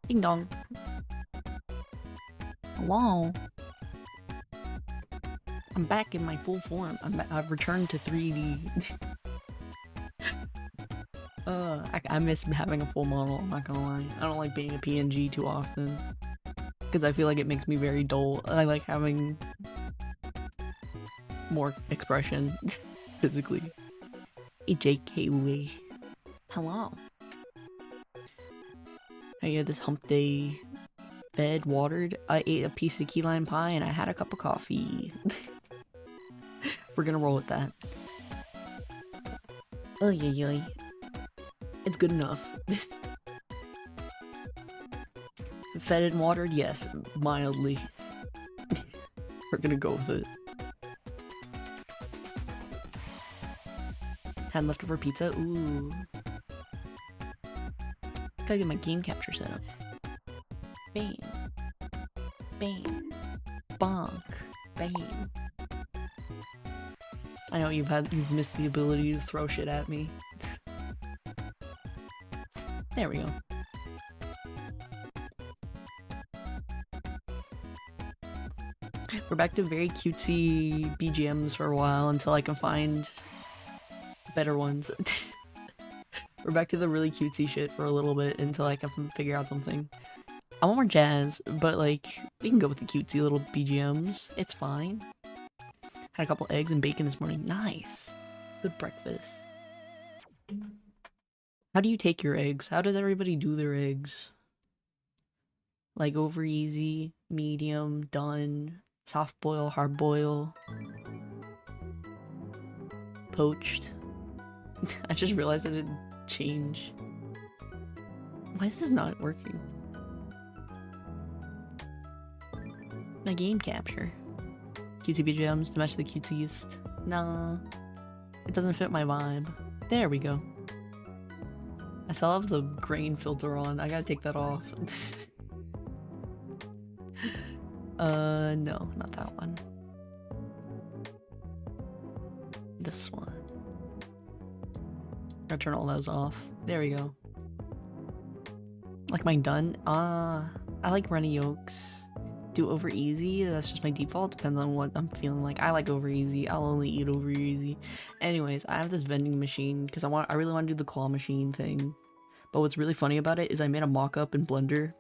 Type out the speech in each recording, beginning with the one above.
Ding dong. Hello. I'm back in my full form. I've returned to 3D. I miss having a full model, I'm not gonna lie. I don't like being a PNG too often. Because I feel like it makes me very dull. I like having more expression physically. AJK. Hello. I had this hump day fed, watered. I ate a piece of key lime pie and I had a cup of coffee. We're gonna roll with that. Oh yeah. It's good enough. Fed and watered? Yes, mildly. We're gonna go with it. Had leftover pizza? Ooh. Gotta get my game capture set up. Bang. Bang. Bonk. Bang. I know you've missed the ability to throw shit at me. There we go. We're back to very cutesy BGMs for a while until I can find better ones. We're back to the really cutesy shit for a little bit until I can figure out something. I want more jazz, but like, we can go with the cutesy little BGMs. It's fine. Had a couple eggs and bacon this morning. Nice. Good breakfast. How do you take your eggs? How does everybody do their eggs? Like over easy, medium, done, soft boil, hard boil, poached. I just realized it didn't change. Why is this not working? My game capture. Cutesy BGMs to match the cutesiest. Nah. It doesn't fit my vibe. There we go. I still have the grain filter on. I gotta take that off. No, not that one. This one. Gotta turn all those off. There we go. Like mine done? I like runny yolks. Do over easy, that's just my default. Depends on what I'm feeling like. I like over easy. I'll only eat over easy. Anyways, I have this vending machine because I really want to do the claw machine thing. But what's really funny about it is I made a mock-up in Blender.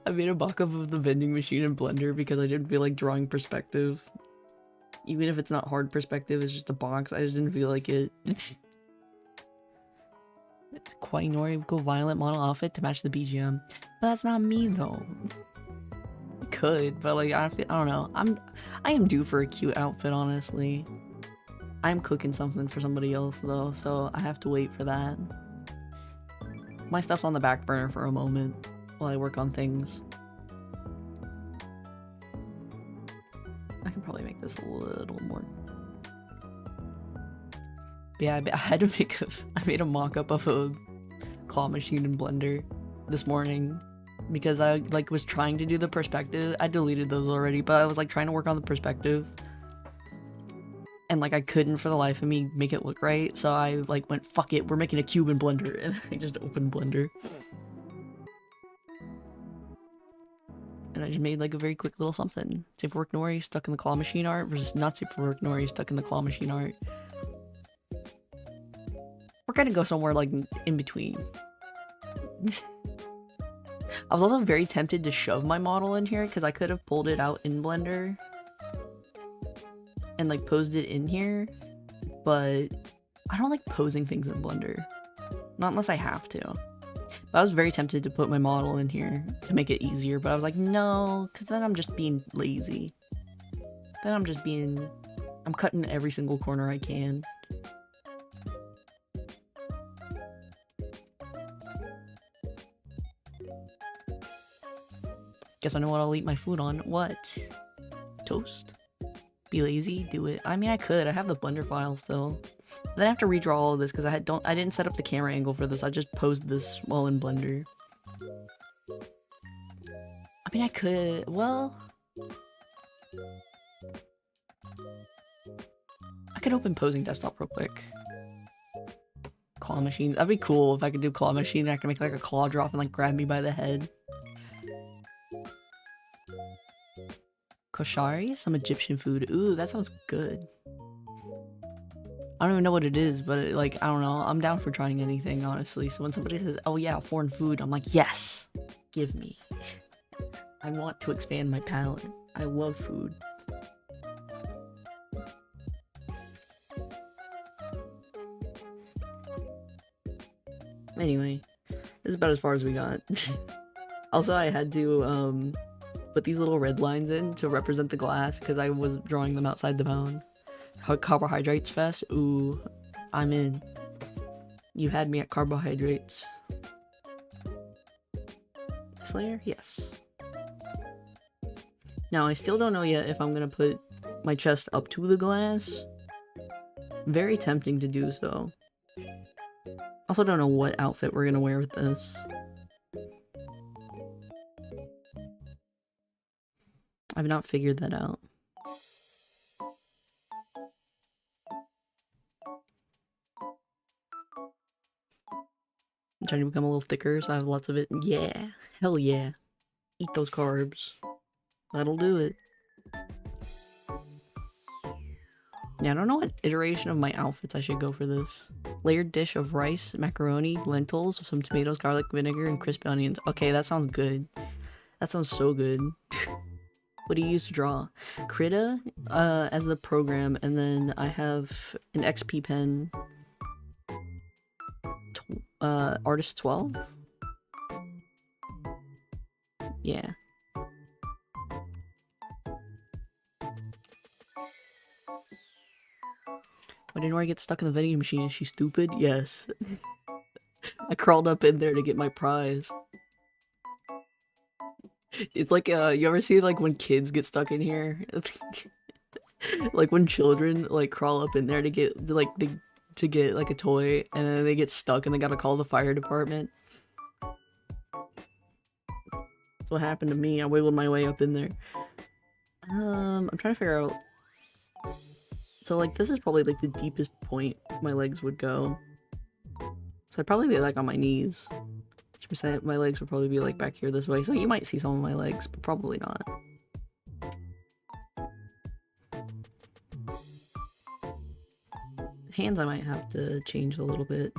I made a mock-up of the vending machine in Blender because I didn't feel like drawing perspective. Even if it's not hard perspective, it's just a box. I just didn't feel like it. It's Quainori go violent model outfit to match the BGM. But that's not me though. Could, but like I don't know. I am due for a cute outfit, honestly. I'm cooking something for somebody else though, so I have to wait for that. My stuff's on the back burner for a moment while I work on things. I can probably make this a little more. Yeah, I had to make I made a mock-up of a claw machine in Blender this morning because I like was trying to do the perspective. I deleted those already, but I was like trying to work on the perspective. And like I couldn't for the life of me make it look right, so I like went, fuck it, we're making a cube in Blender, and I just opened Blender. And I just made like a very quick little something. Superwork Nori stuck in the claw machine art versus not Superwork Nori stuck in the claw machine art. We're gonna go somewhere like in between. I was also very tempted to shove my model in here because I could have pulled it out in Blender and like posed it in here, but I don't like posing things in Blender. Not unless I have to. But I was very tempted to put my model in here to make it easier, but I was like, no, because then I'm just being lazy. Then I'm cutting every single corner I can. Guess I know what I'll eat my food on. What? Toast? Be lazy? Do it. I mean, I could. I have the Blender file still. Then I have to redraw all of this because I didn't set up the camera angle for this. I just posed this while in Blender. I mean, I could. Well, I could open posing desktop real quick. Claw machines. That'd be cool if I could do claw machine and I could make like a claw drop and like grab me by the head. Koshari? Some Egyptian food. Ooh, that sounds good. I don't even know what it is, but it, like, I don't know. I'm down for trying anything, honestly. So when somebody says, oh yeah, foreign food, I'm like, yes, give me. I want to expand my palate. I love food. Anyway, this is about as far as we got. Also, I had to put these little red lines in to represent the glass because I was drawing them outside the bounds. Carbohydrates fest? Ooh, I'm in. You had me at carbohydrates. Slayer? Yes. Now, I still don't know yet if I'm gonna put my chest up to the glass. Very tempting to do so. Also don't know what outfit we're gonna wear with this. I've not figured that out. I'm trying to become a little thicker so I have lots of it. Yeah. Hell yeah. Eat those carbs. That'll do it. Yeah, I don't know what iteration of my outfits I should go for this. Layered dish of rice, macaroni, lentils, some tomatoes, garlic vinegar, and crisp onions. Okay, that sounds good. That sounds so good. What do you use to draw? Krita as the program, and then I have an XP pen. Artist 12? Yeah. Why didn't I get stuck in the vending machine? Is she stupid? Yes. I crawled up in there to get my prize. It's like, you ever see, like, when kids get stuck in here? Like, when children, like, crawl up in there to get, like, to get, like, a toy, and then they get stuck and they gotta call the fire department. That's what happened to me. I wiggled my way up in there. I'm trying to figure out... So, like, this is probably, like, the deepest point my legs would go. So I'd probably be, like, on my knees. 100% my legs would probably be, like, back here this way. So you might see some of my legs, but probably not. Hands I might have to change a little bit.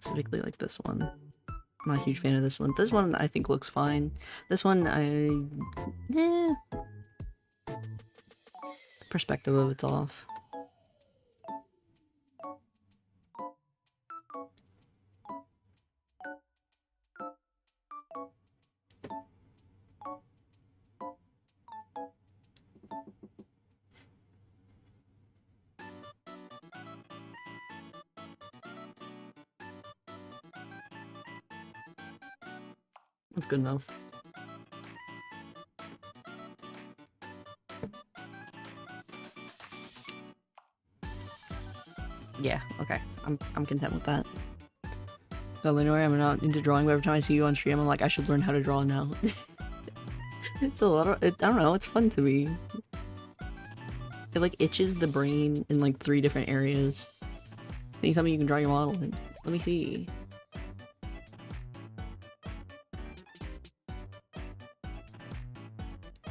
Specifically, like, this one. I'm not a huge fan of this one. This one I think looks fine. This one, perspective of it's off. That's good enough. Yeah, okay. I'm content with that. So Lenore, I'm not into drawing, but every time I see you on stream, I'm like, I should learn how to draw now. It's a lot of, I don't know, it's fun to me. It like itches the brain in like 3 different areas. Anytime you can draw your model in. Let me see.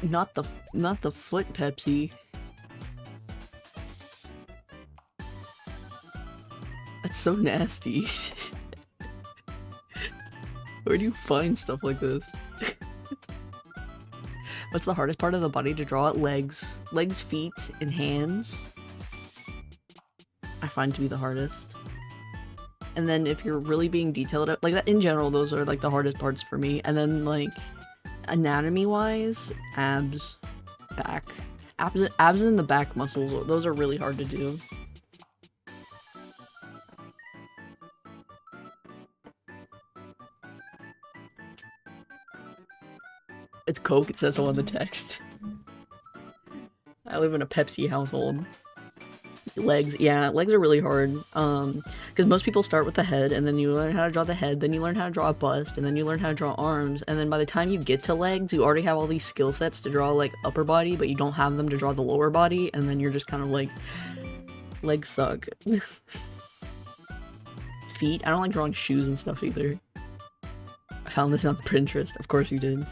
Not the foot Pepsi. That's so nasty. Where do you find stuff like this? What's the hardest part of the body to draw? Legs. Legs, feet, and hands. I find to be the hardest. And then if you're really being detailed, like that in general, those are like the hardest parts for me. And then like anatomy-wise, abs, back. Abs and the back muscles, those are really hard to do. It's Coke, it says so on the text. I live in a Pepsi household. Legs, yeah, legs are really hard. Because most people start with the head, and then you learn how to draw the head, then you learn how to draw a bust, and then you learn how to draw arms, and then by the time you get to legs, you already have all these skill sets to draw, like, upper body, but you don't have them to draw the lower body, and then you're just kind of like, legs suck. feet. I don't like drawing shoes and stuff either. I found this on Pinterest. Of course you did.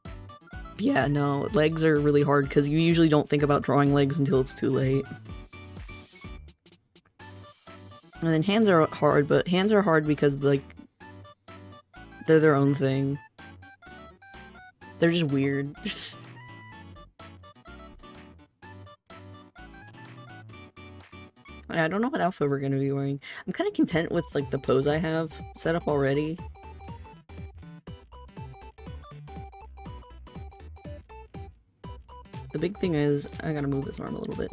But yeah, no, legs are really hard because you usually don't think about drawing legs until it's too late. And then hands are hard, but hands are hard because, like, they're their own thing. They're just weird. I don't know what outfit we're gonna be wearing. I'm kind of content with, like, the pose I have set up already. The big thing is, I gotta move this arm a little bit.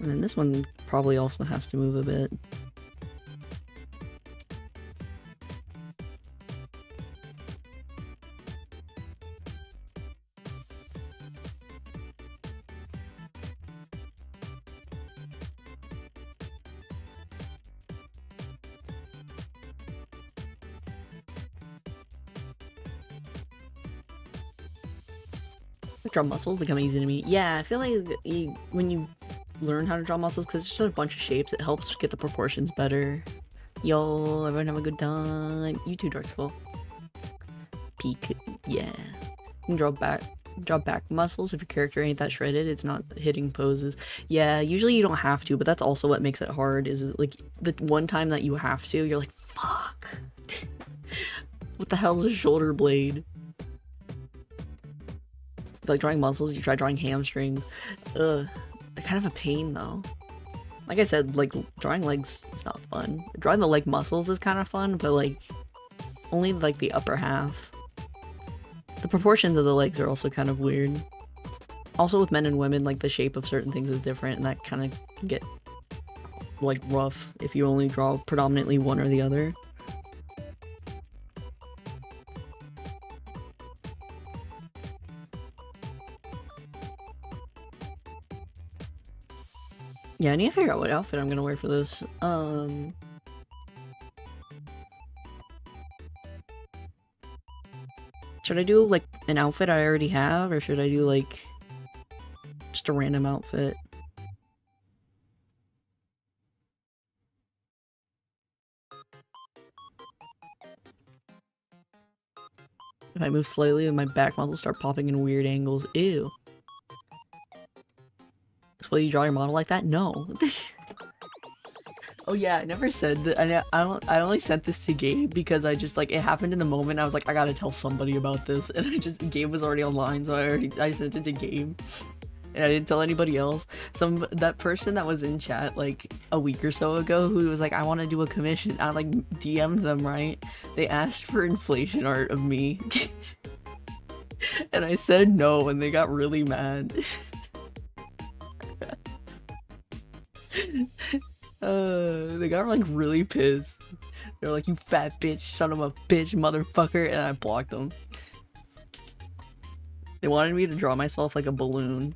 And then this one probably also has to move a bit. Draw muscles, they come easy to me. Yeah, I feel like when you learn how to draw muscles, because it's just a bunch of shapes, it helps get the proportions better. Yo, everyone have a good time. You too, Darkskull. Peek, yeah. You can draw back muscles if your character ain't that shredded. It's not hitting poses. Yeah, usually you don't have to, but that's also what makes it hard, is like the one time that you have to, you're like, fuck. What the hell is a shoulder blade? Like drawing muscles, you try drawing hamstrings. Ugh, they're kind of a pain though. Like I said, like drawing legs is not fun. Drawing the leg muscles is kind of fun, but like only like the upper half. The proportions of the legs are also kind of weird. Also with men and women, like the shape of certain things is different, and that kind of can get like rough if you only draw predominantly one or the other. Yeah, I need to figure out what outfit I'm gonna wear for this. Should I do like an outfit I already have, or should I do like just a random outfit? If I move slightly, my back muscles start popping in weird angles. Ew. Will you draw your model like that? No. Oh yeah, I never said that. I only sent this to Gabe because I just like it happened in the moment. I was like, I gotta tell somebody about this, and Gabe was already online, so I sent it to Gabe, and I didn't tell anybody else. That person that was in chat like a week or so ago who was like, I want to do a commission. I like DM'd them, right? They asked for inflation art of me, and I said no, and they got really mad. They got like really pissed. They're like, you fat bitch, son of a bitch, motherfucker, and I blocked them. They wanted me to draw myself like a balloon.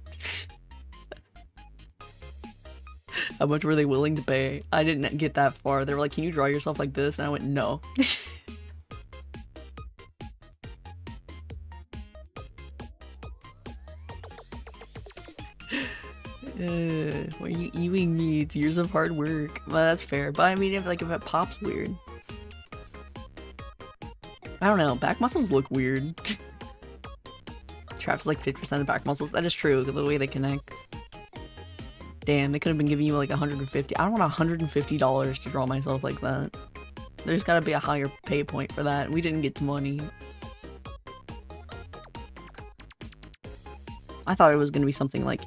How much were they willing to pay? I didn't get that far. They were like, can you draw yourself like this? And I went, no. What are you eating me? It's years of hard work. Well, that's fair. But I mean, if it pops weird. I don't know. Back muscles look weird. Traps like 50% of back muscles. That is true. The way they connect. Damn, they could have been giving you like 150. I don't want $150 to draw myself like that. There's gotta be a higher pay point for that. We didn't get the money. I thought it was gonna be something like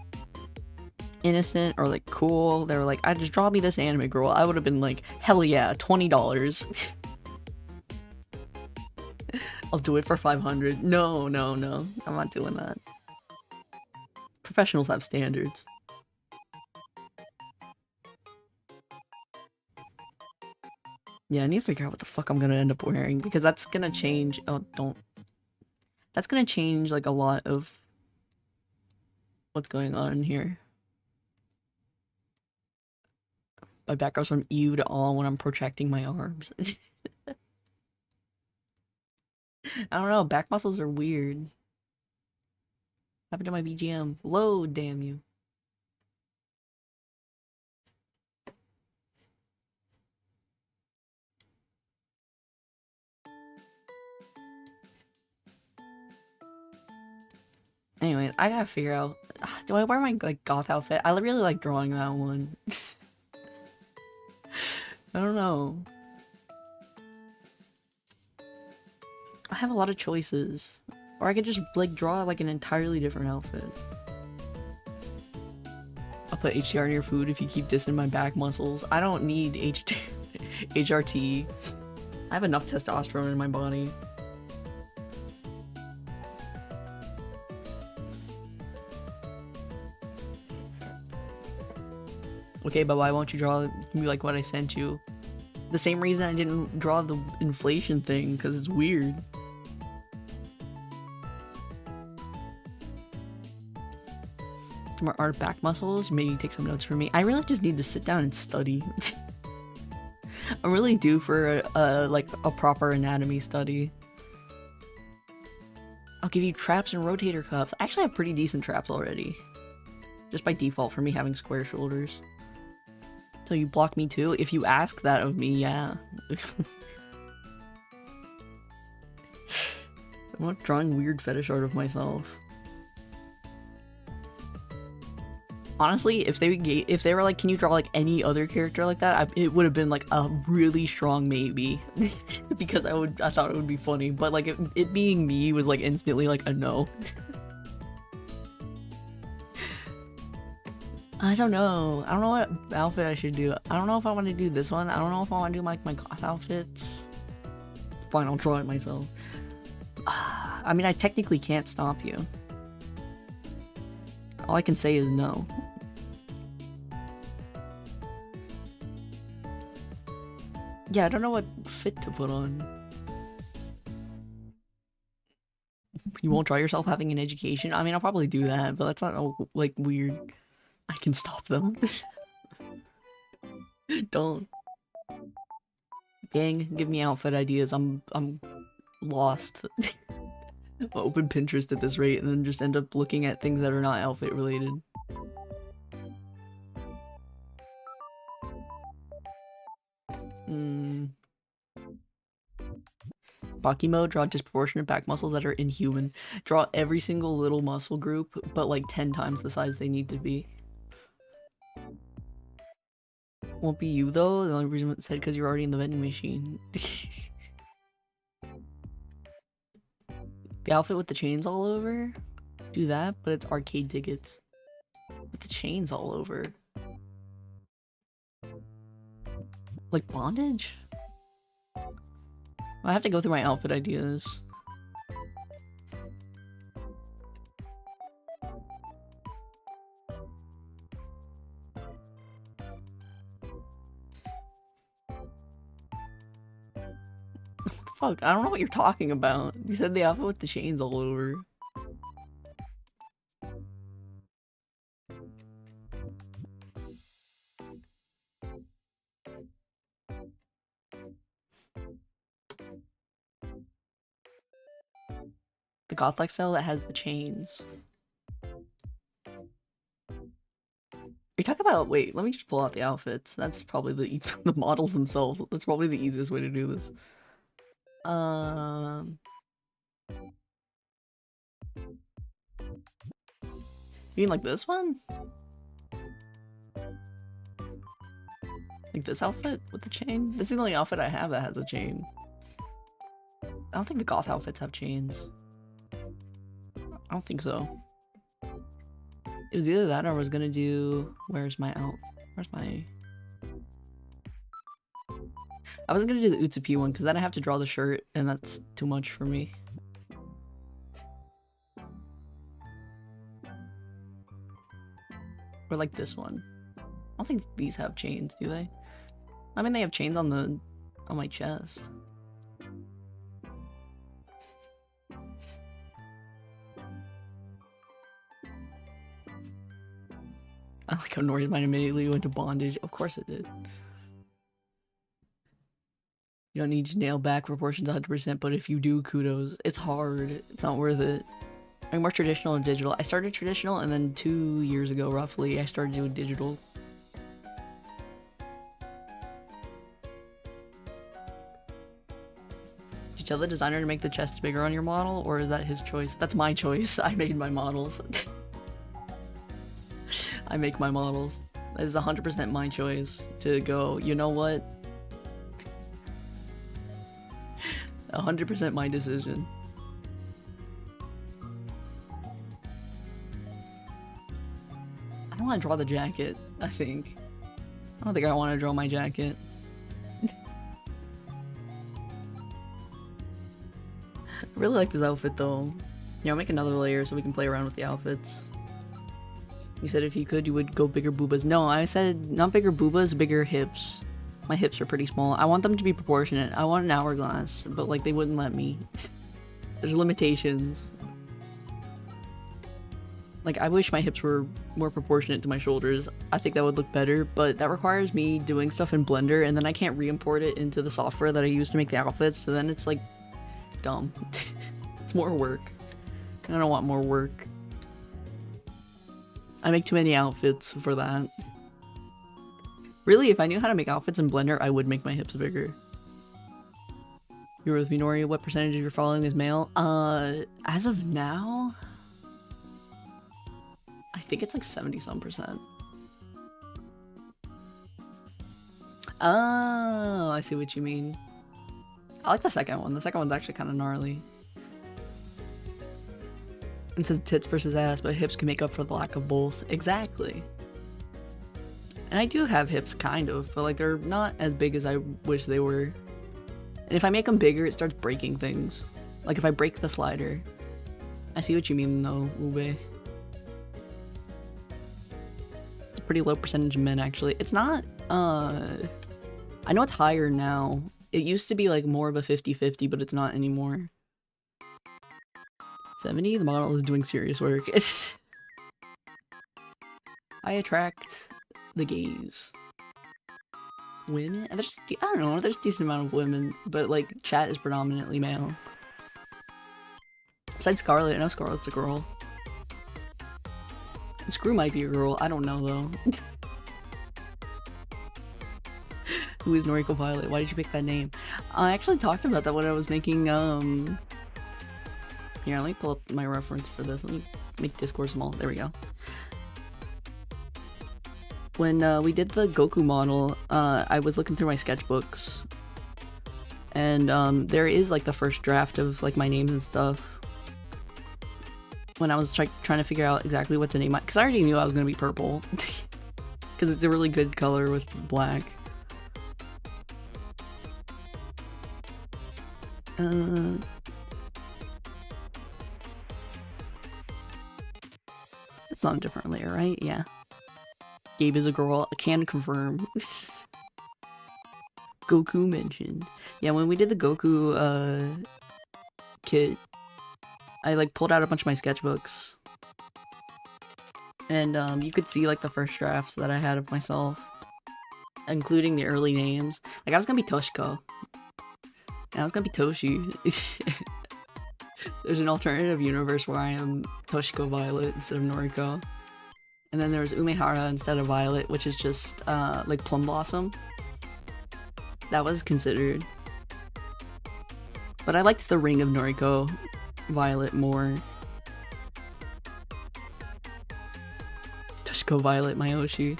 innocent or like cool. They were like, I just draw me this anime girl. I would have been like, hell yeah, $20. I'll do it for 500. No, no, no. I'm not doing that. Professionals have standards. Yeah, I need to figure out what the fuck I'm gonna end up wearing, because that's gonna change. Oh, don't. That's gonna change like a lot of what's going on in here. My back goes from ew to all when I'm projecting my arms. I don't know, back muscles are weird. What happened to my BGM? Load, damn you. Anyway, I gotta figure out. Do I wear my like goth outfit? I really like drawing that one. I don't know. I have a lot of choices, or I could just like draw like an entirely different outfit. I'll put HDR in your food if you keep dissing my back muscles. I don't need HRT. I have enough testosterone in my body. Okay, but why won't you draw me like what I sent you? The same reason I didn't draw the inflation thing, because it's weird. More art back muscles, maybe take some notes for me. I really just need to sit down and study. I'm really due for like a proper anatomy study. I'll give you traps and rotator cuffs. I actually have pretty decent traps already. Just by default for me having square shoulders. So you block me too? If you ask that of me, yeah. I'm not drawing weird fetish art of myself. Honestly, if they were like, can you draw like any other character like that, it would have been like a really strong maybe, because I thought it would be funny. But like it being me was like instantly like a no. I don't know. I don't know what outfit I should do. I don't know if I want to do this one. I don't know if I want to do like my goth outfits. Fine, I'll draw it myself. I mean, I technically can't stop you. All I can say is no. Yeah, I don't know what fit to put on. You won't draw yourself having an education? I mean, I'll probably do that, but that's not like weird. I can stop them. Don't. Gang, give me outfit ideas. I'm lost. I'll open Pinterest at this rate and then just end up looking at things that are not outfit related. Baki mode, draw disproportionate back muscles that are inhuman. Draw every single little muscle group, but like 10 times the size they need to be. Won't be you though, the only reason it said because you're already in the vending machine. The outfit with the chains all over? Do that, but it's arcade tickets. With the chains all over. Like bondage? I have to go through my outfit ideas. Fuck, I don't know what you're talking about. You said the outfit with the chains all over. The goth-like style that has the chains. Are you talking about— wait, let me just pull out the outfits. That's probably the models themselves. That's probably the easiest way to do this. You mean like this one? Like this outfit with the chain? This is the only outfit I have that has a chain. I don't think the goth outfits have chains. I don't think so. It was either that or I was gonna do— where's my where's my— I was gonna do the Utsupi one because then I have to draw the shirt and that's too much for me. Or like this one. I don't think these have chains, do they? I mean, they have chains on my chest. I like how North mine immediately went to bondage. Of course it did. You don't need to nail back proportions 100%, but if you do, kudos. It's hard. It's not worth it. I'm more traditional or digital. I started traditional, and then 2 years ago, roughly, I started doing digital. Did you tell the designer to make the chest bigger on your model, or is that his choice? That's my choice. I made my models. I make my models. That is 100% my choice to go, you know what? 100% my decision. I don't want to draw the jacket, I think. I don't think I want to draw my jacket. I really like this outfit though. Yeah, I'll make another layer so we can play around with the outfits. You said if you could, you would go bigger boobas. No, I said not bigger boobas, bigger hips. My hips are pretty small. I want them to be proportionate. I want an hourglass, but like they wouldn't let me. There's limitations. Like I wish my hips were more proportionate to my shoulders. I think that would look better, but that requires me doing stuff in Blender and then I can't re-import it into the software that I use to make the outfits, so then it's like dumb. It's more work. I don't want more work. I make too many outfits for that. Really, if I knew how to make outfits in Blender, I would make my hips bigger. You're with me, Nori. What percentage of your following is male? As of now, I think it's like 70-some%. Oh, I see what you mean. I like the second one. The second one's actually kind of gnarly. It says tits versus ass, but hips can make up for the lack of both. Exactly. And I do have hips, kind of, but like they're not as big as I wish they were. And if I make them bigger, it starts breaking things. Like if I break the slider. I see what you mean though, Ube. It's a pretty low percentage of men, actually. It's not, I know it's higher now. It used to be like more of a 50-50, but it's not anymore. 70, the model is doing serious work. I attract the gays. Women? There's, I don't know, there's a decent amount of women, but like chat is predominantly male. Besides Scarlet, I know Scarlet's a girl. And Screw might be a girl, I don't know though. Who is Noriko Violet? Why did you pick that name? I actually talked about that when I was making, here, let me pull up my reference for this. Let me make Discord small. There we go. When we did the Goku model, I was looking through my sketchbooks. And there is like the first draft of like my names and stuff. When I was trying to figure out exactly what to name because I already knew I was going to be purple. Because it's a really good color with black. It's on a different layer, right? Yeah. Gabe is a girl. I can confirm. Goku mentioned. Yeah, when we did the Goku kit, I like pulled out a bunch of my sketchbooks. And you could see like the first drafts that I had of myself. Including the early names. Like I was gonna be Toshiko. And I was gonna be Toshi. There's an alternative universe where I am Toshiko Violet instead of Noriko. And then there's Umehara instead of Violet, which is just like Plum Blossom. That was considered. But I liked the ring of Noriko Violet more. Toshiko Violet Mayoshi.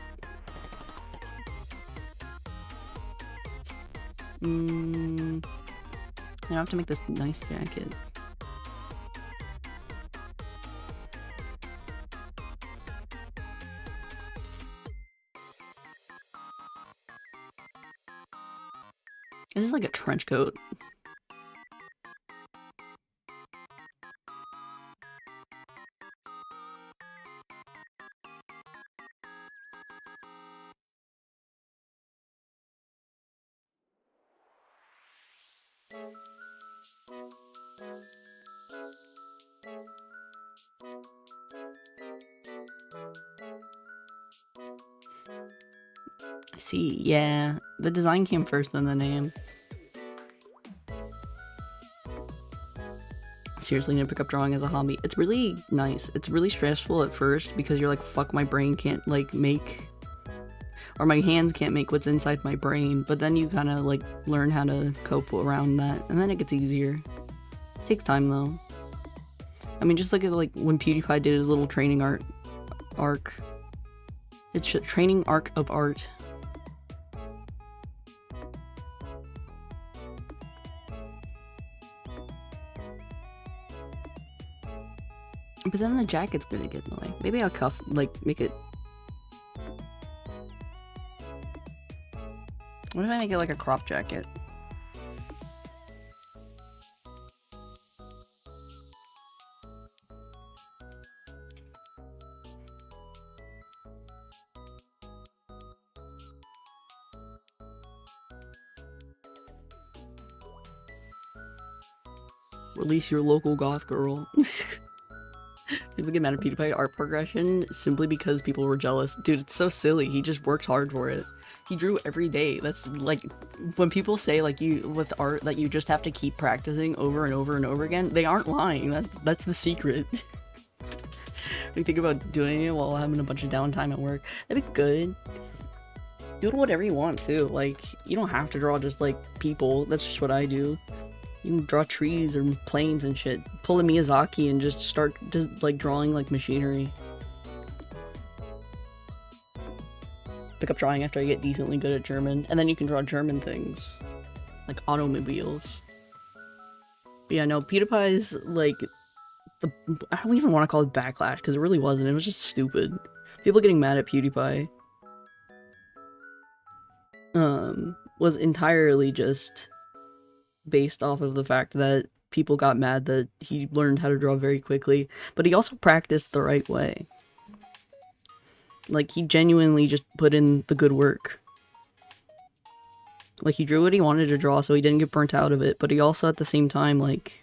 I have to make this nice jacket. This is like a trench coat. I see, yeah. The design came first, then the name. seriously need to pick up drawing as a hobby. It's really nice. It's really stressful at first because you're like, fuck, my brain can't like make, or my hands can't make what's inside my brain, but then you kind of like learn how to cope around that, and then it gets easier. It takes time though. I mean, just look at like when PewDiePie did his little training arc. It's a training arc of art. But then the jacket's gonna get in the way. Maybe I'll make it. What if I make it like a crop jacket? Release your local goth girl. People get mad at PewDiePie art progression simply because people were jealous. Dude, it's so silly. He just worked hard for it. He drew every day. That's like, when people say like you with art that you just have to keep practicing over and over and over again, they aren't lying. That's the secret. We think about doing it while having a bunch of downtime at work. That'd be good. Do whatever you want too. Like, you don't have to draw just like people. That's just what I do. You can draw trees or planes and shit. Pull a Miyazaki and just start like drawing like machinery. Pick up drawing after I get decently good at German, and then you can draw German things. Like automobiles. But yeah, no, PewDiePie's like, I don't even want to call it backlash, because it really wasn't. It was just stupid. People getting mad at PewDiePie was entirely just based off of the fact that people got mad that he learned how to draw very quickly, but he also practiced the right way. Like, he genuinely just put in the good work. Like, he drew what he wanted to draw, so he didn't get burnt out of it, but he also, at the same time, like,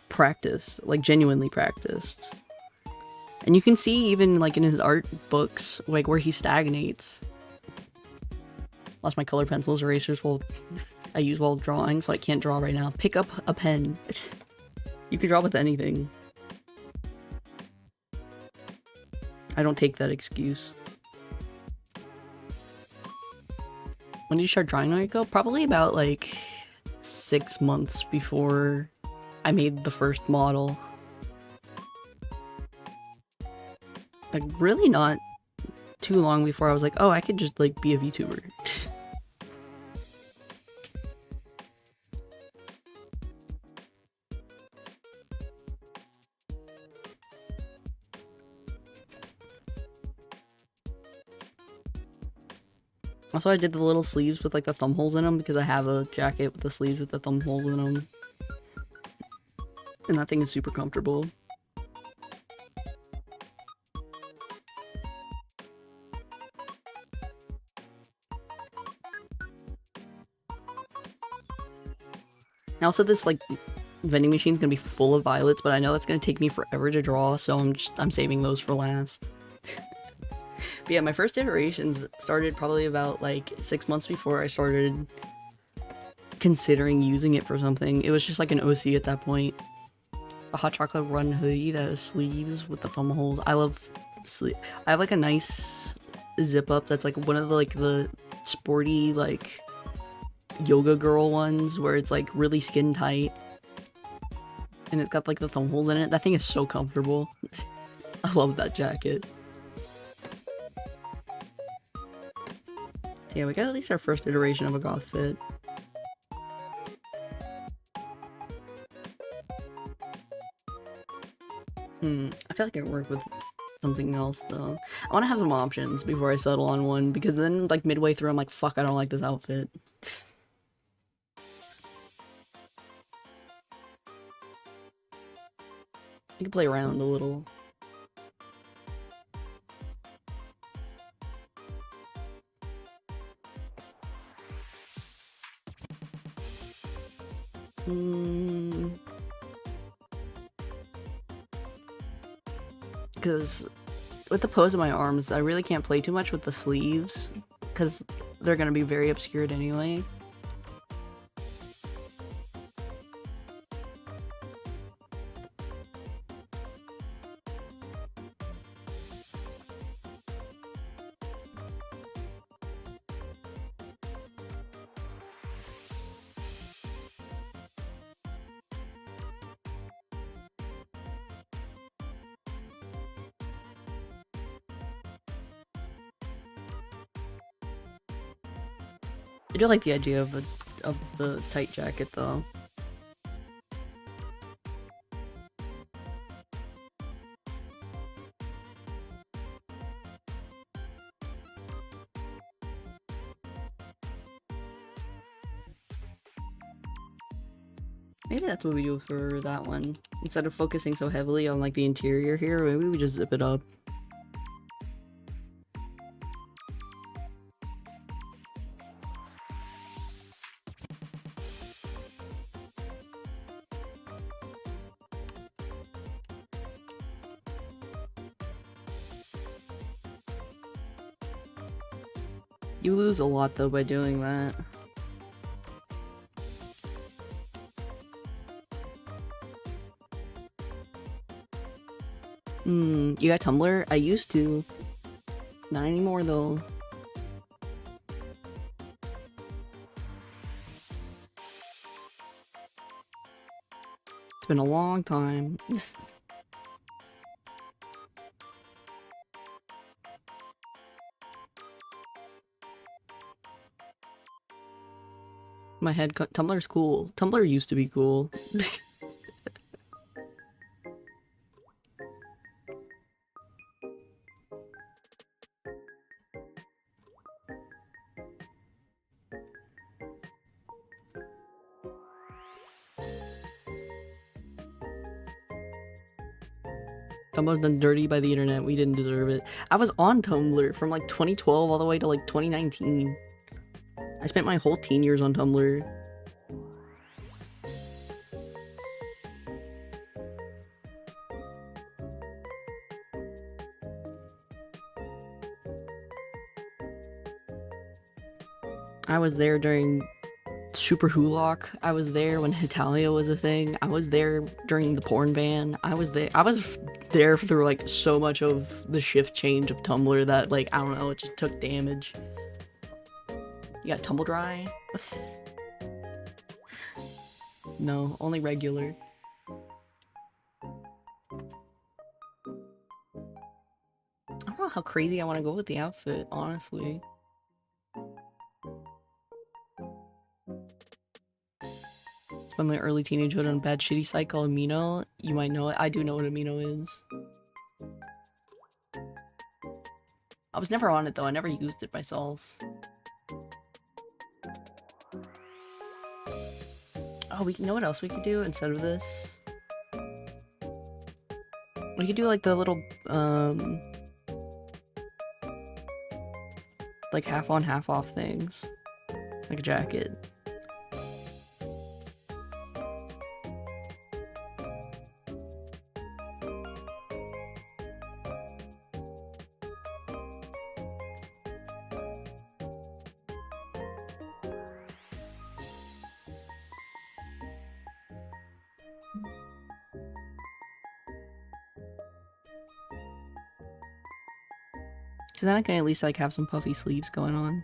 practiced. Like, genuinely practiced. And you can see, even, like, in his art books, like, where he stagnates. Lost my color pencils, erasers, I use while drawing, so I can't draw right now. Pick up a pen. You can draw with anything. I don't take that excuse. When did you start drawing, Noriko? Probably about like 6 months before I made the first model. Like, really not too long before I was like, oh, I could just like be a VTuber. Also, I did the little sleeves with like the thumb holes in them because I have a jacket with the sleeves with the thumb holes in them. And that thing is super comfortable. And also, this like vending machine's gonna be full of violets, but I know that's gonna take me forever to draw, so I'm saving those for last. But yeah, my first iterations started probably about like 6 months before I started considering using it for something. It was just like an OC at that point. A hot chocolate run hoodie that has sleeves with the thumb holes. I love sleeve. I have like a nice zip up that's like one of the sporty like yoga girl ones where it's like really skin tight. And it's got like the thumb holes in it. That thing is so comfortable. I love that jacket. So yeah, we got at least our first iteration of a goth fit. I feel like I can work with something else though. I want to have some options before I settle on one, because then like midway through I'm like, fuck, I don't like this outfit. You can play around a little. Because with the pose of my arms, I really can't play too much with the sleeves, because they're going to be very obscured anyway. do like the idea of the tight jacket though. Maybe that's what we do for that one. Instead of focusing so heavily on like the interior here, maybe we just zip it up. You lose a lot though by doing that. You got Tumblr? I used to. Not anymore though. It's been a long time. My head Tumblr's cool. Tumblr used to be cool. Tumblr's done dirty by the internet. We didn't deserve it. I was on Tumblr from like 2012 all the way to like 2019. I spent my whole teen years on Tumblr. I was there during Super Hulock. I was there when Hitalia was a thing. I was there during the porn ban. I was there through like so much of the shift change of Tumblr that like, I don't know, it just took damage. You got Tumble Dry? No, only regular. I don't know how crazy I want to go with the outfit, honestly. Spent my early teenagehood on a bad shitty site called Amino. You might know it. I do know what Amino is. I was never on it though. I never used it myself. Oh, you know what else we could do instead of this? We could do like the little, like half on, half off things. Like a jacket. So then I can at least like have some puffy sleeves going on.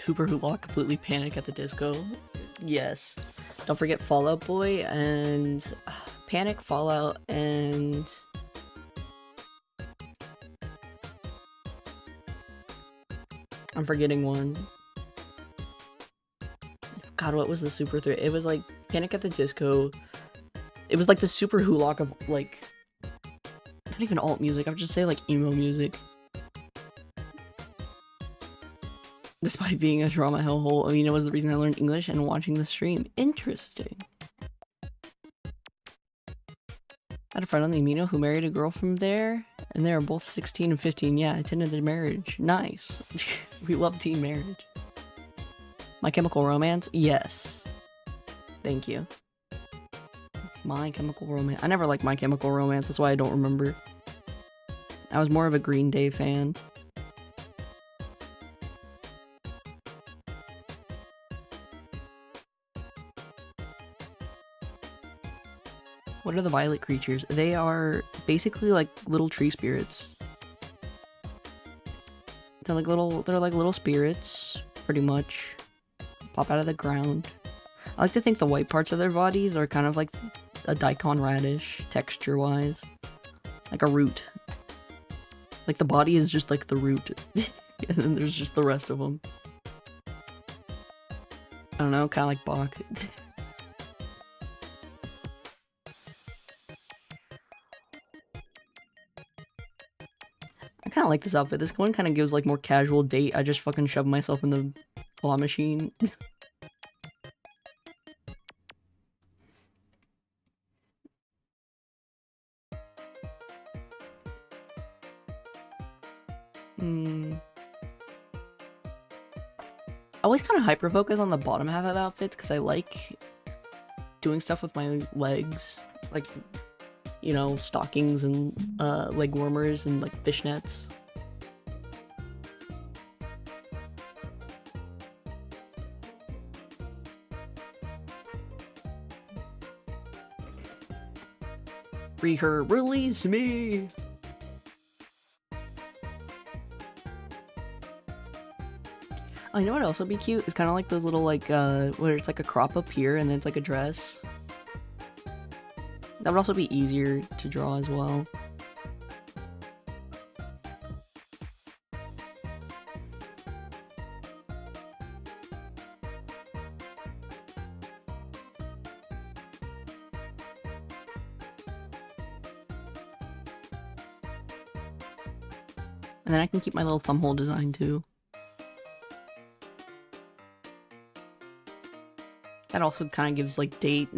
Super Hulock completely panic at the disco. Yes. Don't forget Fallout Boy and Panic, Fallout, and I'm forgetting one. God, what was the Super 3? It was like Panic at the Disco. It was like the Super Hulock of like, not even alt music, I would just say like emo music. Despite being a trauma hellhole, Amino was the reason I learned English and watching the stream. Interesting. I had a friend on the Amino who married a girl from there, and they were both 16 and 15. Yeah, I attended the marriage. Nice. We love teen marriage. My Chemical Romance? Yes. Thank you. My Chemical Romance. I never liked My Chemical Romance, that's why I don't remember. I was more of a Green Day fan. What are the violet creatures? They are basically like little tree spirits. They're like little spirits, pretty much. Pop out of the ground. I like to think the white parts of their bodies are kind of like a daikon radish, texture-wise. Like a root. Like the body is just like the root. And then there's just the rest of them. I don't know, kind of like Bach. I kind of like this outfit. This one kind of gives like more casual date. I just fucking shove myself in the claw machine. I always kind of hyper focus on the bottom half of outfits because I like doing stuff with my legs, like, you know, stockings and leg warmers and like fishnets. Free her, release me! Oh, you know what would also be cute? It's kind of like those little, like, where it's like a crop up here and then it's like a dress. That would also be easier to draw as well. And then I can keep my little thumbhole design too. That also kind of gives like date,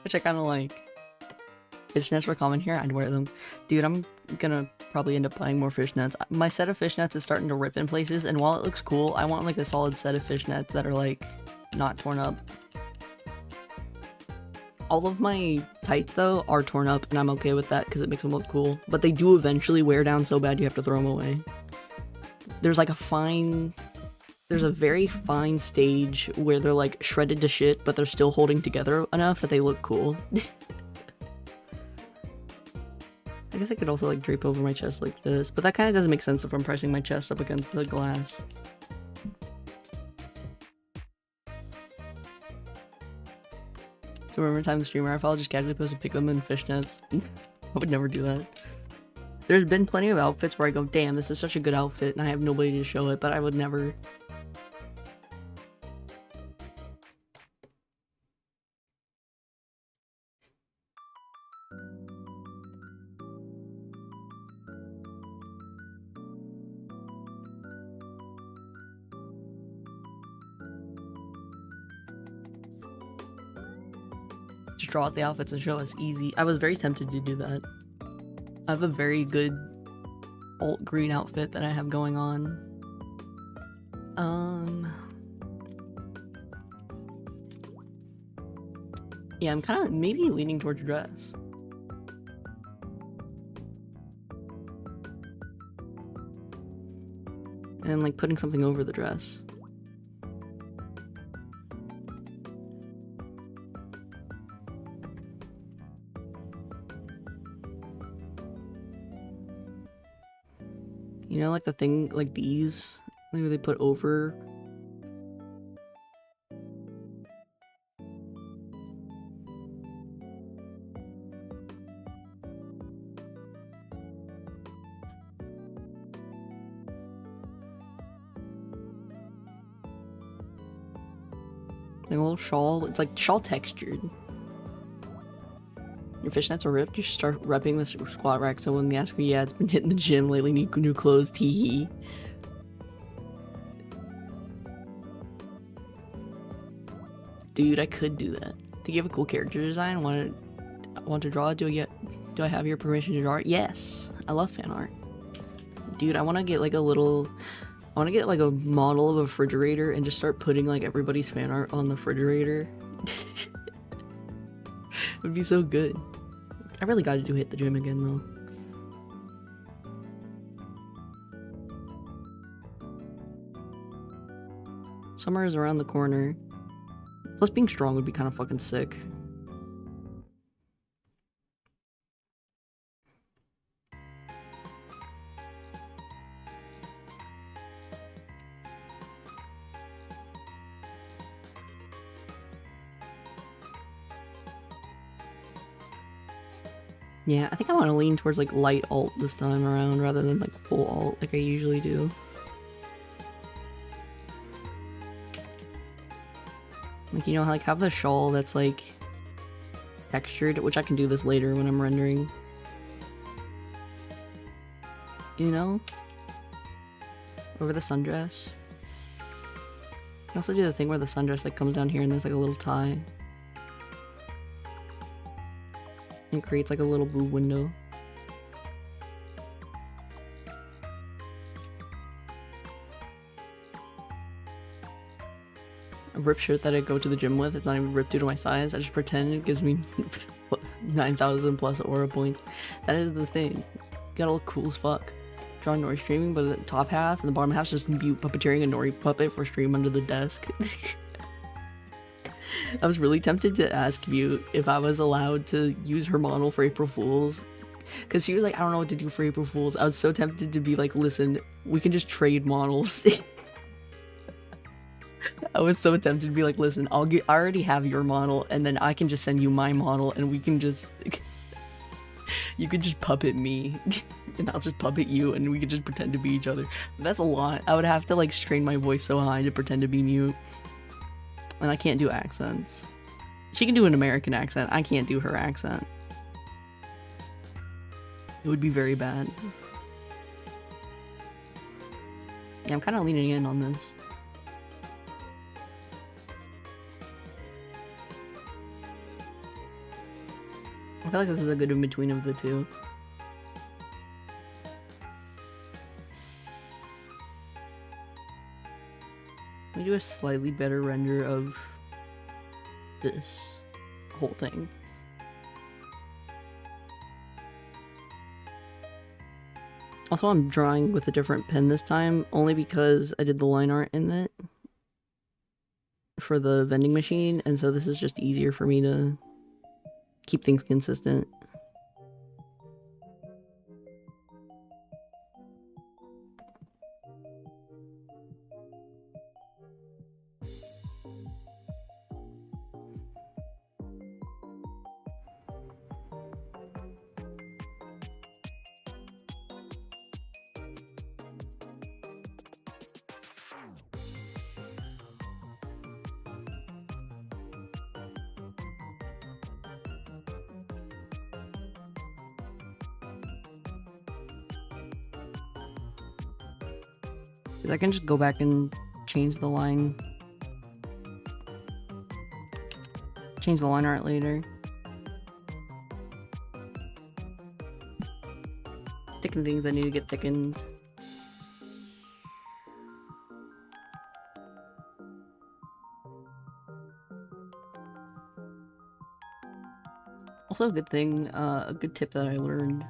which I kind of like. Fishnets were common here, I'd wear them. Dude, I'm gonna probably end up buying more fishnets. My set of fishnets is starting to rip in places, and while it looks cool, I want like a solid set of fishnets that are like not torn up. All of my tights though are torn up, and I'm okay with that because it makes them look cool. But they do eventually wear down so bad you have to throw them away. There's like there's a very fine stage where they're like shredded to shit, but they're still holding together enough that they look cool. I guess I could also like drape over my chest like this, but that kind of doesn't make sense if I'm pressing my chest up against the glass. So remember time the streamer I follow just casually posted pick them in fishnets. I would never do that. There's been plenty of outfits where I go, damn, this is such a good outfit, and I have nobody to show it, but I would never. Just draw us the outfits and show us easy. I was very tempted to do that. I have a very good alt green outfit that I have going on. Yeah, I'm kind of maybe leaning towards dress. And like putting something over the dress. You know, like the thing, like these, like where they put over. Like a little shawl, it's like shawl textured. Your fishnets are ripped, you should start repping this squat rack so when they ask me, yeah, it's been hitting the gym lately, need new clothes, teehee. Dude, I could do that. To give a cool character design, want to draw it? Do I have your permission to draw it? Yes. I love fan art. Dude, I want to get like a model of a refrigerator and just start putting like everybody's fan art on the refrigerator. It would be so good. I really got to hit the gym again though. Summer is around the corner. Plus being strong would be kind of fucking sick. Yeah, I think I want to lean towards like light alt this time around rather than like full alt like I usually do. Like, you know, like have the shawl that's like textured, which I can do this later when I'm rendering. You know? Over the sundress. I can also do the thing where the sundress like comes down here and there's like a little tie. And it creates like a little boob window. A ripped shirt that I go to the gym with, it's not even ripped due to my size. I just pretend it gives me 9,000 plus aura points. That is the thing. You gotta look cool as fuck. Draw Nori streaming, but the top half and the bottom half is just you puppeteering a Nori puppet for stream under the desk. I was really tempted to ask you if I was allowed to use her model for April Fools, because she was like, I don't know what to do for April Fools. I was so tempted to be like, listen, we can just trade models. I was so tempted to be like, listen, I already have your model, and then I can just send you my model, and we can just, you could just puppet me, and I'll just puppet you, and we could just pretend to be each other. But that's a lot. I would have to like strain my voice so high to pretend to be mute. And I can't do accents. She can do an American accent. I can't do her accent. It would be very bad. Yeah, I'm kind of leaning in on this. I feel like this is a good in-between of the two. Let me do a slightly better render of this whole thing. Also, I'm drawing with a different pen this time, only because I did the line art in it for the vending machine, and so this is just easier for me to keep things consistent. I can just go back and change the line art later. Thicken things that need to get thickened. Also a good thing, a good tip that I learned.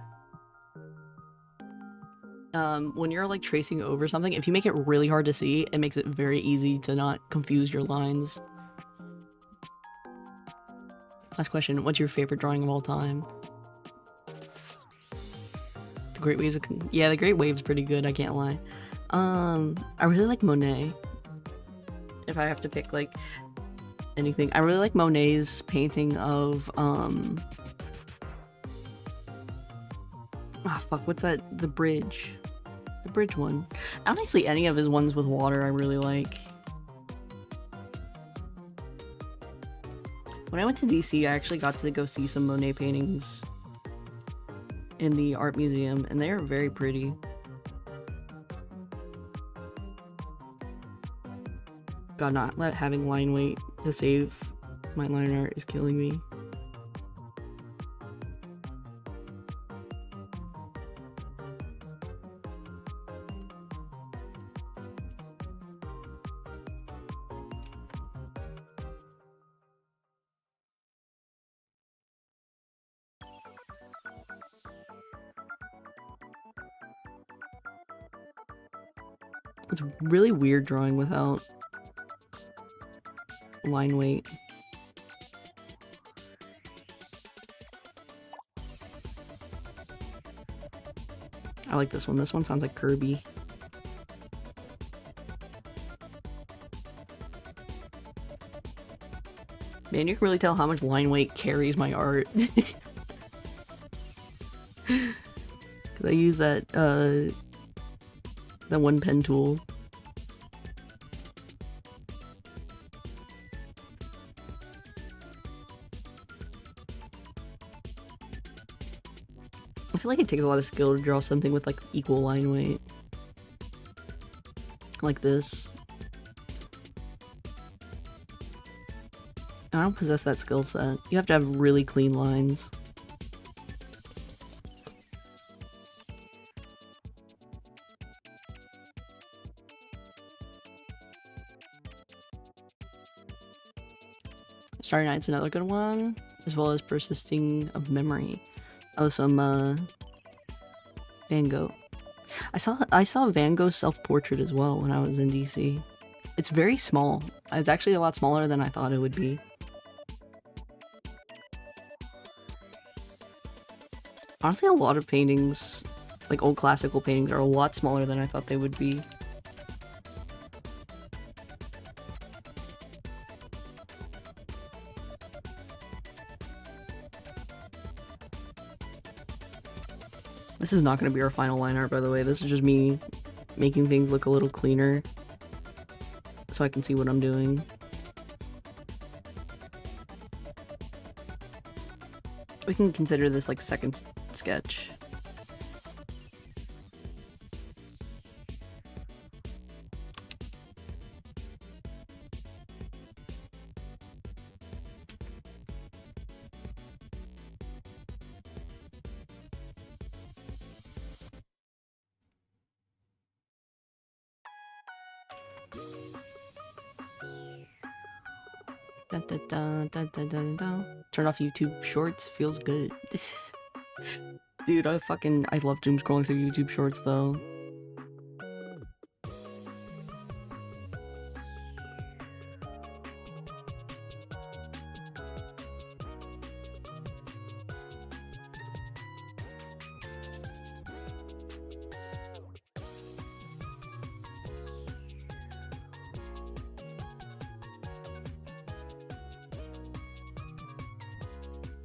When you're like tracing over something, if you make it really hard to see, it makes it very easy to not confuse your lines. Last question, what's your favorite drawing of all time? The Great Waves, yeah, the Great Wave's pretty good, I can't lie. I really like Monet. If I have to pick like anything, I really like Monet's painting of fuck, what's that? The bridge. The bridge one. Honestly, any of his ones with water I really like. When I went to DC, I actually got to go see some Monet paintings in the art museum, and they are very pretty. God, not having line weight to save my line art is killing me. It's really weird drawing without line weight. I like this one. This one sounds like Kirby. Man, you can really tell how much line weight carries my art. Cause I use that one pen tool. I feel like it takes a lot of skill to draw something with like equal line weight. Like this. I don't possess that skill set. You have to have really clean lines. Starry Night's another good one, as well as Persisting of Memory. Oh, some Van Gogh. I saw Van Gogh's self-portrait as well when I was in DC. It's very small. It's actually a lot smaller than I thought it would be. Honestly, a lot of paintings, like old classical paintings, are a lot smaller than I thought they would be. This is not going to be our final line art, by the way. This is just me making things look a little cleaner so I can see what I'm doing. We can consider this like second sketch. Da, da, da, da, da, da, da. Turn off YouTube Shorts, feels good. Dude, I love doom scrolling through YouTube Shorts though.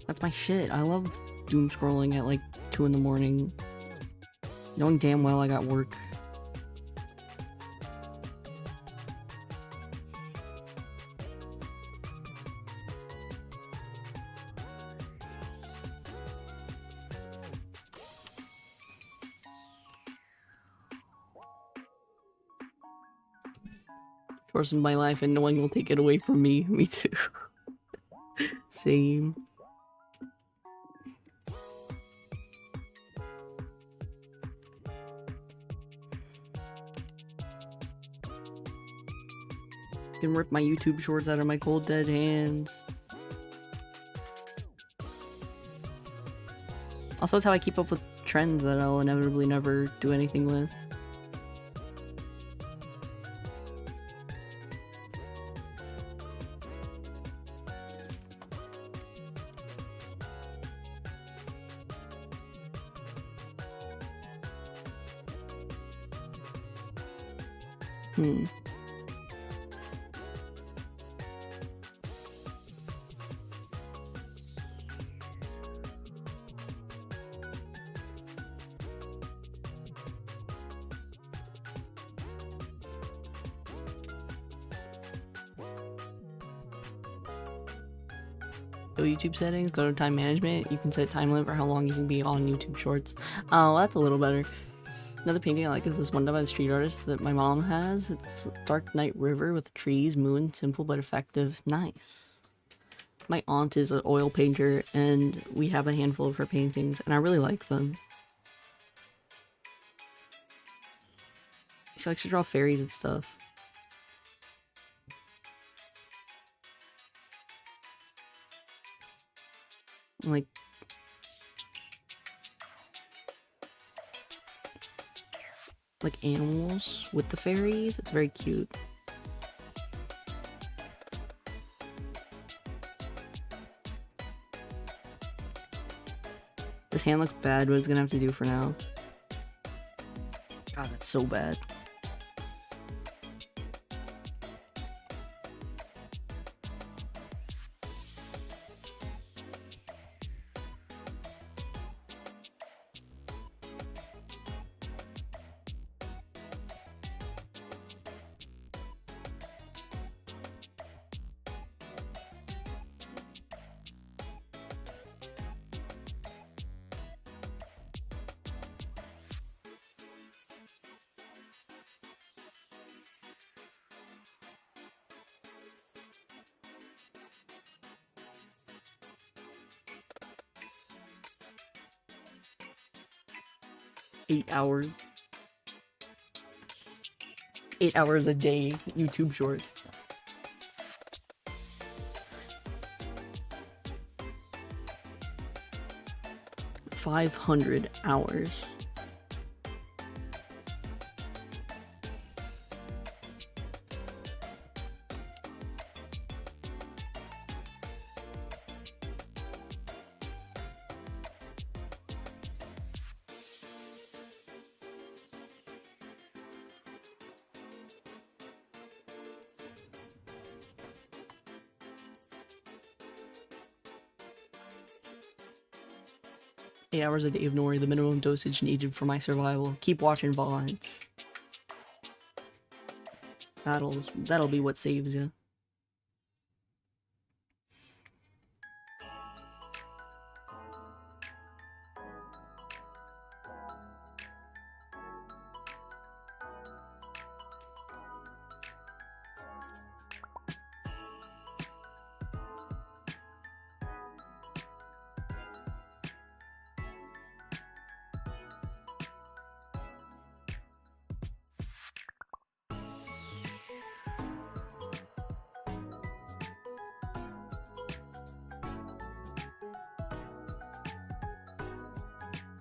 That's my shit. I love doom scrolling at like 2 in the morning. Knowing damn well I got work. Course of my life and no one will take it away from me. Me too. Same. Can rip my YouTube shorts out of my cold dead hands. Also, it's how I keep up with trends that I'll inevitably never do anything with. Go YouTube settings, go to time management. You can set time limit for how long you can be on YouTube Shorts. Oh, well, that's a little better. Another painting I like is this one done by the street artist that my mom has. It's Dark Night River with trees, moon, simple but effective. Nice. My aunt is an oil painter and we have a handful of her paintings and I really like them. She likes to draw fairies and stuff. Like animals with the fairies. It's very cute. This hand looks bad, but it's gonna have to do for now. God, that's so bad. 8 hours. 8 hours a day, YouTube shorts. $500 hours. Eight hours a day of nori, the minimum dosage needed for my survival. Keep watching VODs. That'll be what saves you.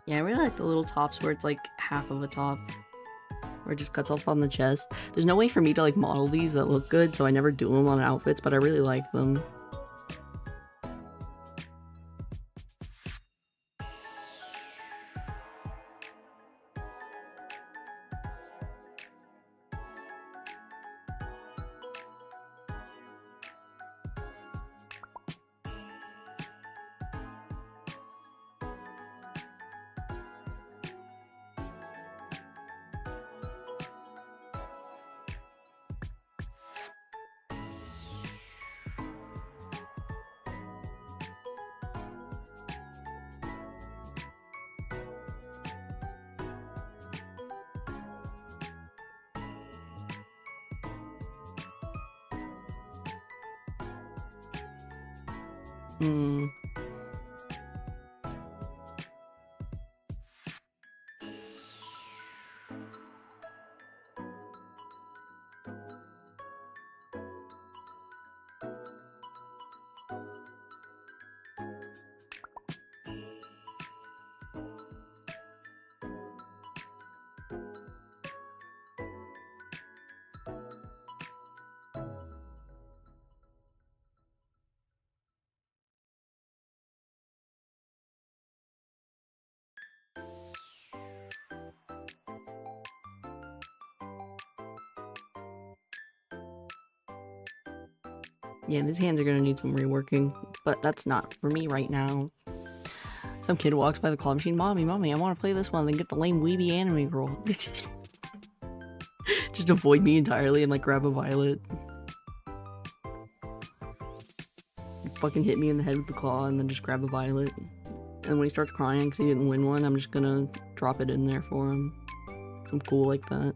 Yeah, I really like the little tops where it's like half of a top. Where it just cuts off on the chest. There's no way for me to like model these that look good, so I never do them on outfits, but I really like them. Hmm. Yeah, these hands are gonna need some reworking, but that's not for me right now. Some kid walks by the claw machine. Mommy, I want to play this one. Then get the lame weeby anime girl. Just avoid me entirely and like grab a violet. Fucking hit me in the head with the claw and then just grab a violet. And when he starts crying because he didn't win one, I'm just gonna drop it in there for him. I'm cool like that.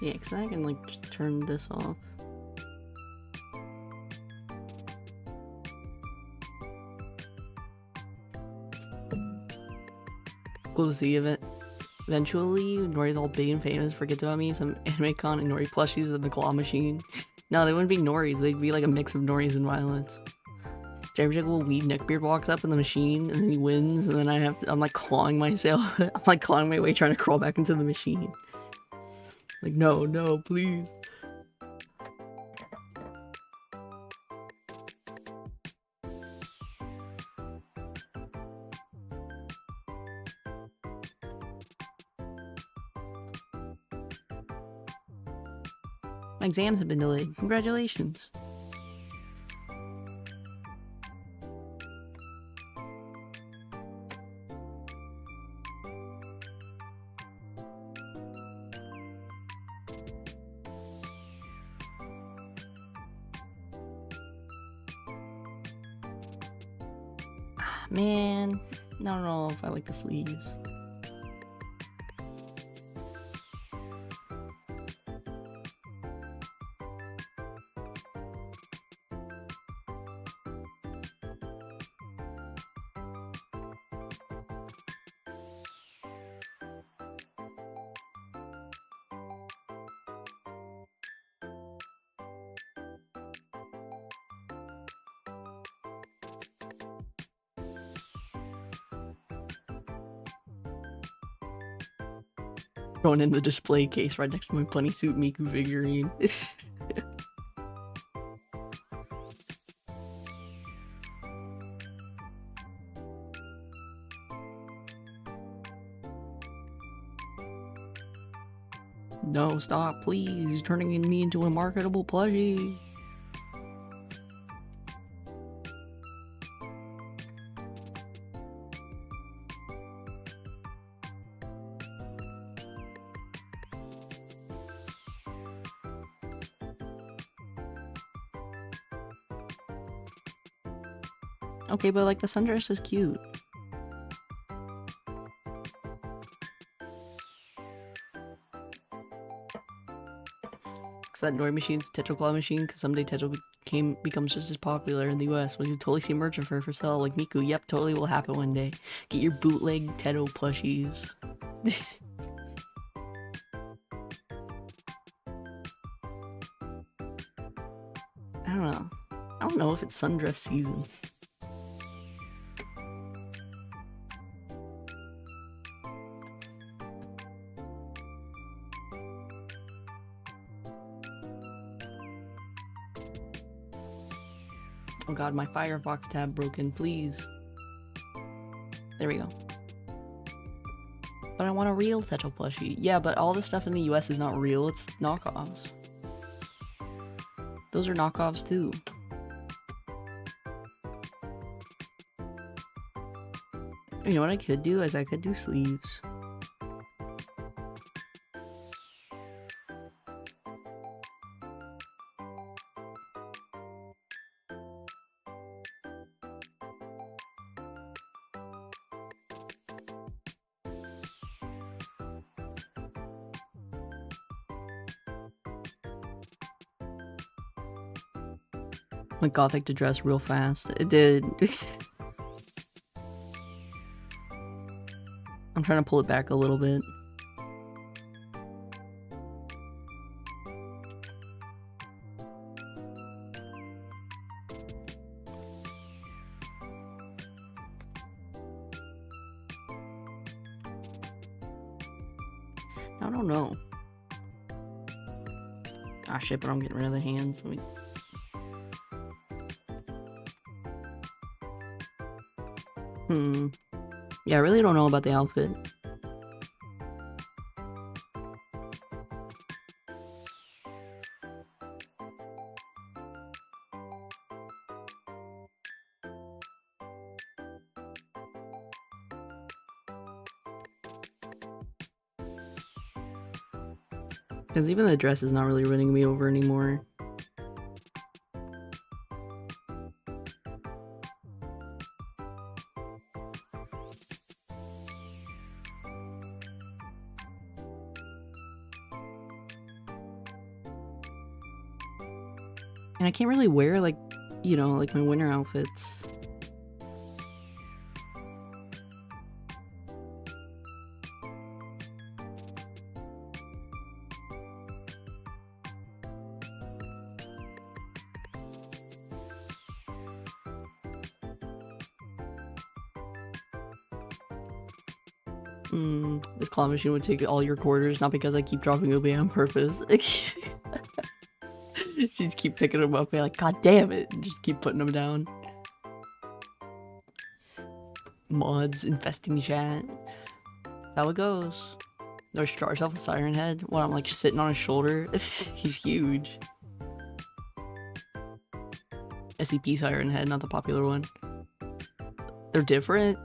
Yeah, because I can like just turn this off. Cool to see eventually Nori's all big and famous, forgets about me, some anime con and Nori plushies and the claw machine. No, they wouldn't be Noris, they'd be like a mix of Noris and Violets. every single weed neckbeard walks up in the machine and then he wins, and then I'm like clawing myself. I'm like clawing my way trying to crawl back into the machine. Like, no, no, please. My exams have been delayed. Congratulations. Man, I don't know if I like the sleeves. Going in the display case right next to my bunny suit Miku figurine. No, stop, please. You're turning me into a marketable plushie. Okay, but like the sundress is cute. It's that Nori Machine's Tetra Claw machine, because someday Tetra becomes just as popular in the US. We could totally see merch of her for sale, like Miku. Yep, totally will happen one day. Get your bootleg Teto plushies. I don't know. I don't know if it's sundress season. Oh god, my Firefox tab broken, please. There we go. But I want a real Teto plushie. Yeah, but all the stuff in the US is not real, it's knockoffs. Those are knockoffs too. You know what I could do is I could do sleeves. Went gothic to dress real fast. It did. I'm trying to pull it back a little bit. I don't know. Ah shit, but I'm getting rid of the hands. Let me... Yeah, I really don't know about the outfit. Because even the dress is not really winning me over anymore. And I can't really wear, like, you know, like my winter outfits. This claw machine would take all your quarters, not because I keep dropping Ube on purpose. Just keep picking them up and be like, God damn it, and just keep putting them down. Mods infesting chat. How it goes. There's draw yourself a siren head. What, I'm like sitting on his shoulder? He's huge. SCP siren head, not the popular one. They're different?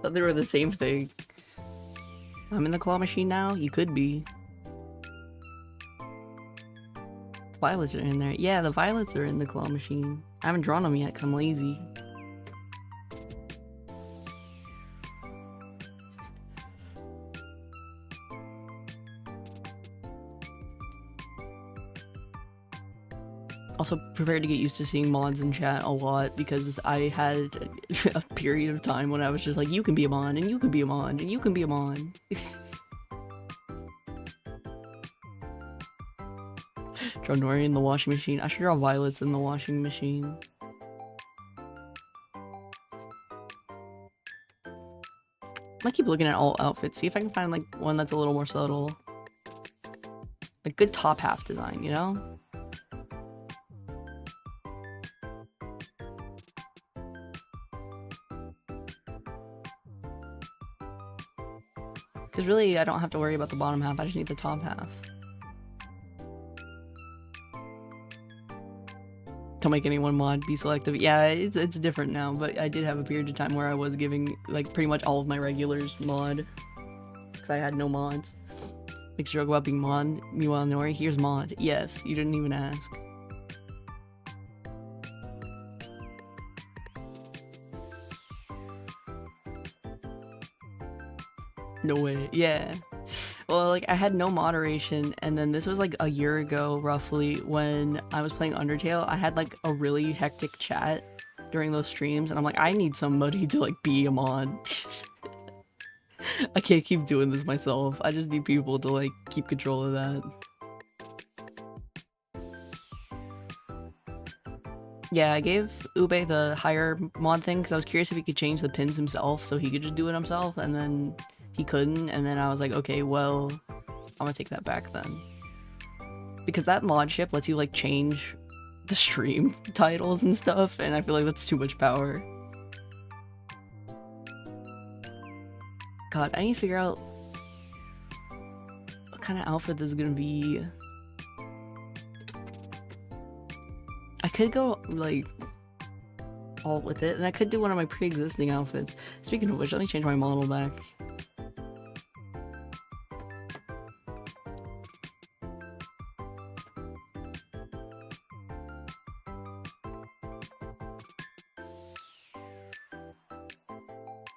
Thought they were the same thing. I'm in the claw machine now? You could be. Violets are in there. Yeah, the violets are in the claw machine. I haven't drawn them yet because I'm lazy. Also, prepare to get used to seeing mods in chat a lot because I had a period of time when I was just like, you can be a mod, and you can be a mod, and you can be a mod. Draw Nori in the washing machine. I should draw violets in the washing machine. I keep looking at all outfits, see if I can find like one that's a little more subtle. Like good top half design, you know? Because really, I don't have to worry about the bottom half, I just need the top half. Don't make anyone mod, be selective. Yeah, it's different now, but I did have a period of time where I was giving, like, pretty much all of my regulars mod. Because I had no mods. Makes a joke about being mod. Meanwhile, Nori, here's mod. Yes, you didn't even ask. No way. Yeah. Well, like, I had no moderation, and then this was like a year ago, roughly, when I was playing Undertale. I had like a really hectic chat during those streams, and I'm like, I need somebody to like be a mod. I can't keep doing this myself. I just need people to like keep control of that. Yeah, I gave Ube the higher mod thing because I was curious if he could change the pins himself so he could just do it himself, and then he couldn't, and then I was like, okay, well, I'm gonna take that back then. Because that mod ship lets you like change the stream titles and stuff, and I feel like that's too much power. God, I need to figure out what kind of outfit this is gonna be. I could go like all with it, and I could do one of my pre-existing outfits. Speaking of which, let me change my model back.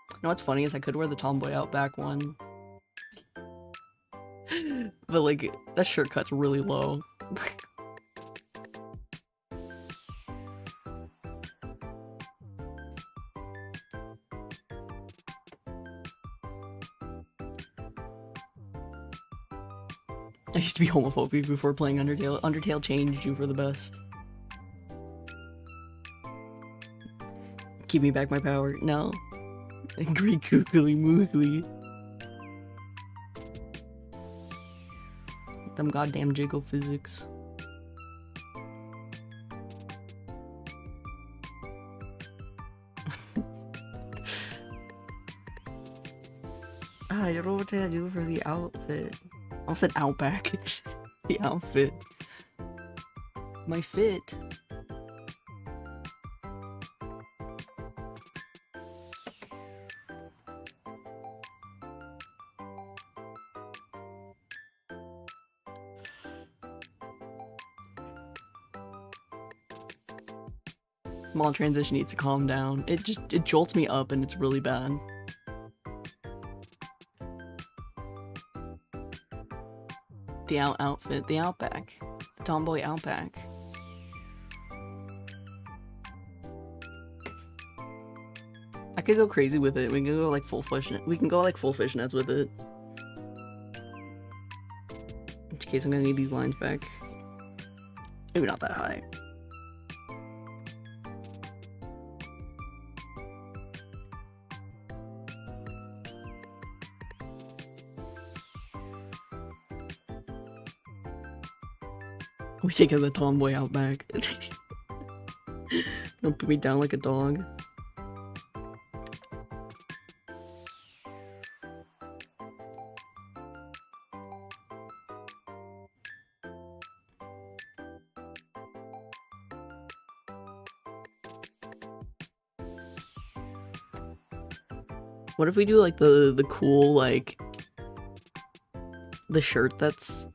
You know what's funny is I could wear the tomboy Outback one. But like, that shirt cut's really low. I used to be homophobic before playing Undertale. Undertale changed you for the best. Keep me back my power. No. Greek kookly mookly. Them goddamn jiggle physics. I don't know what to do for the outfit. I almost said Outback. The outfit. My fit. Small transition needs to calm down. It jolts me up and it's really bad. The outfit, the Outback. The tomboy Outback. I could go crazy with it. We can go like full fishnet. We can go like full fishnets with it. In which case I'm gonna need these lines back. Maybe not that high. We taking the tomboy out back. Don't put me down like a dog. What if we do like the cool like the shirt that's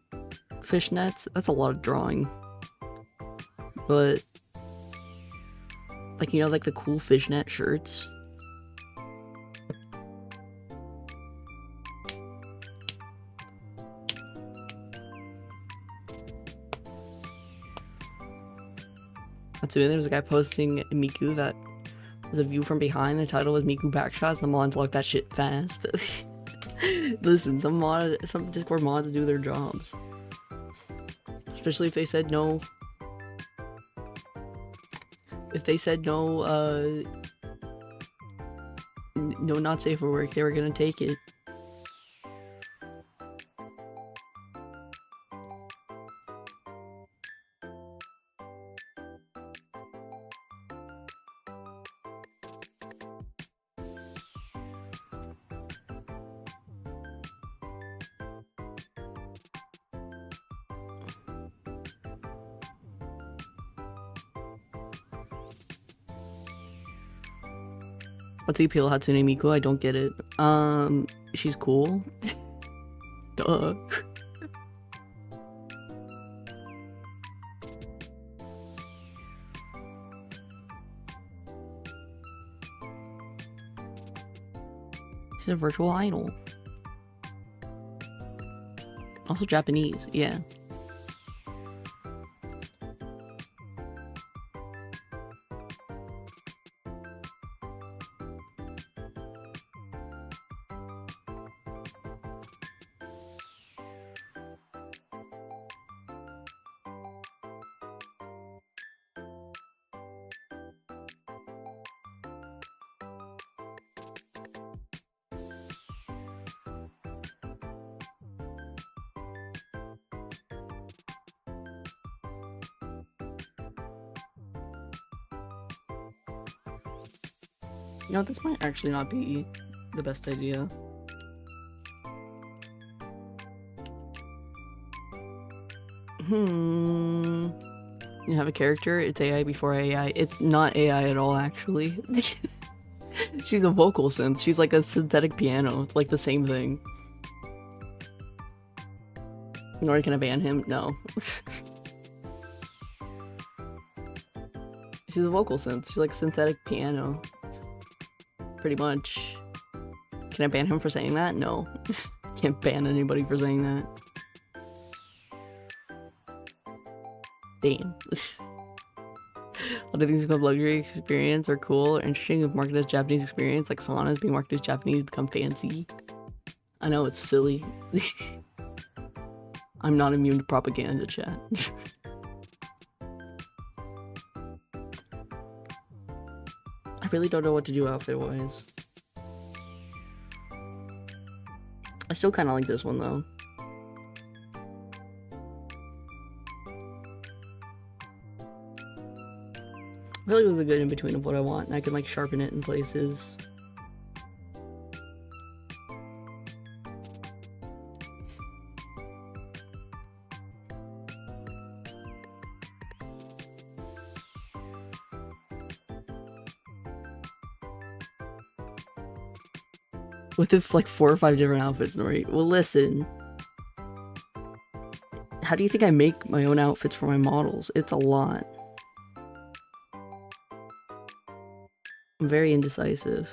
fishnets? That's a lot of drawing. But like, you know, like the cool fishnet shirts. That's it. There was a guy posting Miku that was a view from behind. The title was Miku Backshots. The mods lock that shit fast. Listen, some Discord mods do their jobs. Especially if they said no. If they said no, no, not safe for work, they were gonna take it. What's the appeal of Hatsune Miku? I don't get it. She's cool. Duh. She's a virtual idol. Also Japanese, yeah. You know, this might actually not be the best idea. You have a character, it's AI before AI. It's not AI at all, actually. She's a vocal synth. She's like a synthetic piano. It's like the same thing. Nor can I ban him? No. She's a vocal synth. She's like synthetic piano. Pretty much. Can I ban him for saying that? No. Can't ban anybody for saying that. Damn. A lot of things become luxury experience are cool or interesting if marketed as Japanese experience, like saunas being marketed as Japanese become fancy. I know, it's silly. I'm not immune to propaganda, chat. I really don't know what to do outfit-wise. I still kind of like this one, though. I feel like this is a good in-between of what I want, and I can, like, sharpen it in places. With like 4 or 5 different outfits, Nori. Well, listen. How do you think I make my own outfits for my models? It's a lot. I'm very indecisive.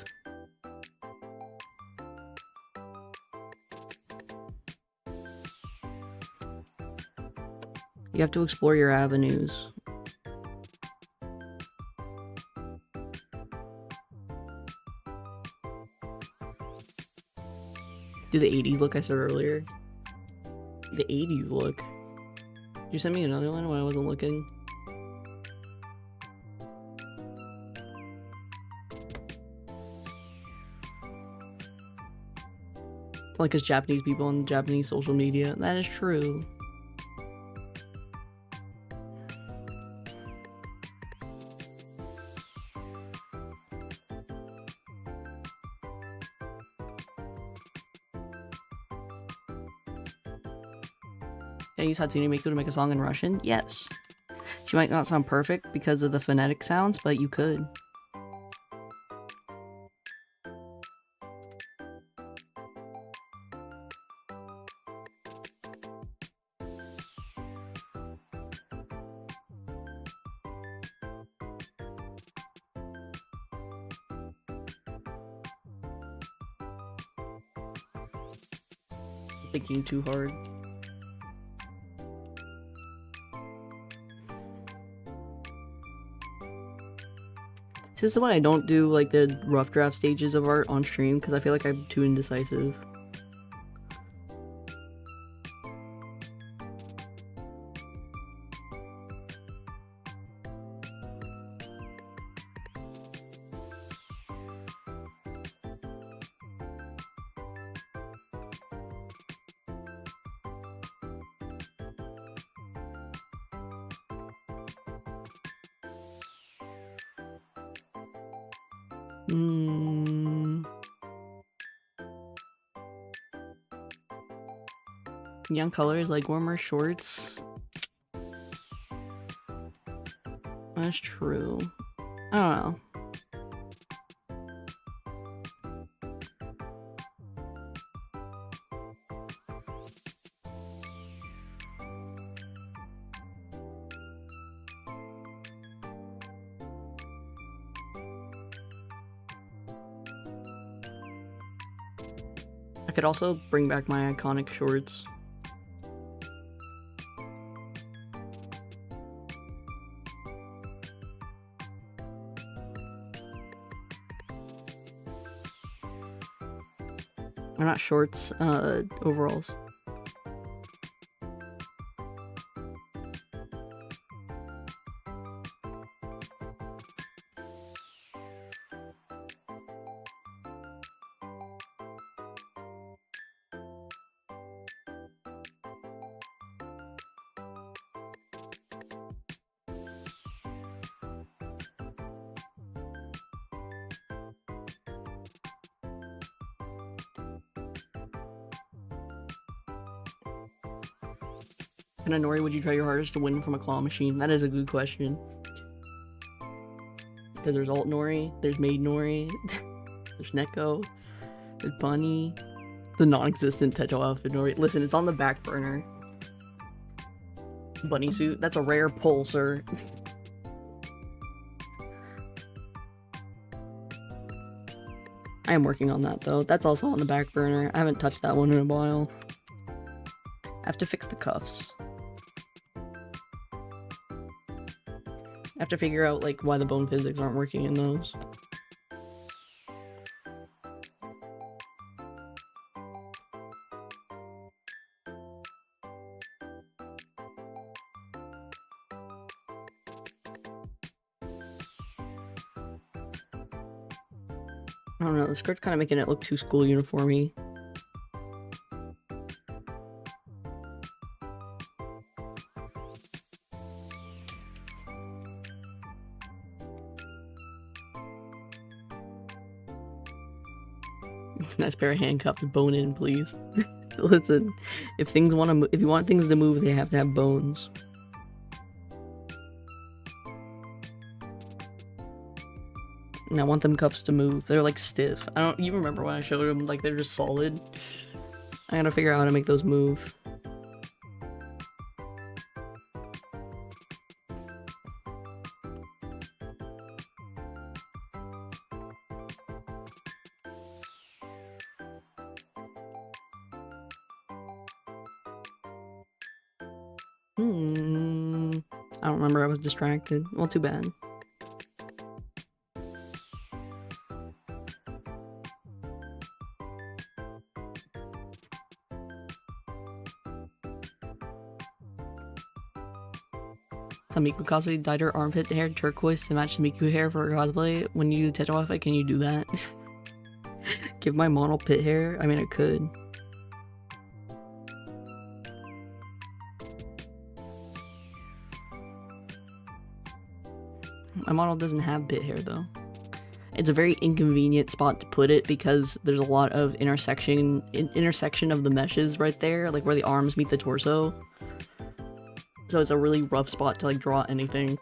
You have to explore your avenues. Do the 80s look I said earlier? The 80s look. Did you send me another one when I wasn't looking? Like, as Japanese people on Japanese social media. That is true. Can I use Hatsune Miku to make a song in Russian? Yes. She might not sound perfect because of the phonetic sounds, but you could. Thinking too hard. This is why I don't do like the rough draft stages of art on stream, because I feel like I'm too indecisive. Young colors like warmer shorts. That's true. I don't know. I could also bring back my iconic shorts. Or not shorts, overalls. And Nori, would you try your hardest to win from a claw machine? That is a good question. Because there's Alt Nori, there's Maid Nori, there's Neko, there's Bunny, the non-existent Teto outfit Nori. Listen, it's on the back burner. Bunny suit, that's a rare pull, sir. I am working on that though. That's also on the back burner. I haven't touched that one in a while. I have to fix the cuffs. I have to figure out like why the bone physics aren't working in those. I don't know, the skirt's kind of making it look too school uniformy. Nice pair of handcuffs, bone in, please. Listen, if you want things to move, they have to have bones. And I want them cuffs to move. They're like stiff. You remember when I showed them, like they're just solid. I gotta figure out how to make those move. I don't remember, I was distracted. Well, too bad. Miku cosplay dyed her armpit hair turquoise to match the Miku hair for her cosplay. When you do the Teto outfit, can you do that? Give my model pit hair? I mean, I could. My model doesn't have pit hair though. It's a very inconvenient spot to put it because there's a lot of intersection of the meshes right there, like where the arms meet the torso. So it's a really rough spot to like draw anything.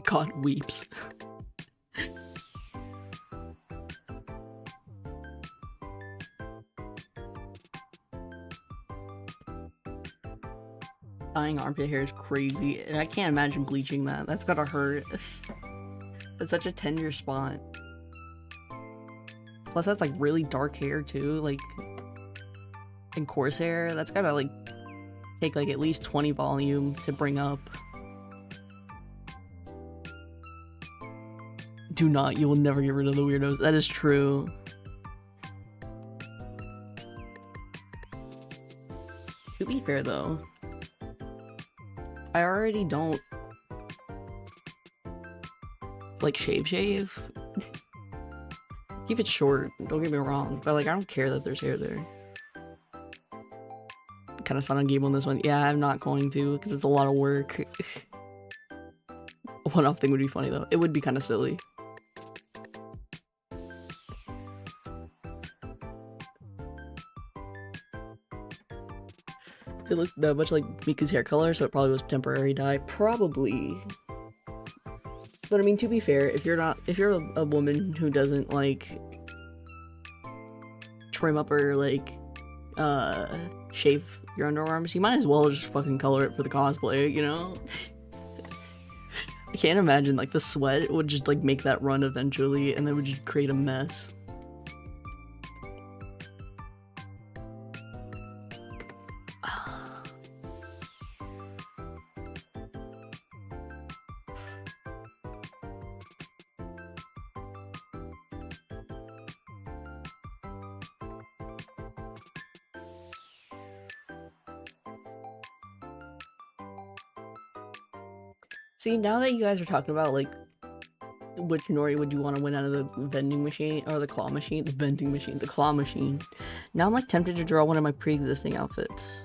God weeps. Dyeing armpit hair is crazy, and I can't imagine bleaching that. That's gotta hurt. It's such a tender spot. Plus that's like really dark hair too, like, and coarse hair. That's gotta like take like at least 20 volume to bring up. Do not, you will never get rid of the weirdos. That is true. To be fair though, I already don't like shave. Keep it short, don't get me wrong, but like I don't care that there's hair there. Kind of sound on game on this one. Yeah, I'm not going to because it's a lot of work. One-off thing would be funny though. It would be kind of silly. It looked that much like Miku's hair color, so it probably was temporary dye. Probably. But I mean, to be fair, if you're a woman who doesn't like trim up or like shave your underarms, you might as well just fucking color it for the cosplay, you know? I can't imagine like the sweat would just like make that run eventually and then would just create a mess. See, now that you guys are talking about, like, which Nori would you want to win out of the vending machine, or the claw machine? The vending machine, the claw machine. Now I'm, like, tempted to draw one of my pre-existing outfits.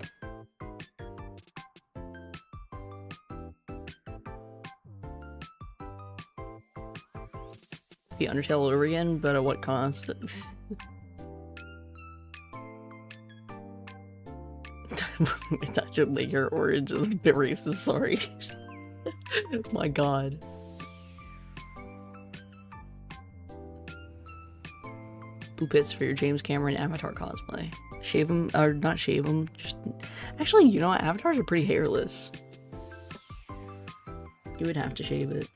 The Undertale all over again, but at what cost? That should make your origins a bit racist, sorry. My god. Blue pits for your James Cameron Avatar cosplay. Shave them, or not shave them, just... Actually, you know what? Avatars are pretty hairless. You would have to shave it.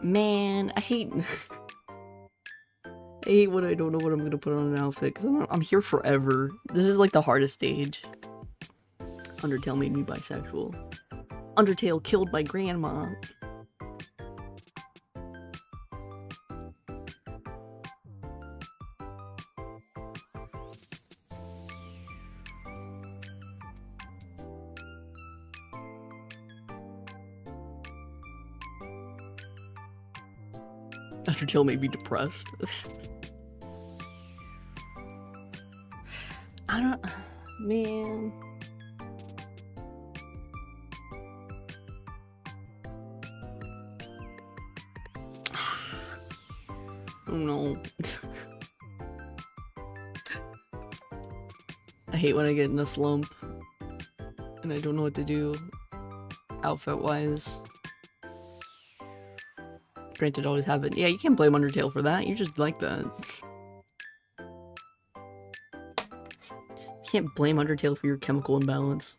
Man, I hate when I don't know what I'm gonna put on an outfit because I'm here forever. This is like the hardest stage. Undertale made me bisexual. Undertale killed my grandma. Undertale made me depressed. I don't... Man... Oh no. I hate when I get in a slump and I don't know what to do outfit-wise. Granted, always have it. Yeah, you can't blame Undertale for that. You just like that. You can't blame Undertale for your chemical imbalance.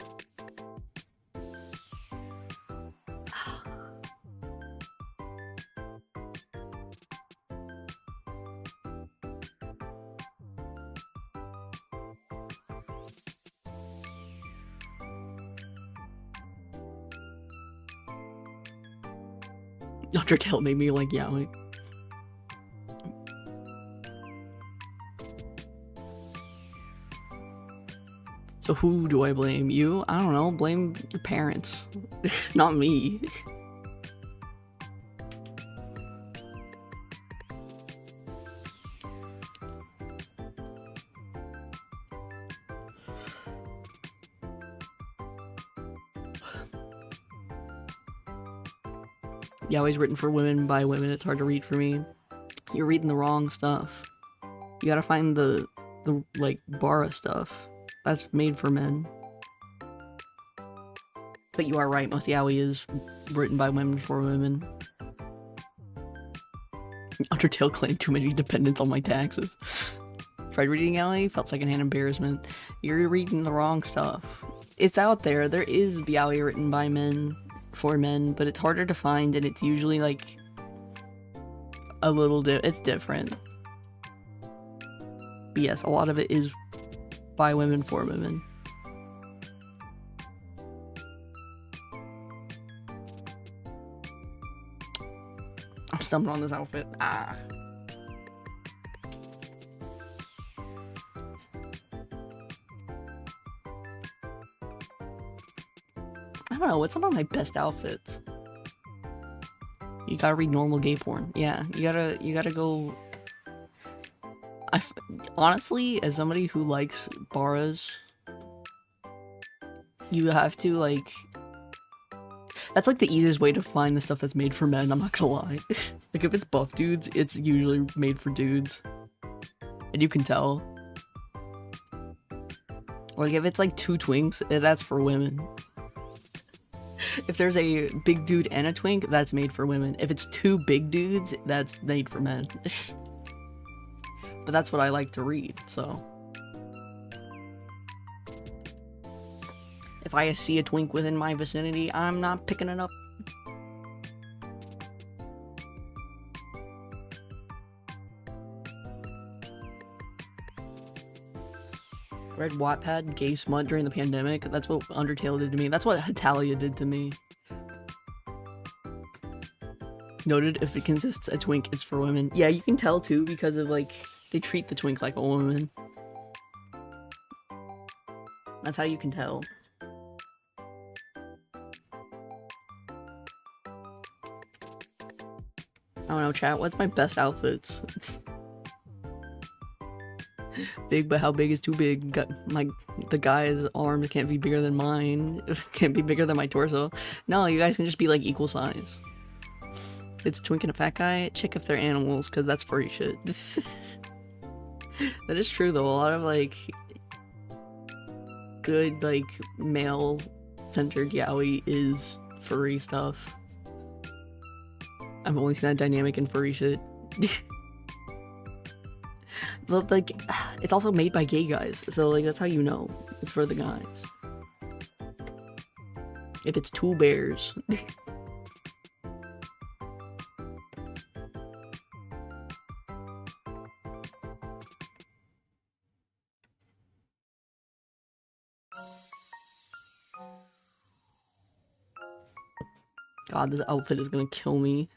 Undertale made me like yaoi. So who do I blame? You? I don't know. Blame your parents. Not me. Yahweh's written for women by women. It's hard to read for me. You're reading the wrong stuff. You gotta find the like Bara stuff. That's made for men. But you are right, most Yaoi is written by women for women. Undertale claimed too many dependents on my taxes. Tried reading Yaoi, felt secondhand embarrassment. You're reading the wrong stuff. It's out there. There is Yaoi written by men for men, but it's harder to find, and it's usually like a little it's different. But yes, a lot of it is by women for women. I'm stumbling on this outfit. Ah. I don't know, what's some of my best outfits? You gotta read normal gay porn. Yeah, you gotta go. Honestly, as somebody who likes baras, you have to like. That's like the easiest way to find the stuff that's made for men. I'm not gonna lie. Like if it's buff dudes, it's usually made for dudes, and you can tell. Like if it's like two twinks, that's for women. If there's a big dude and a twink, that's made for women. If it's two big dudes, that's made for men. But that's what I like to read, so. If I see a twink within my vicinity, I'm not picking it up. Read Wattpad gay smut during the pandemic. That's what Undertale did to me. That's what Hetalia did to me. Noted if it consists a twink, it's for women. Yeah, you can tell too because of like they treat the twink like a woman. That's how you can tell. I don't know, chat. What's my best outfits? Big, but how big is too big? The guy's arms can't be bigger than mine. Can't be bigger than my torso. No, you guys can just be like equal size. It's twink and a fat guy. Check if they're animals, because that's furry shit. That is true though. A lot of like good like male-centered yaoi is furry stuff. I've only seen that dynamic in furry shit. But like, it's also made by gay guys, so like that's how you know it's for the guys. If it's two bears. God, this outfit is gonna kill me.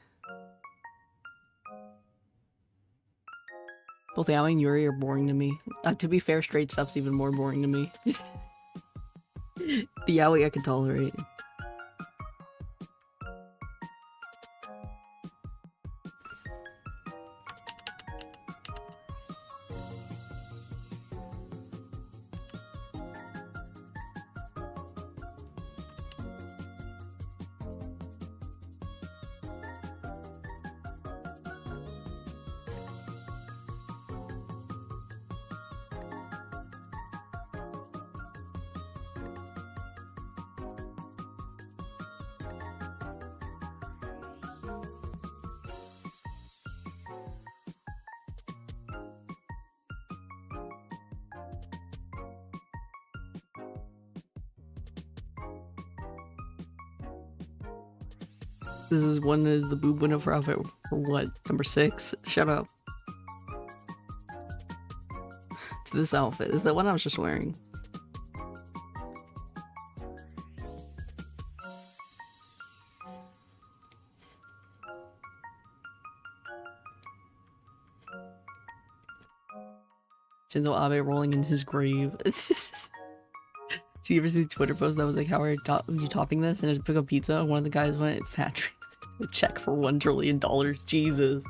Both Yaoi and Yuri are boring to me. To be fair, straight stuff's even more boring to me. The Yaoi I can tolerate. This is one of the boob window for outfit for what? Number 6? Shut up. To this outfit. Is that one I was just wearing? Shinzo Abe rolling in his grave. you ever see the Twitter post that was like, how are you topping this? And just pick up pizza, and one of the guys went, fat check for $1 trillion. Jesus.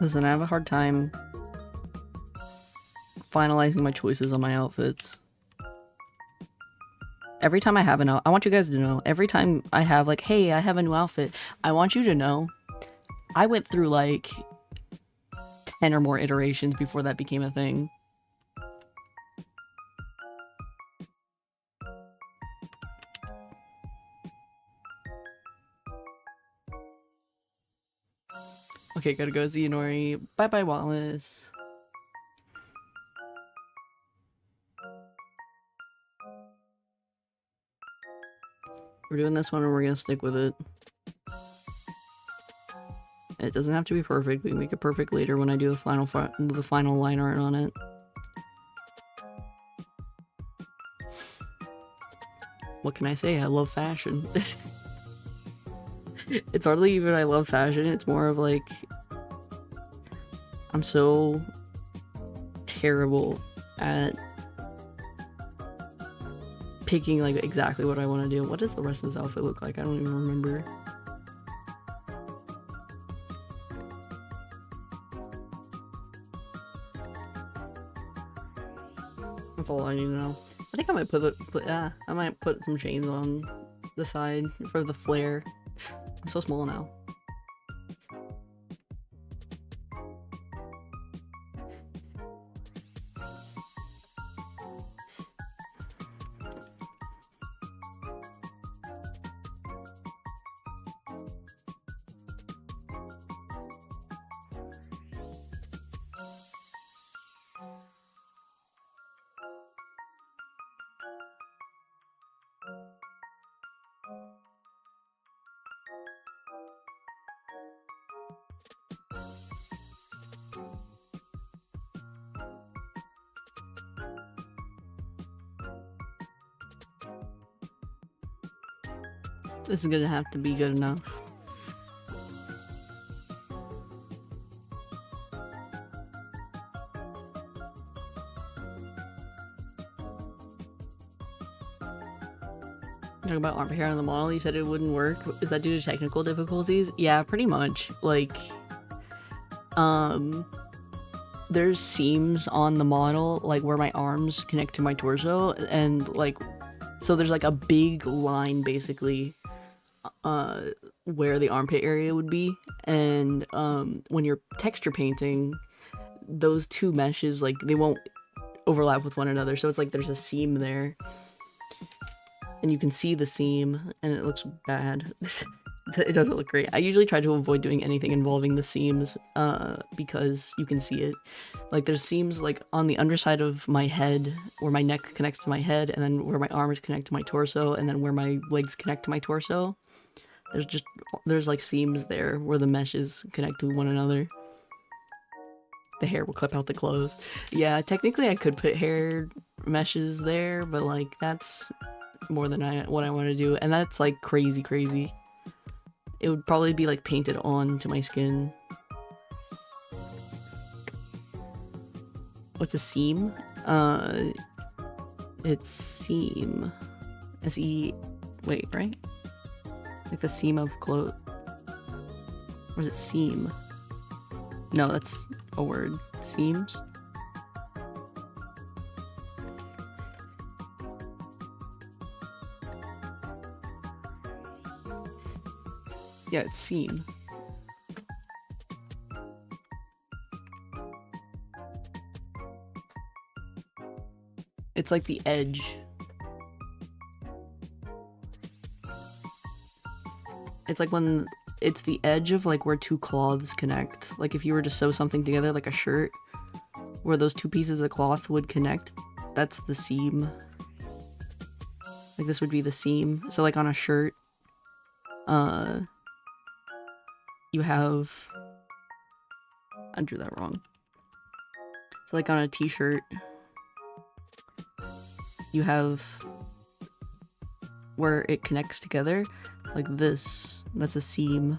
Listen, I have a hard time finalizing my choices on my outfits. Every time I have an I want you guys to know, every time I have like, hey, I have a new outfit, I want you to know, I went through like 10 or more iterations before that became a thing. Okay, gotta go, Xehanori. Bye-bye, Wallace. We're doing this one and we're gonna stick with it. It doesn't have to be perfect. We can make it perfect later when I do the final line art on it. What can I say? I love fashion. It's hardly even I love fashion. It's more of like, I'm so terrible at picking like exactly what I want to do. What does the rest of this outfit look like? I don't even remember. That's all I need to know. I think I might I might put some chains on the side for the flare. I'm so small now. This is gonna have to be good enough. Talking about armpit hair on the model, you said it wouldn't work. Is that due to technical difficulties? Yeah, pretty much. Like, there's seams on the model, like where my arms connect to my torso, and like, so there's like a big line basically where the armpit area would be, and when you're texture painting, those two meshes, like, they won't overlap with one another, so it's like there's a seam there and you can see the seam and it looks bad. It doesn't look great. I usually try to avoid doing anything involving the seams because you can see it. Like, there's seams like on the underside of my head where my neck connects to my head, and then where my arms connect to my torso, and then where my legs connect to my torso. There's like seams there where the meshes connect to one another. The hair will clip out the clothes. Yeah, technically I could put hair meshes there, but like that's more than what I want to do, and that's like crazy. It would probably be like painted on to my skin. What's a seam? It's seam. S-E... Wait, right? Like the seam of clothes. Or is it seam? No, that's a word. Seams? Yeah, it's seam. It's like the edge. It's like when it's the edge of like where two cloths connect. Like if you were to sew something together like a shirt, where those two pieces of cloth would connect, that's the seam. Like this would be the seam. So like on a shirt, you have, I drew that wrong. So like on a t-shirt, you have where it connects together, like this. That's a seam.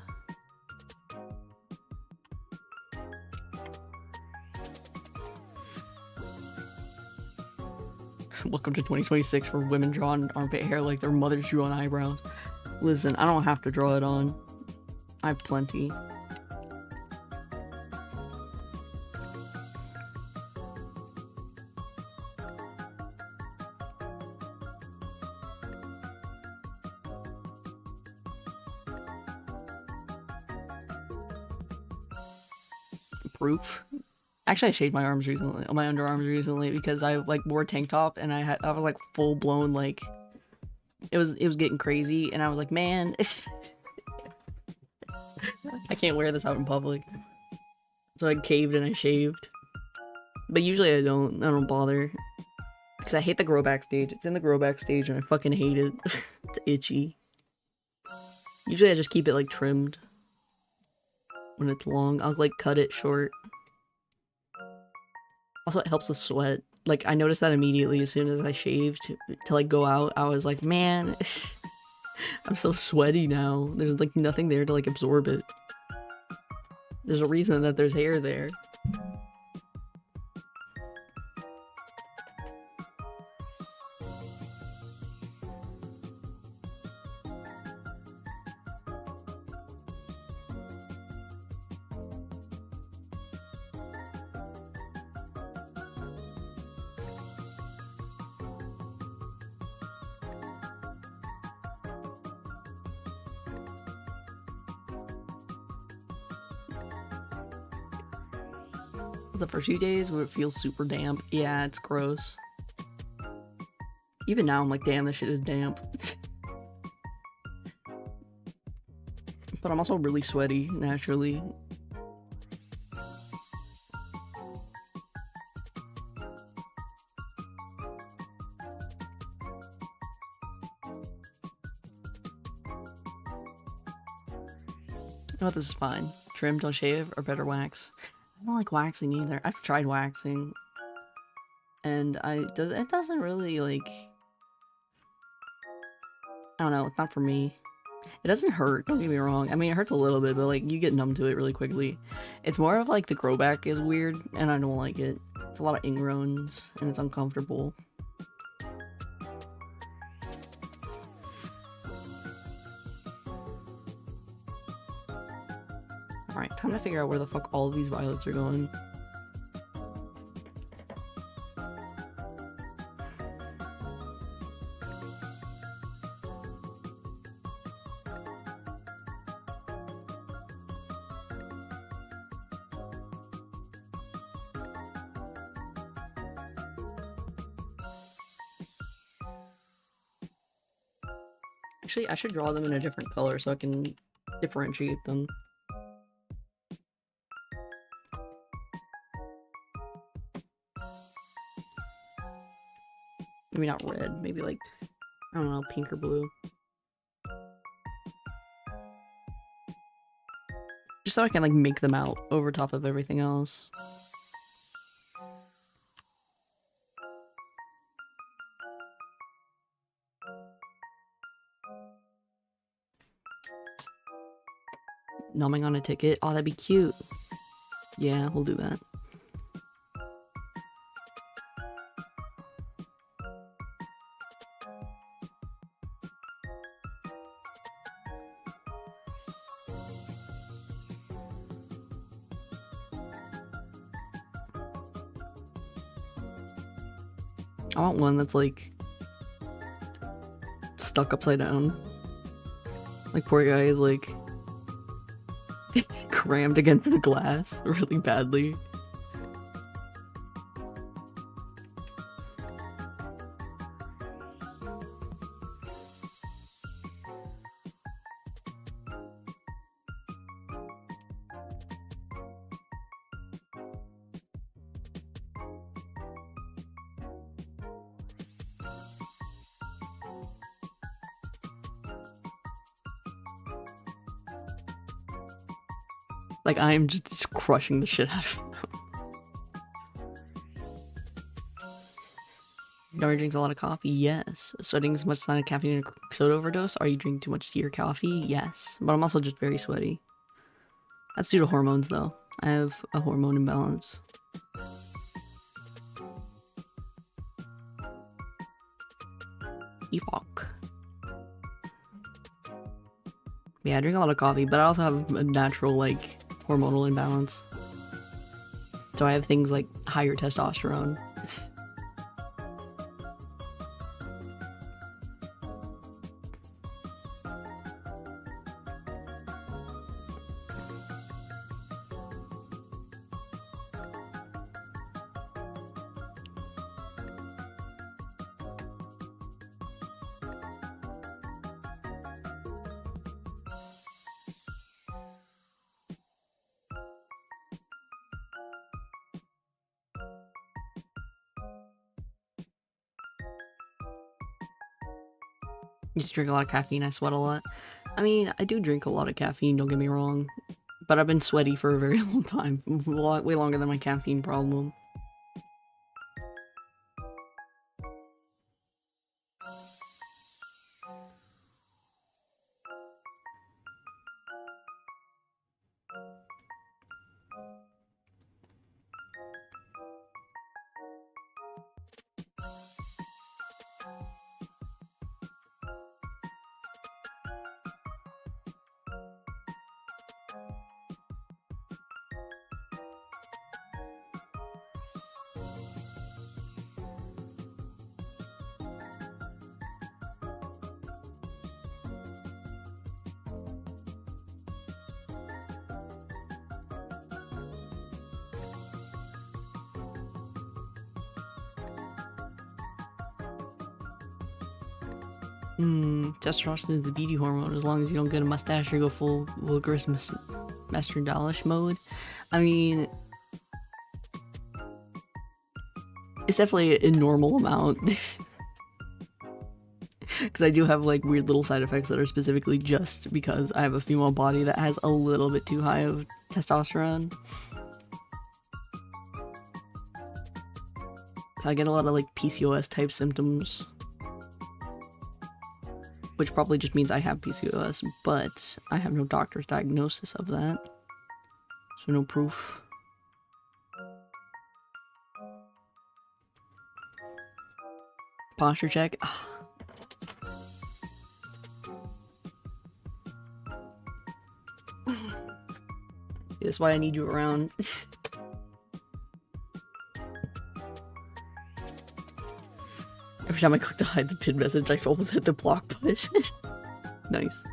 Welcome to 2026 where women draw on armpit hair like their mothers drew on eyebrows. Listen, I don't have to draw it on. I have plenty. Proof. Actually, I shaved my arms recently, my underarms recently, because I like wore a tank top and I was like full blown, like it was getting crazy, and I was like, man, I can't wear this out in public. So I caved and I shaved. But usually I don't bother, because I hate the grow back stage. It's in the grow back stage and I fucking hate it. It's itchy. Usually I just keep it like trimmed when it's long. I'll like cut it short. Also, it helps with sweat. Like, I noticed that immediately as soon as I shaved to like go out. I was like, man, I'm so sweaty now. There's like nothing there to like absorb it. There's a reason that there's hair there. The first few days where it feels super damp. Yeah, it's gross. Even now I'm like, damn, this shit is damp. But I'm also really sweaty, naturally. Oh, this is fine. Trim, don't shave, or better wax. I don't like waxing either. I've tried waxing, and it doesn't really like, I don't know, it's not for me. It doesn't hurt, don't get me wrong. I mean, it hurts a little bit, but like you get numb to it really quickly. It's more of like the grow back is weird, and I don't like it. It's a lot of ingrowns, and it's uncomfortable. Alright, time to figure out where the fuck all of these violets are going. Actually, I should draw them in a different color so I can differentiate them. Maybe not red, maybe like, I don't know, pink or blue. Just so I can like make them out over top of everything else. Numbing on a ticket? Oh, that'd be cute. Yeah, we'll do that. I want one that's like stuck upside down. Like poor guy is like crammed against the glass really badly. Like, I'm just crushing the shit out of them. Nora drinks a lot of coffee, yes. Sweating is much sign of caffeine and soda overdose. Are you drinking too much tea or coffee? Yes. But I'm also just very sweaty. That's due to hormones, though. I have a hormone imbalance. Epoch. Yeah, I drink a lot of coffee, but I also have a natural, like, hormonal imbalance. So I have things like higher testosterone. Used to drink a lot of caffeine, I sweat a lot. I mean, I do drink a lot of caffeine, don't get me wrong. But I've been sweaty for a very long time. Way longer than my caffeine problem. Testosterone is the beauty hormone. As long as you don't get a mustache or go full vigorous Master Dalish mode. I mean, it's definitely a normal amount. Because I do have like weird little side effects that are specifically just because I have a female body that has a little bit too high of testosterone. So I get a lot of like PCOS type symptoms. Which probably just means I have PCOS, but I have no doctor's diagnosis of that. So no proof. Posture check. That's why I need you around. Every time I click to hide the pin message, I almost hit the block button. Nice.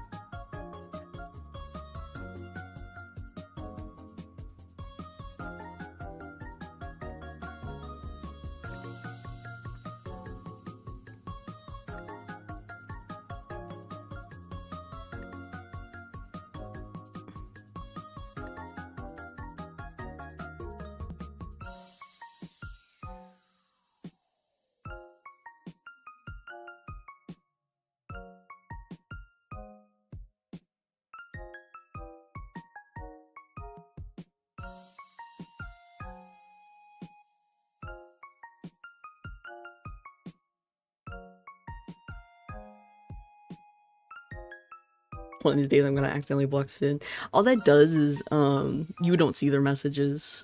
One of these days I'm gonna accidentally block Sin. All that does is, you don't see their messages.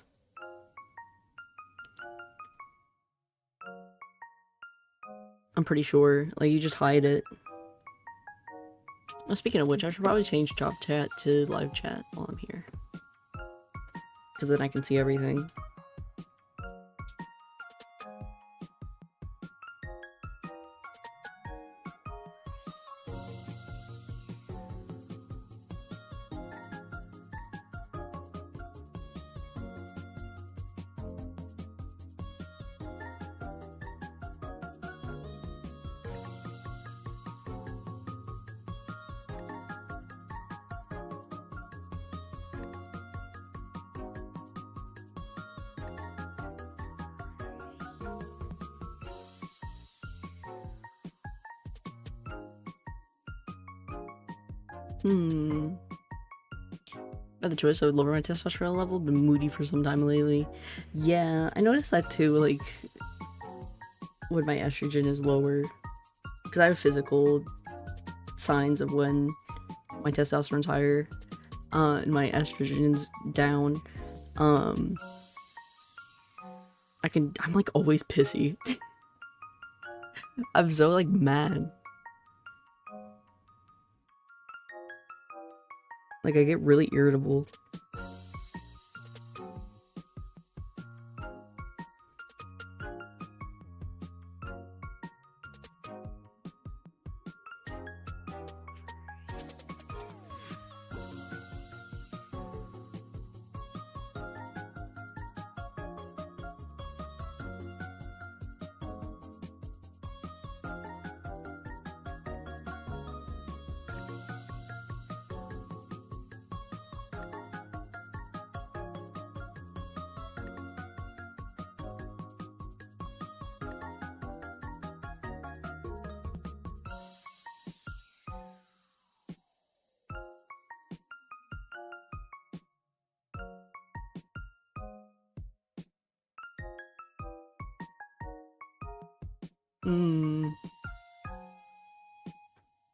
I'm pretty sure. Like, you just hide it. Oh, speaking of which, I should probably change top chat to live chat while I'm here. Because then I can see everything. I had the choice, I would lower my testosterone level. Been moody for some time lately. Yeah, I noticed that too, like, when my estrogen is lower. Because I have physical signs of when my testosterone's higher, and my estrogen's down. I'm like always pissy. I'm so like mad. Like I get really irritable.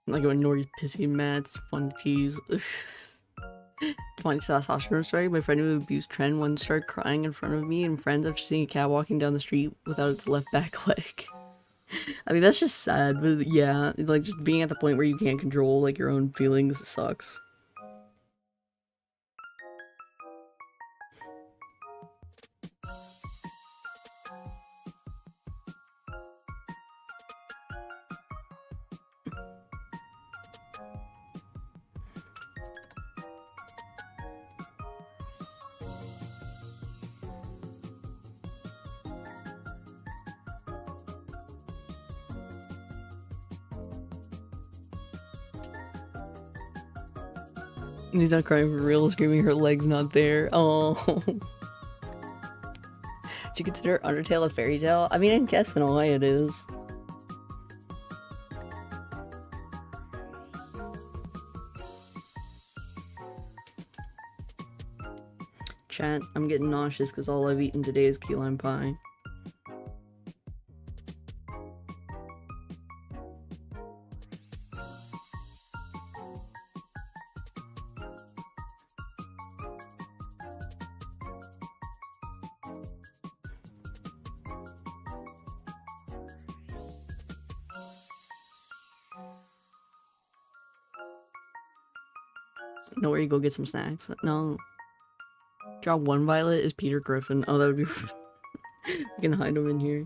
Like when Nori's pissy and mad, it's fun to tease. Funny testosterone story. My friend who abused Trend once started crying in front of me and friends after seeing a cat walking down the street without its left back leg. I mean, that's just sad, but yeah, like just being at the point where you can't control like your own feelings sucks. He's not crying for real, screaming her leg's not there. Oh. Do you consider Undertale a fairy tale? I mean, I guess in a way it is. Chat, I'm getting nauseous because all I've eaten today is key lime pie. Know where you go get some snacks? No. Draw one violet is Peter Griffin. Oh, that would be. You can hide him in here.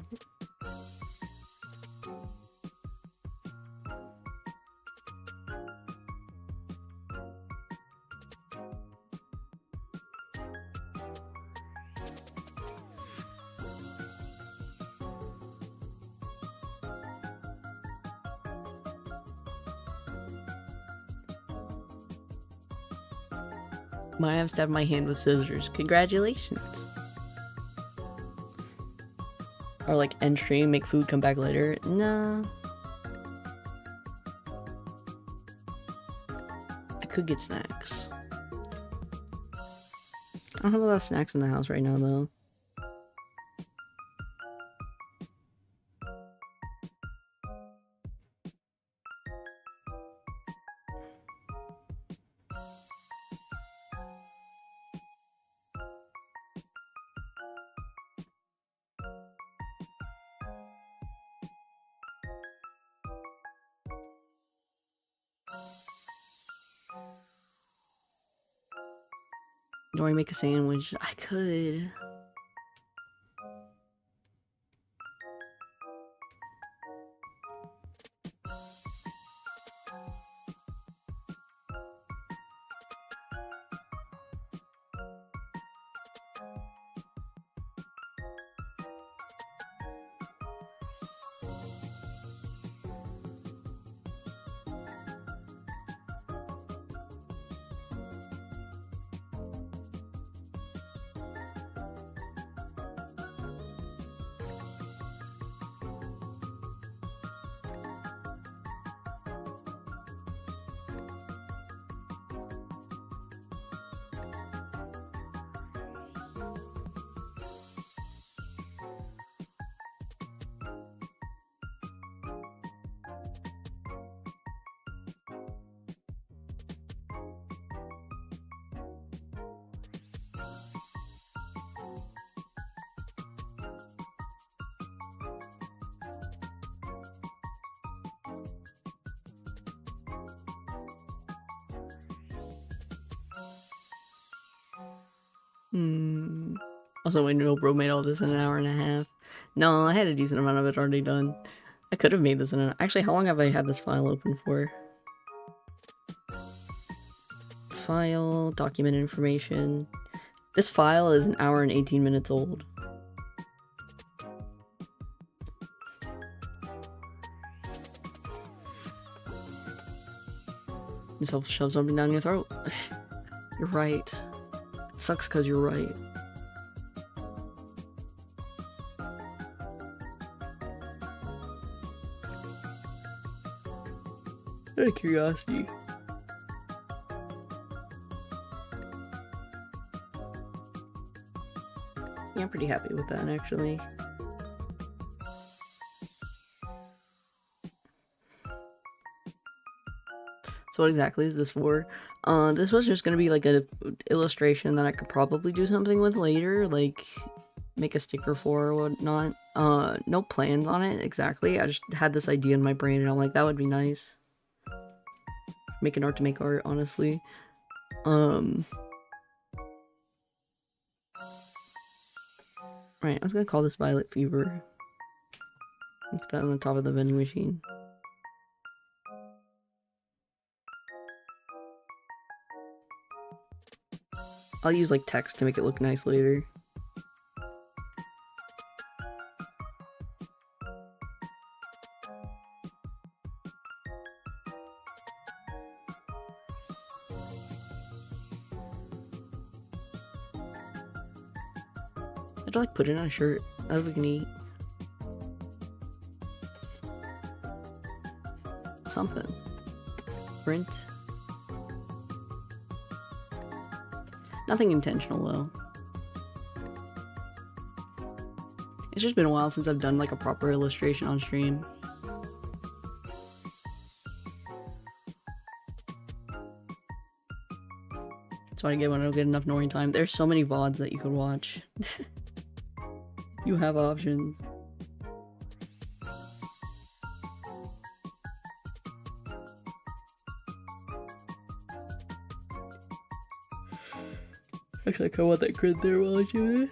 Might have stabbed my hand with scissors. Congratulations. Or like end stream, make food, come back later. Nah. I could get snacks. I don't have a lot of snacks in the house right now though. Do I make a sandwich? I could. Also, my bro made all this in an hour and a half. No, I had a decent amount of it already done. I could have made this in an... Actually, how long have I had this file open for? File, document information. This file is an hour and 18 minutes old. Just shove something down your throat. You're right. It sucks because you're right. Out of curiosity. Yeah, I'm pretty happy with that, actually. So what exactly is this for? This was just gonna be like an illustration that I could probably do something with later, like make a sticker for or whatnot. No plans on it exactly. I just had this idea in my brain and I'm like, that would be nice. Make an art to make art, honestly. Right, I was gonna call this Violet Fever. Put that on the top of the vending machine. I'll use like text to make it look nice later. I'd like put it on a shirt that we can eat. Something. Print. Nothing intentional though. It's just been a while since I've done like a proper illustration on stream. That's what I get when I don't get enough Nori time. There's so many VODs that you could watch. You have options. Actually, I kinda want that grid there while I do this.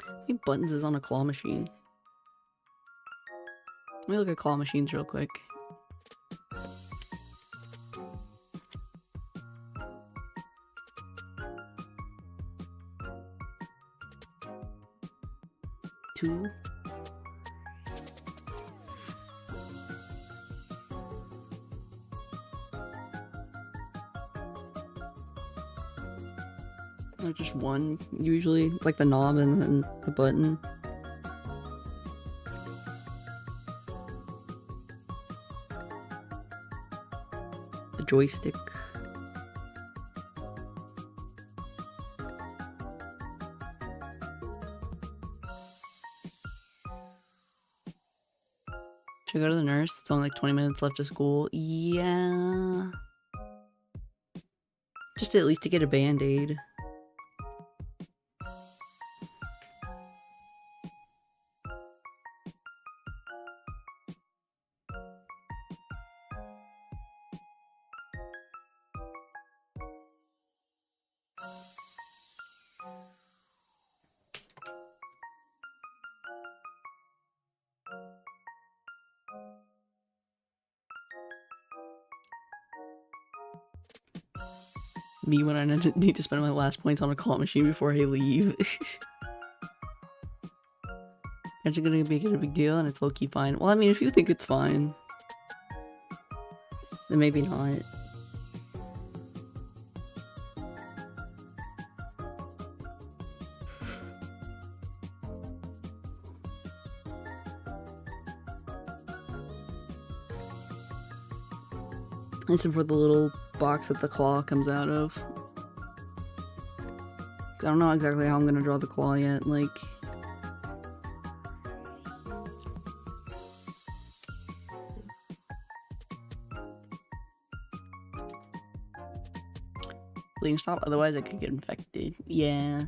How many buttons is on a claw machine? Let me look at claw machines real quick. Two. Or just one, usually. It's like the knob and then the button. The joystick. Should I go to the nurse? It's only like 20 minutes left of school. Yeah. Just at least to get a band-aid. Me when I need to spend my last points on a claw machine before I leave. It's gonna make it a big deal and it's low-key fine. Well, I mean, if you think it's fine, then maybe not. This is for the little box that the claw comes out of. I don't know exactly how I'm gonna draw the claw yet, like... Bleeding stop, otherwise I could get infected. Yeah.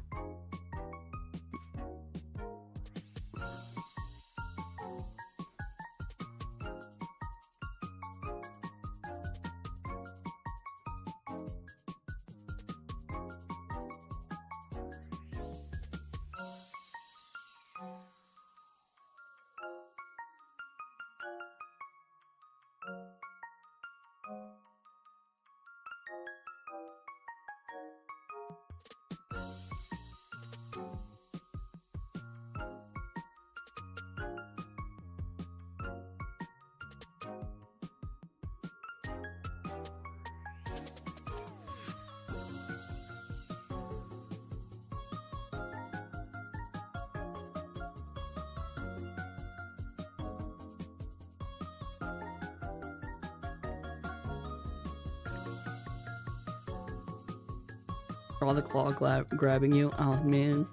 All the claw grabbing you. Oh man.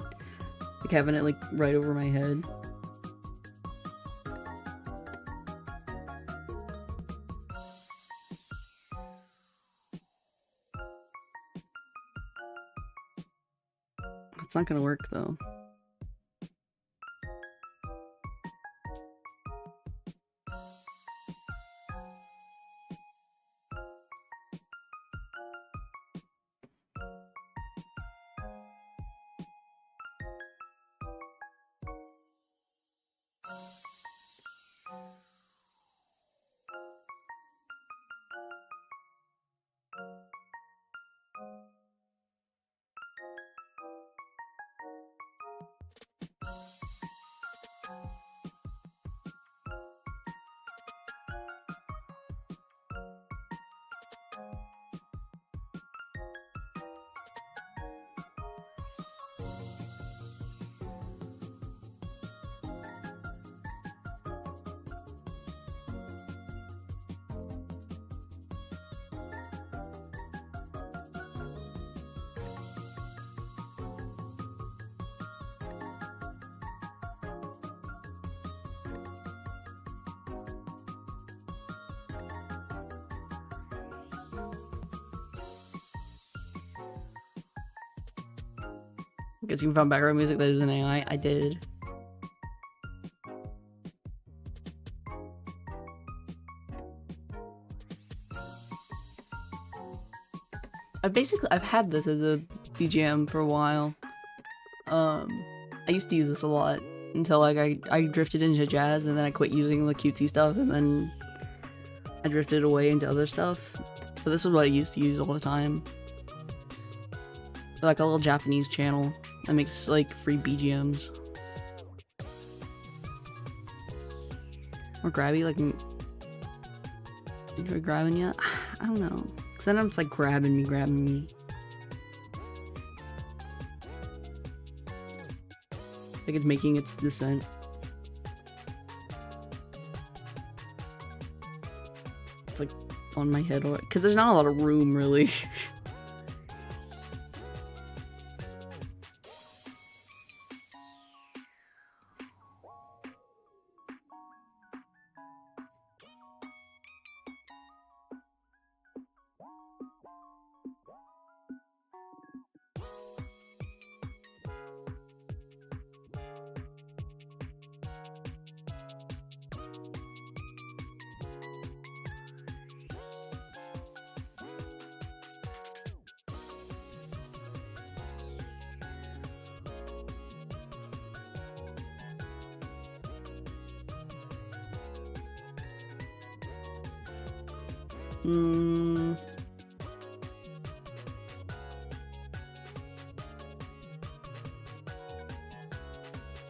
Like having it like right over my head. It's not gonna work though. Guess you can find background music that isn't AI. I did. I've had this as a BGM for a while. I used to use this a lot until like I drifted into jazz, and then I quit using the cutesy stuff, and then I drifted away into other stuff. But this is what I used to use all the time. Like a little Japanese channel that makes like free BGMs. Or grabby, like enjoy grabbing yet? I don't know. Cause then it's like grabbing me. Like it's making its descent. It's like on my head, or cause there's not a lot of room really.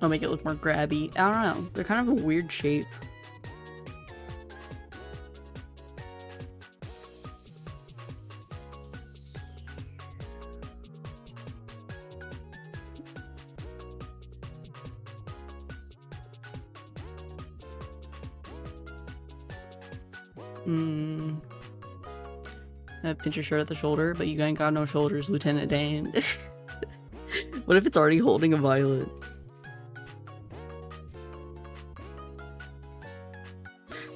I'll make it look more grabby. I don't know. They're kind of a weird shape. Pinch your shirt at the shoulder, but you ain't got no shoulders, Lieutenant Dan. What if it's already holding a violet?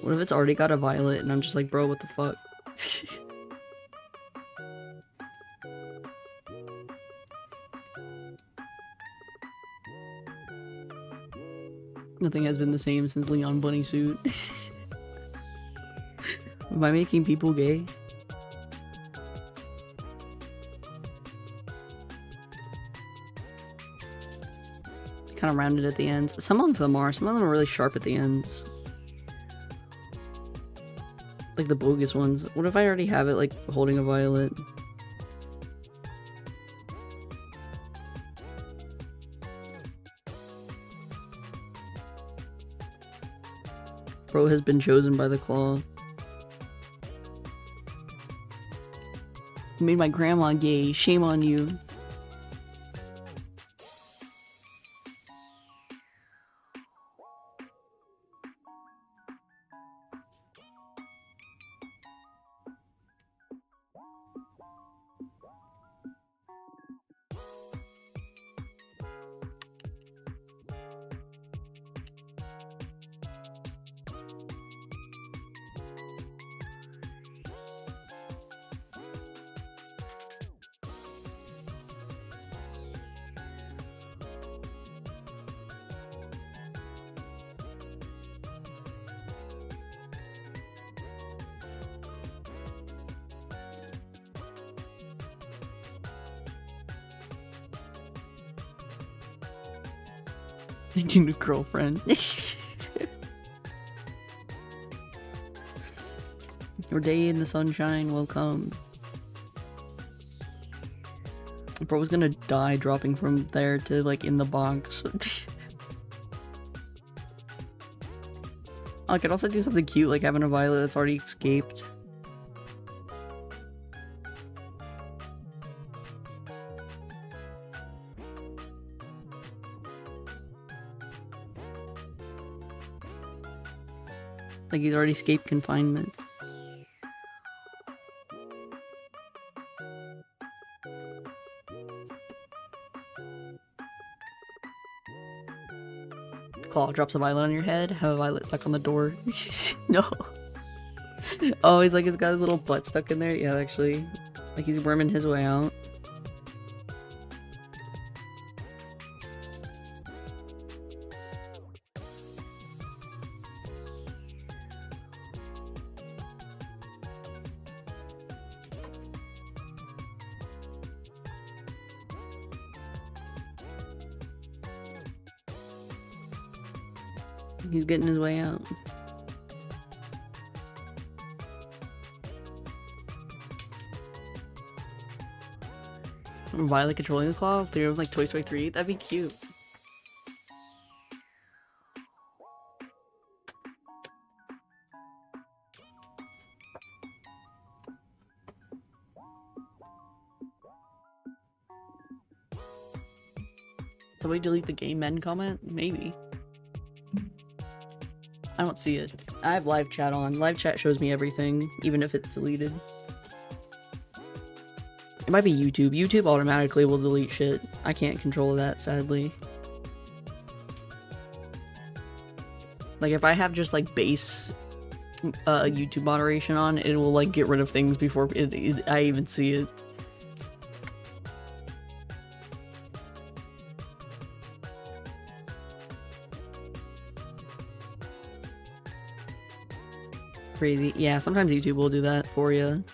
What if it's already got a violet and I'm just like, bro, what the fuck? Nothing has been the same since Leon Bunny suit. Am I making people gay? Kind of rounded at the ends. Some of them are really sharp at the ends. like the bogus ones. What if I already have it like holding a violet? Bro has been chosen by the claw. Made my grandma gay. Shame on you. Thinking a girlfriend. Your day in the sunshine will come. Bro was gonna die dropping from there to like in the box. I could also do something cute like having a violet that's already escaped. Like he's already escaped confinement. Claw drops a violet on your head, have a violet stuck on the door. No. Oh, he's like, he's got his little butt stuck in there. Yeah, actually. Like he's worming his way out. He's getting his way out. Violet controlling the claw, through like Toy Story 3. That'd be cute. Somebody delete the game men comment? Maybe. I don't see it. I have live chat on. Live chat shows me everything, even if it's deleted. It might be YouTube. YouTube automatically will delete shit. I can't control that, sadly. Like, if I have just, like, base YouTube moderation on, it will, like, get rid of things before I even see it. Crazy. Yeah, sometimes YouTube will do that for you.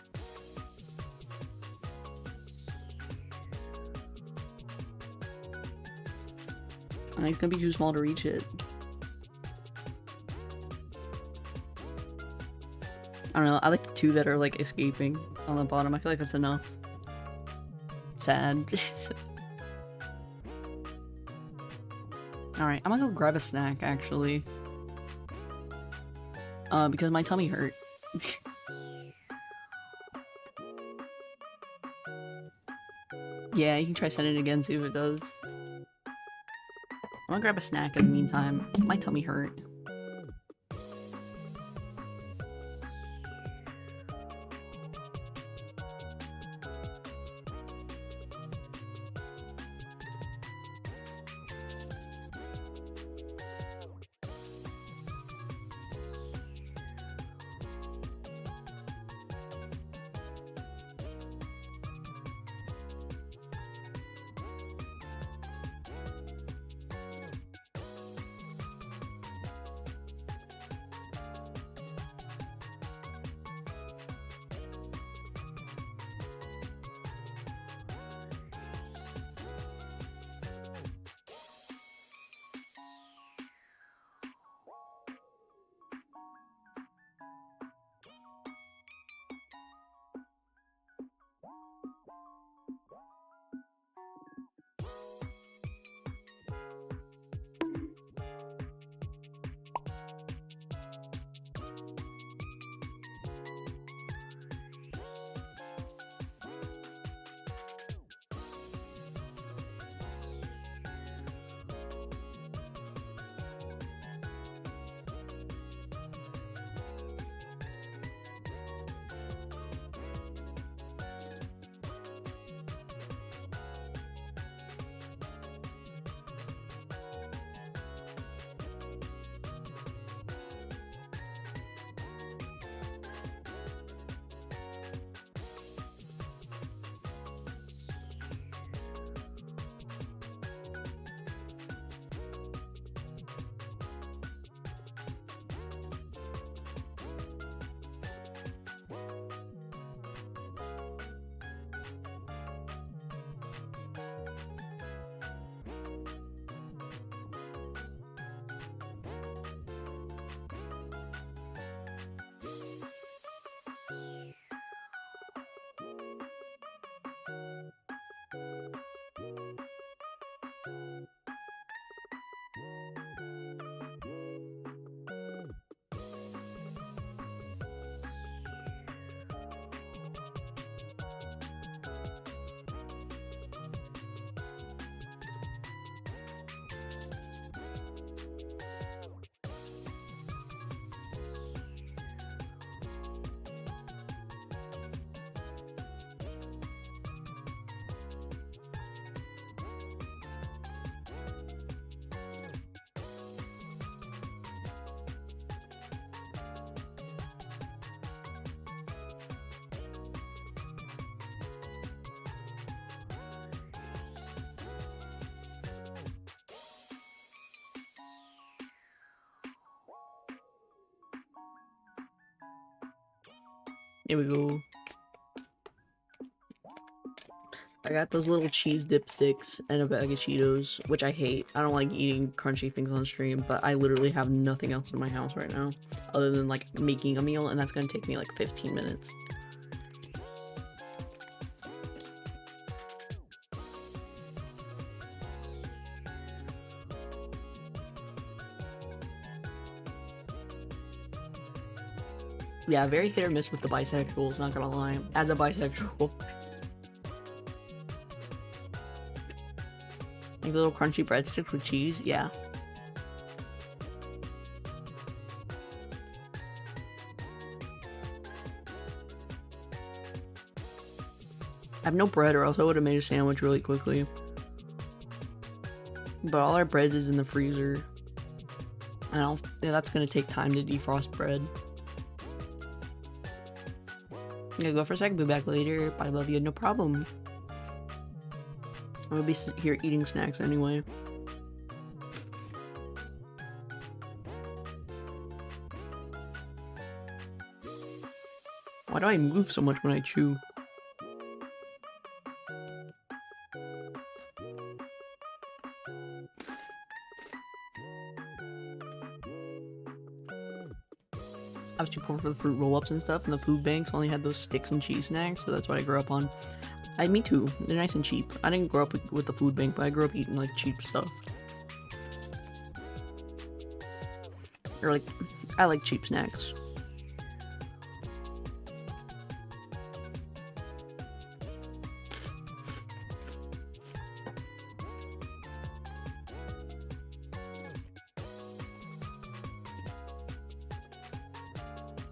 It's gonna be too small to reach it. I don't know, I like the two that are like escaping on the bottom. I feel like that's enough. Sad. Alright, I'm gonna go grab a snack actually. Because my tummy hurt. Yeah, you can try sending it again, see if it does. I'm gonna grab a snack in the meantime. My tummy hurt. Here we go. I got those little cheese dipsticks and a bag of Cheetos, which I hate. I don't like eating crunchy things on stream, but I literally have nothing else in my house right now other than like making a meal, and that's gonna take me like 15 minutes. Yeah, very hit or miss with the bisexuals, not gonna lie. As a bisexual. Like little crunchy breadsticks with cheese, yeah. I have no bread, or else I would have made a sandwich really quickly. But all our bread is in the freezer. Yeah, that's gonna take time to defrost bread. I'm gonna go for a sec, be back later. I love you, no problem. I'm gonna be here eating snacks anyway. Why do I move so much when I chew? I was too poor for the fruit roll-ups and stuff, and the food banks only had those sticks and cheese snacks, so that's what I grew up on. Me too. They're nice and cheap. I didn't grow up with the food bank, but I grew up eating like cheap stuff. Or like, I like cheap snacks.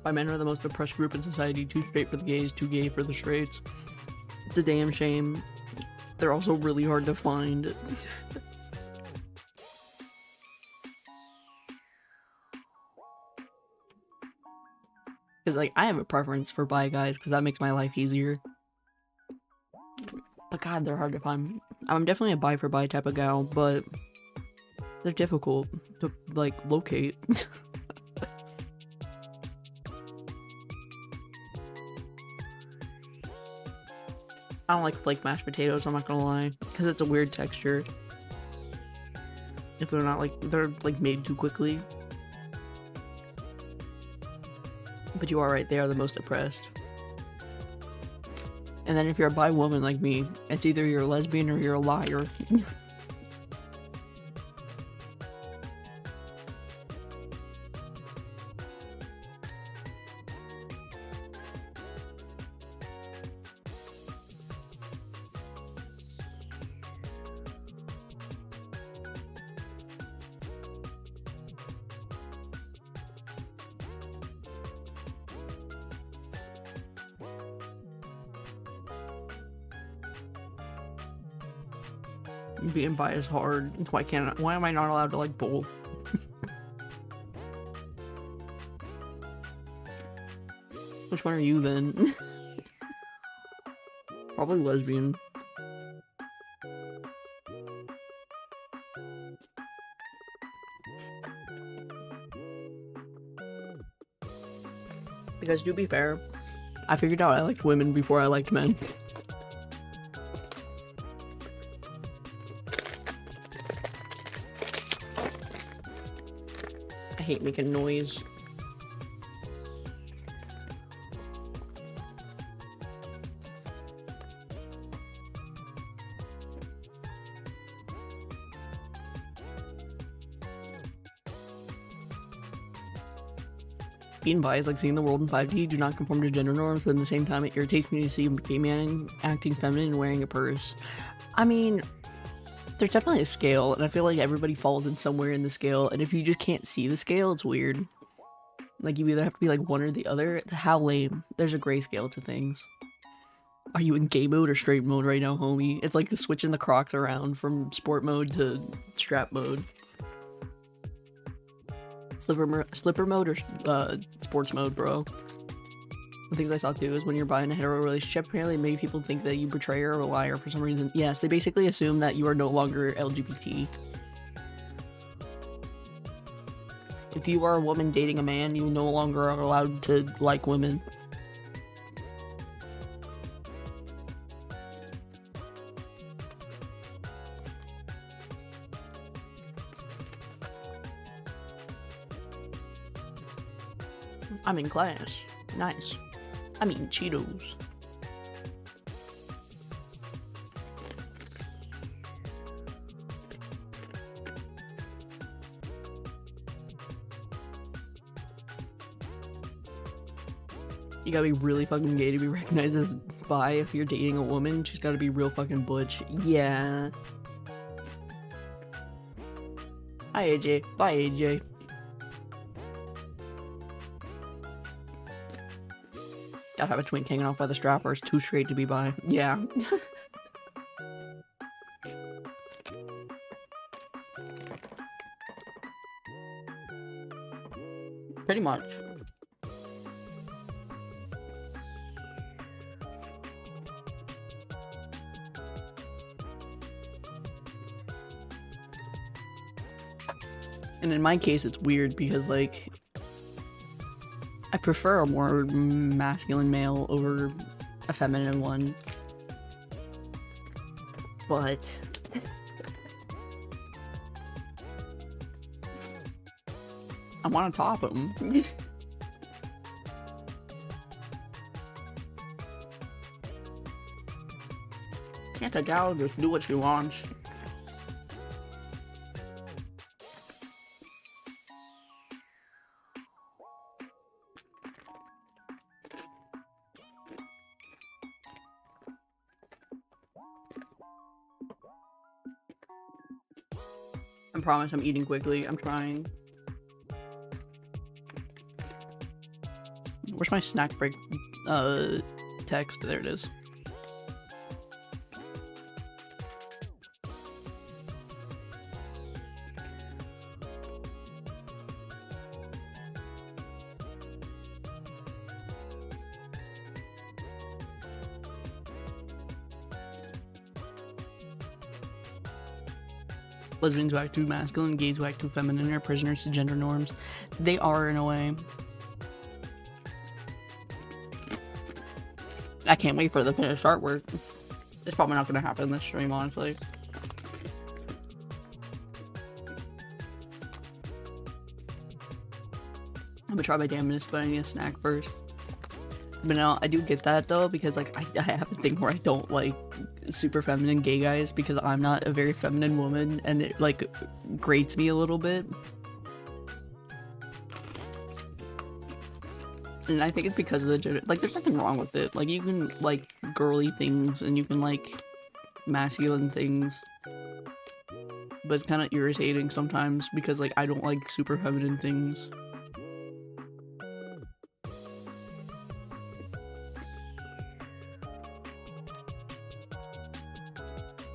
Why men are the most oppressed group in society, too straight for the gays, too gay for the straights. It's a damn shame. They're also really hard to find. Because, like, I have a preference for bi guys, because that makes my life easier. But god, they're hard to find. I'm definitely a bi for bi type of gal, but they're difficult to, like, locate. I don't like flake mashed potatoes, I'm not gonna lie, because it's a weird texture. If they're not like, they're like made too quickly. But you are right, they are the most oppressed. And then if you're a bi woman like me, it's either you're a lesbian or you're a liar. Being bi is hard. Why am I not allowed to like both? Which one are you then? Probably lesbian. Because to be fair, I figured out I liked women before I liked men. I hate making noise. Being bi is like seeing the world in 5D, do not conform to gender norms, but at the same time it irritates me to see a gay man acting feminine and wearing a purse. I mean, there's definitely a scale, and I feel like everybody falls in somewhere in the scale, and if you just can't see the scale, it's weird. Like, you either have to be like one or the other. How lame. There's a gray scale to things. Are you in gay mode or straight mode right now, homie? It's like the switching the Crocs around from sport mode to strap mode. Slipper mode or sports mode, bro. The things I saw too is when you're buying a hetero relationship, apparently many people think that you betray or a liar for some reason. Yes, they basically assume that you are no longer LGBT. If you are a woman dating a man, you no longer are allowed to like women. I'm in class. Nice. I'm eating Cheetos. You gotta be really fucking gay to be recognized as bi if you're dating a woman. She's gotta be real fucking butch. Yeah. Hi, AJ. Bye, AJ. Gotta have a twink hanging off by the strap or it's too straight to be bi. Yeah. Pretty much. And in my case, it's weird because, like, I prefer a more masculine male over a feminine one. But I want to top him. Can't a gal just do what she wants? I promise I'm eating quickly. I'm trying. Where's my snack break text? There it is. Lesbians who act too masculine, gays who act too feminine are prisoners to gender norms. They are, in a way. I can't wait for the finished artwork. It's probably not going to happen in this stream, honestly. I'm gonna try my damnedest, but I need a snack first. But no, I do get that though, because like I have a thing where I don't like super feminine gay guys because I'm not a very feminine woman, and it like grates me a little bit. And I think it's because of the gender. Like, there's nothing wrong with it. Like, you can like girly things and you can like masculine things, but it's kind of irritating sometimes because like I don't like super feminine things.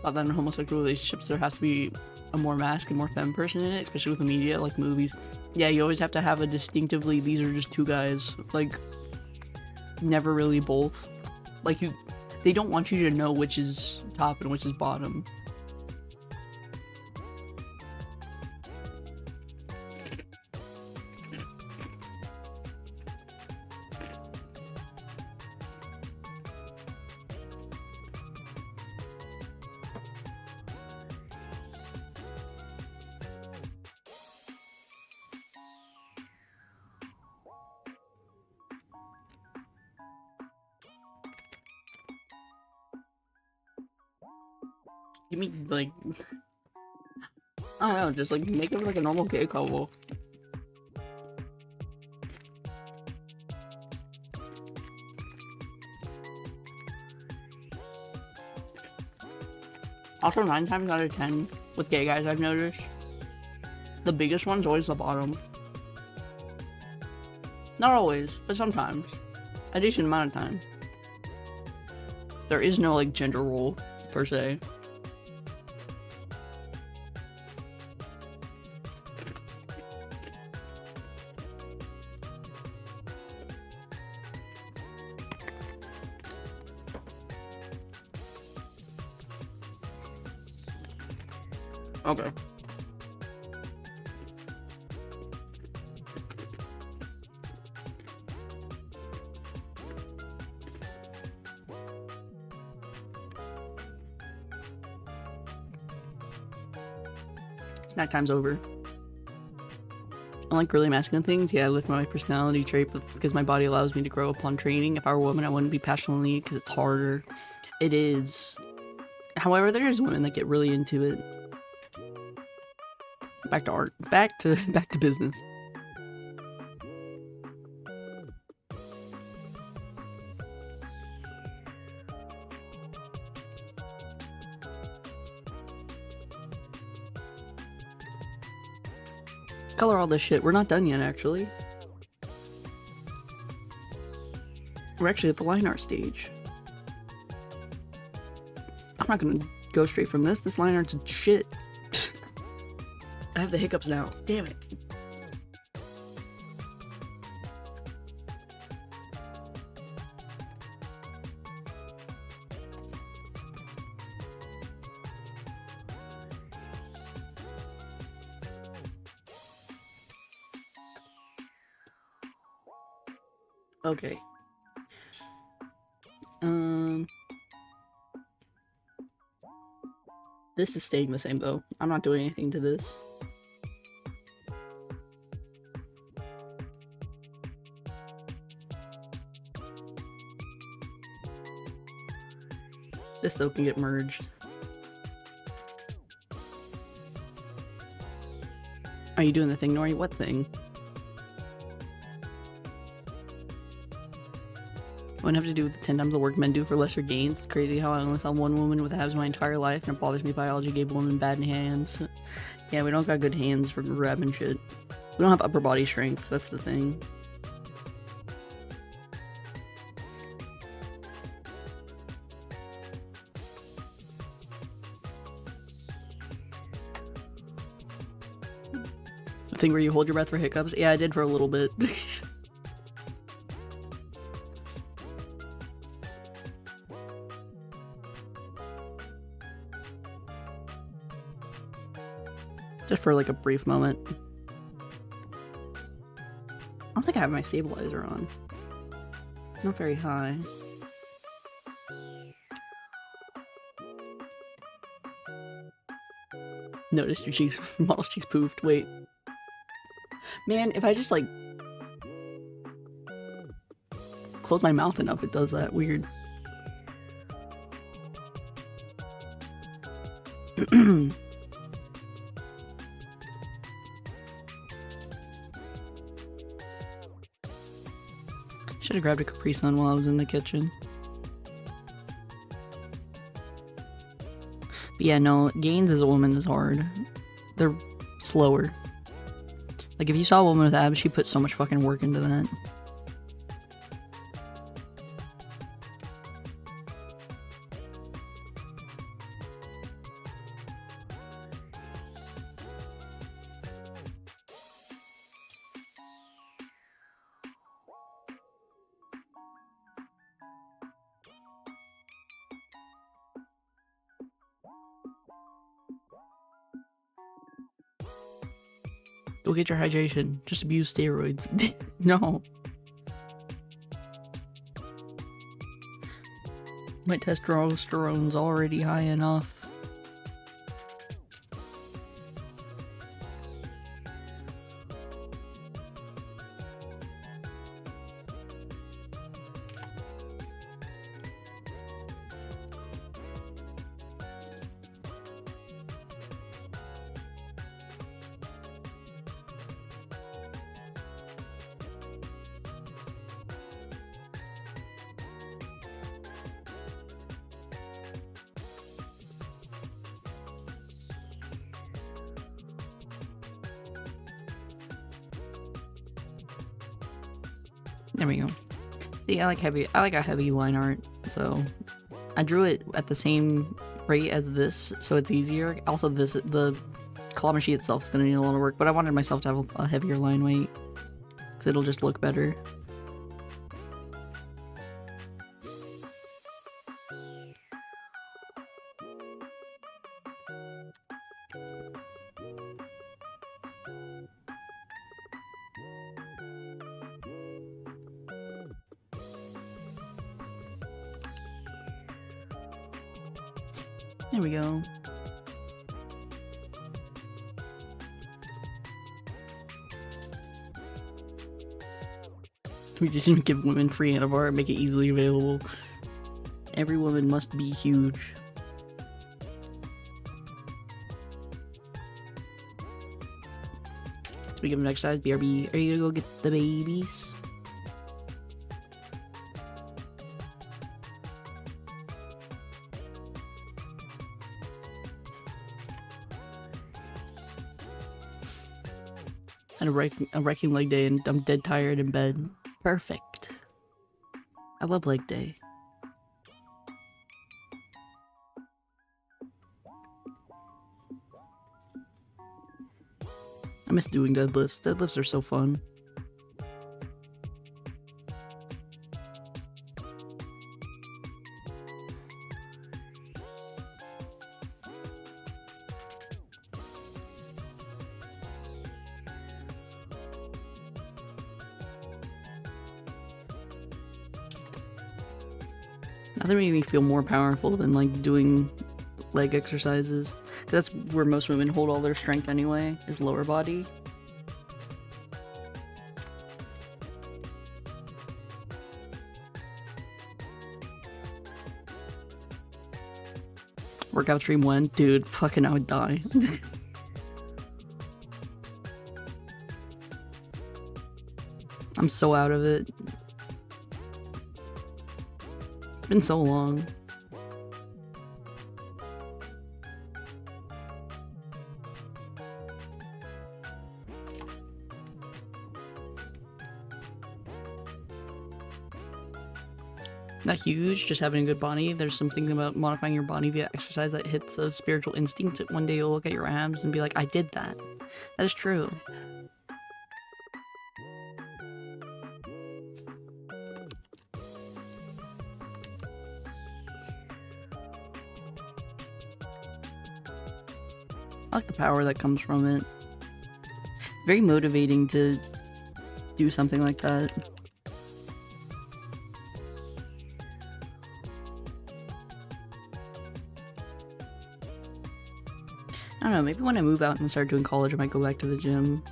Thought that in homosexual relationships there has to be a more masc and more femme person in it, especially with the media, like movies. Yeah, you always have to have a distinctively, these are just two guys. Like, never really both. Like, they don't want you to know which is top and which is bottom. Give me, like, I don't know, just, like, make it like a normal gay couple. Also, 9 times out of 10, with gay guys I've noticed, the biggest one's always the bottom. Not always, but sometimes. A decent amount of time. There is no, like, gender role, per se. Okay. Snack time's over. I like really masculine things. Yeah, I live my personality trait because my body allows me to grow upon training. If I were a woman, I wouldn't be passionately because it's harder. It is. However, there's women that get really into it. Back to art. Back to business. Color all this shit. We're not done yet, actually. We're actually at the line art stage. I'm not gonna go straight from this. This line art's shit. I have the hiccups now. Damn it. Okay. This is staying the same though. I'm not doing anything to this. This though can get merged. Are you doing the thing, Nori? What thing? Wouldn't have to do with the 10 times the work men do for lesser gains. It's crazy how I only saw one woman with abs my entire life, and it bothers me biology gave women bad hands. Yeah, we don't got good hands for grabbing shit. We don't have upper body strength, that's the thing. The thing where you hold your breath for hiccups? Yeah, I did for a little bit. Just for like a brief moment. I don't think I have my stabilizer on. Not very high. Noticed your cheeks, model's cheeks poofed. Wait. Man, if I just like close my mouth enough, it does that. Weird. Should have grabbed a Capri Sun while I was in the kitchen. But yeah, no, gains as a woman is hard. They're slower. Like, if you saw a woman with abs, she put so much fucking work into that. Go get your hydration. Just abuse steroids. No. My testosterone's already high enough. There we go. See, I like a heavy line art, so I drew it at the same rate as this, so it's easier. Also, the Kalamashi itself is gonna need a lot of work, but I wanted myself to have a heavier line weight, because it'll just look better. There we go. We just need to give women free Anavar and make it easily available. Every woman must be huge. Speaking of exercise, BRB, are you gonna go get the babies? And a wrecking leg day, and I'm dead tired in bed. Perfect. I love leg day. I miss doing deadlifts. Deadlifts are so fun. Nothing made me feel more powerful than like doing leg exercises. Cause that's where most women hold all their strength anyway, is lower body. Workout stream when? Dude, fucking I would die. I'm so out of it. It's been so long. Not huge, just having a good body. There's something about modifying your body via exercise that hits a spiritual instinct. One day you'll look at your abs and be like, I did that. That is true. I like the power that comes from it. It's very motivating to do something like that. I don't know, maybe when I move out and start doing college, I might go back to the gym.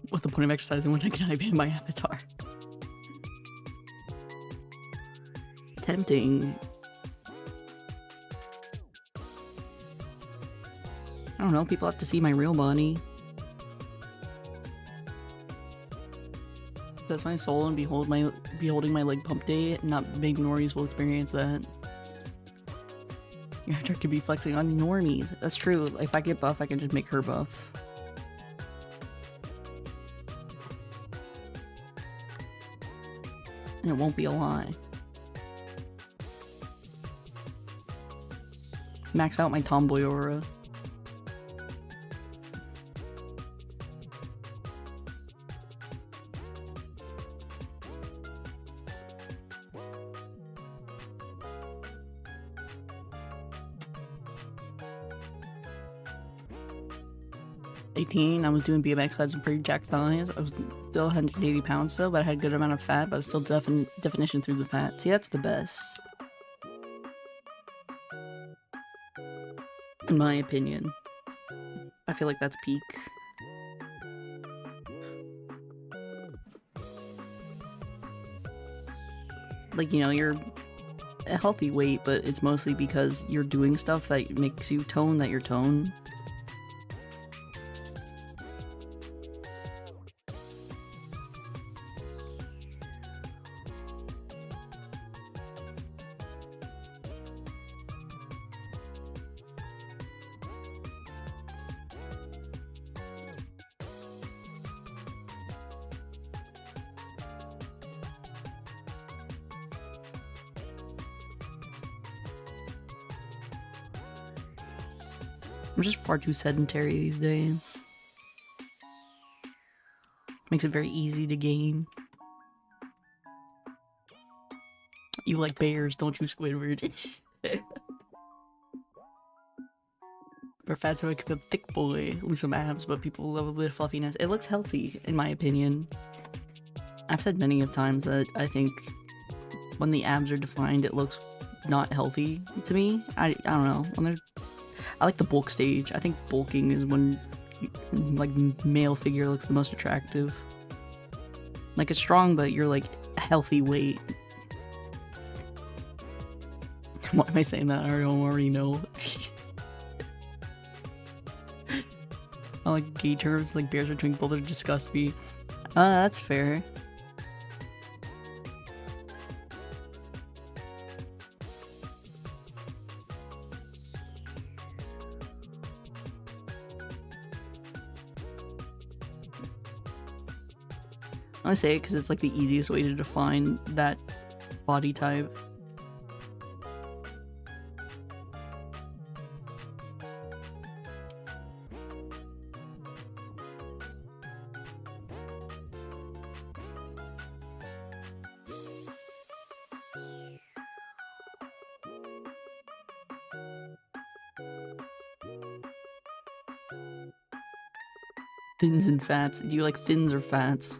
What's the point of exercising when I can type in my avatar? Tempting. I don't know, people have to see my real body. That's my soul, and beholding my leg pump day. Not big normies will experience that. Your actor could be flexing on the normies. That's true. If I get buff, I can just make her buff. And it won't be a lie. Max out my tomboy aura. I was doing BMX, had some pretty jacked thighs. I was still 180 pounds though, but I had a good amount of fat, but I was still definition through the fat. See, that's the best. In my opinion. I feel like that's peak. Like, you know, you're a healthy weight, but it's mostly because you're doing stuff that makes you tone that you're toned. I'm just far too sedentary these days. Makes it very easy to gain. You like bears, don't you, Squidward? For fat so I keep a thick boy. Lose some abs, but people love a bit of fluffiness. It looks healthy, in my opinion. I've said many of times that I think when the abs are defined, it looks not healthy to me. I don't know. I like the bulk stage. I think bulking is when like male figure looks the most attractive. Like it's strong, but you're like a healthy weight. Why am I saying that? I don't already know. I like gay terms like bears are twinkle that disgust me. That's fair. I say it because it's like the easiest way to define that body type. Thins and fats. Do you like thins or fats?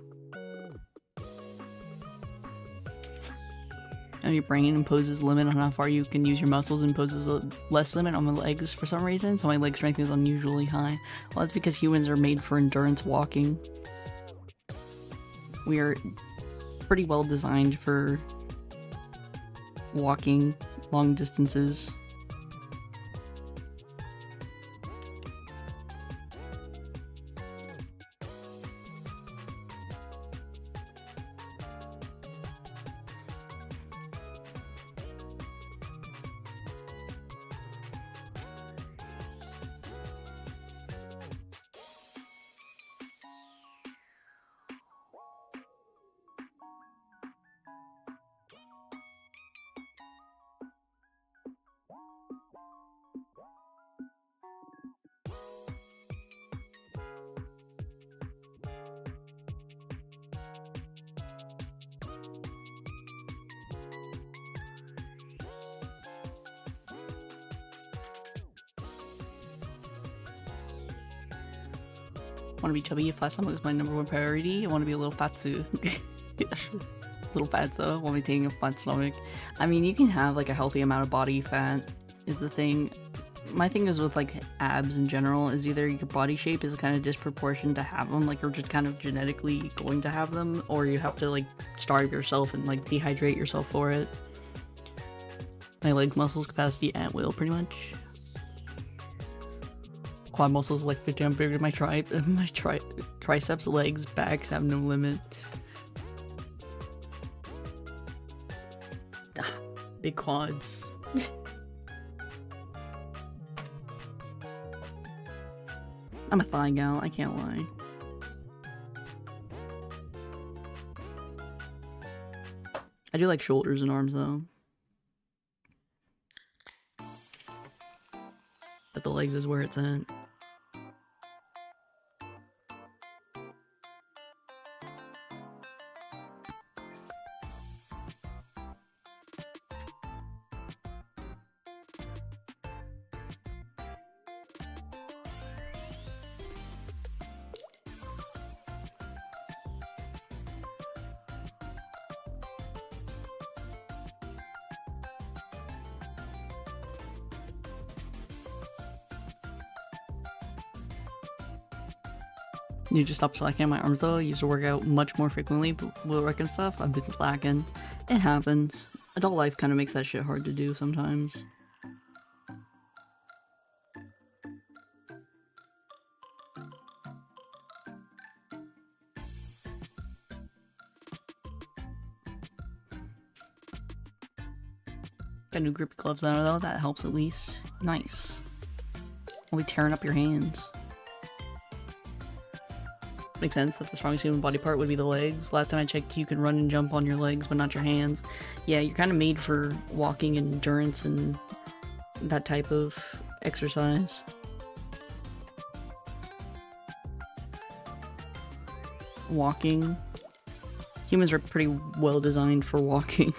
And your brain imposes a limit on how far you can use your muscles, imposes a less limit on my legs for some reason, so my leg strength is unusually high. Well, that's because humans are made for endurance walking. We are pretty well designed for walking long distances. Want to be chubby? Flat stomach is my #1 priority. I want to be a little fatsu. Little fatso while maintaining a flat stomach. I mean, you can have like a healthy amount of body fat is the thing. My thing is with like abs in general is either your body shape is kind of disproportionate to have them, like you're just kind of genetically going to have them, or you have to like starve yourself and like dehydrate yourself for it. My leg muscles capacity at will, pretty much. Quad muscles like 50 times bigger than my triceps, legs, backs have no limit. Big quads. I'm a thigh gal, I can't lie. I do like shoulders and arms though. But the legs is where it's at. Need to stop slacking on my arms though. I used to work out much more frequently, but with work and stuff, I've been slacking. It happens. Adult life kind of makes that shit hard to do sometimes. Got new grippy gloves now though, that helps at least. Nice. I'll be tearing up your hands. Makes sense that the strongest human body part would be the legs. Last time I checked, you can run and jump on your legs, but not your hands. Yeah, you're kind of made for walking and endurance and that type of exercise. walking. Humans are pretty well designed for walking.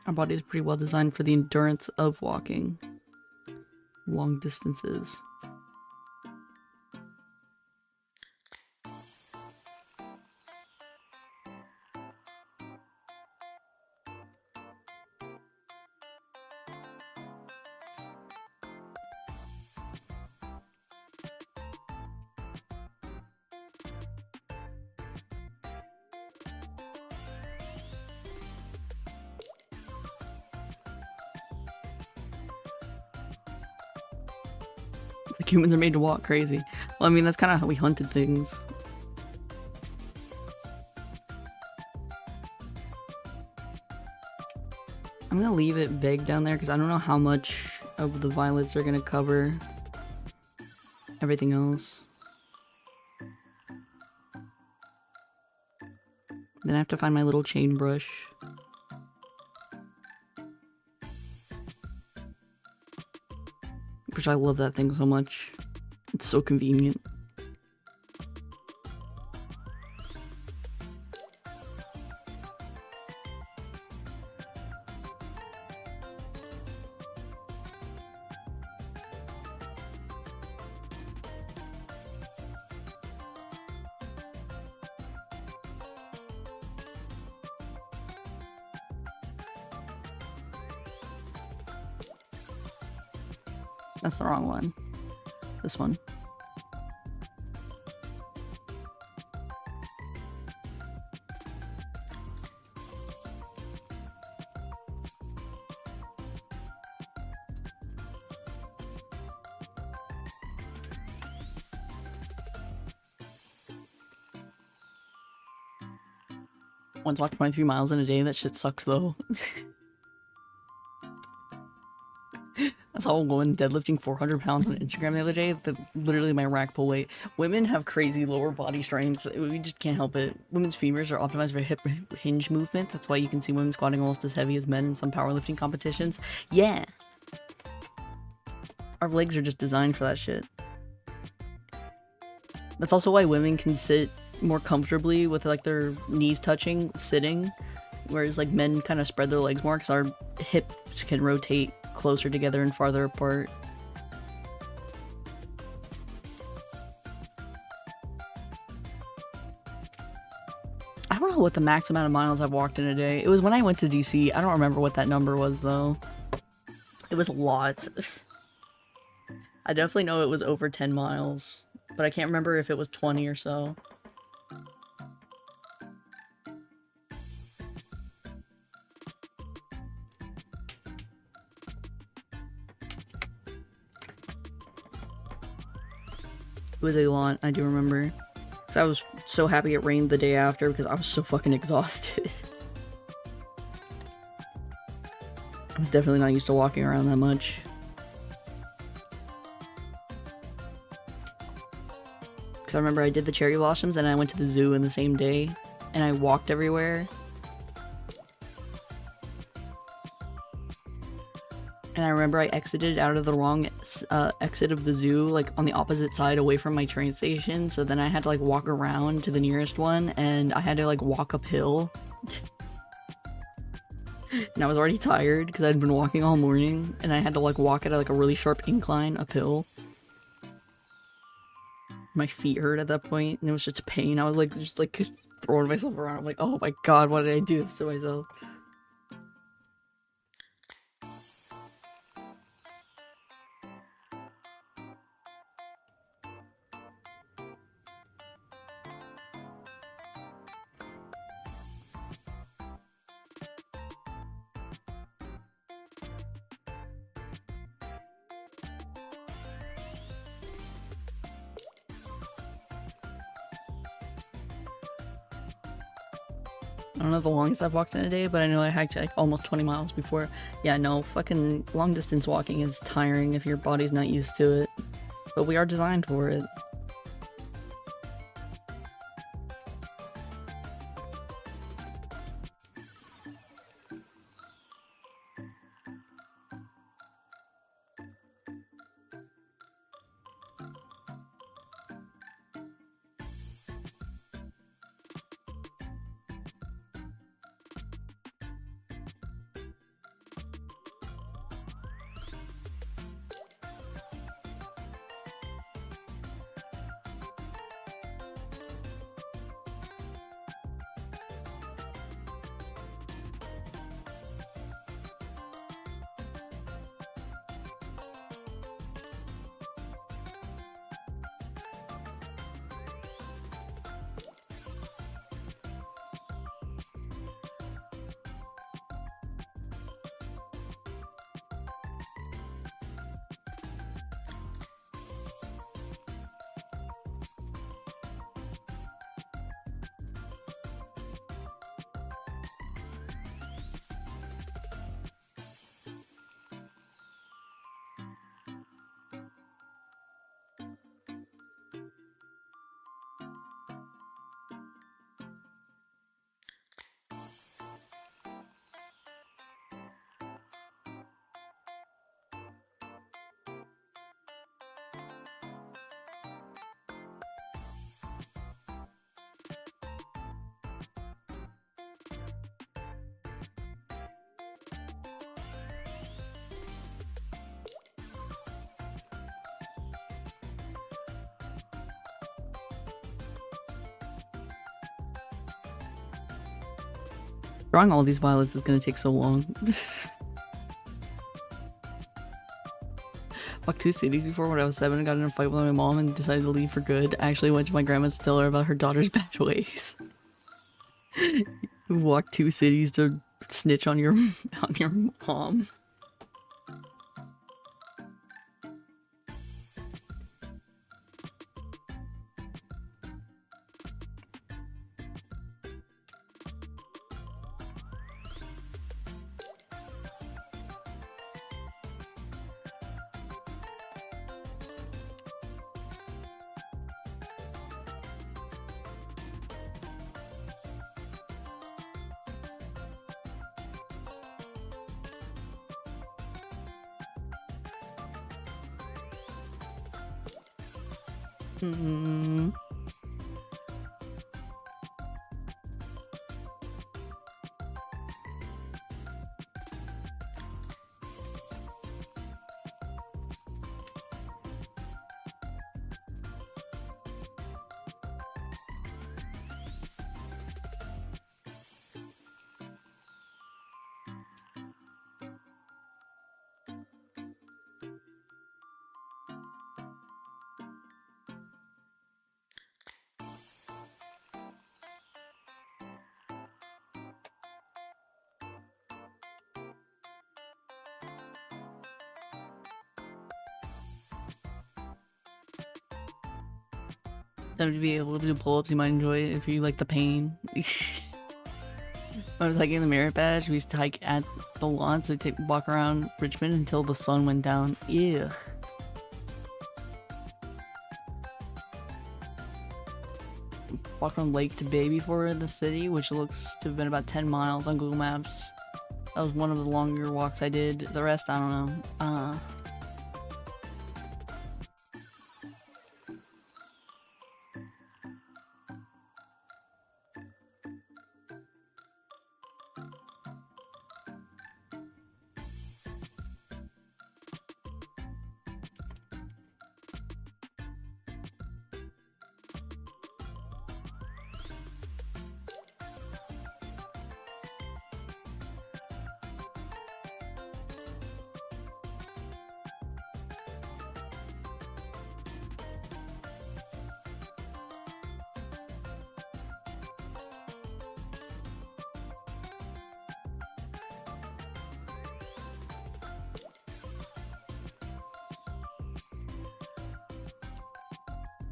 Our body is pretty well designed for the endurance of walking long distances. Like humans are made to walk crazy. Well, I mean, that's kind of how we hunted things. I'm gonna leave it vague down there because I don't know how much of the violets are gonna cover everything else. Then I have to find my little chain brush. Which I love that thing so much. It's so convenient. That's the wrong one. This one. Once walked 23 miles in a day. That shit sucks though. I saw a woman deadlifting 400 pounds on Instagram the other day. Literally my rack pull weight. Women have crazy lower body strength. We just can't help it. Women's femurs are optimized for hip hinge movements. That's why you can see women squatting almost as heavy as men in some powerlifting competitions. Yeah. Our legs are just designed for that shit. That's also why women can sit more comfortably with like their knees touching, sitting. Whereas like men kind of spread their legs more because our hips can rotate closer together and farther apart. I don't know what the max amount of miles I've walked in a day. It was when I went to DC. I don't remember what that number was though. It was a lot. I definitely know it was over 10 miles, but I can't remember if it was 20 or so. It was a lot, I do remember. Because I was so happy it rained the day after because I was so fucking exhausted. I was definitely not used to walking around that much. Because I remember I did the cherry blossoms and I went to the zoo in the same day. And I walked everywhere. And I remember I exited out of the wrong exit of the zoo, like on the opposite side away from my train station. So then I had to like walk around to the nearest one and I had to like walk uphill. And I was already tired because I'd been walking all morning and I had to like walk at like a really sharp incline uphill. My feet hurt at that point and it was just a pain. I was like just like throwing myself around. I'm like, oh my god, why did I do this to myself? I don't know the longest I've walked in a day, but I know I hiked like almost 20 miles before. Yeah, no, fucking long distance walking is tiring if your body's not used to it. But we are designed for it. Drawing all these violets is gonna take so long. Walked 2 cities before when I was 7 and got in a fight with my mom and decided to leave for good. I actually went to my grandma's to tell her about her daughter's bad ways. Walked 2 cities to snitch on your mom. Time to be able to do pull-ups, you might enjoy it if you like the pain. When I was hiking the Merit Badge, we used to hike at the lawn, so we'd walk around Richmond until the sun went down. Ew. Walked from lake to bay before the city, which looks to have been about 10 miles on Google Maps. That was one of the longer walks I did. The rest, I don't know.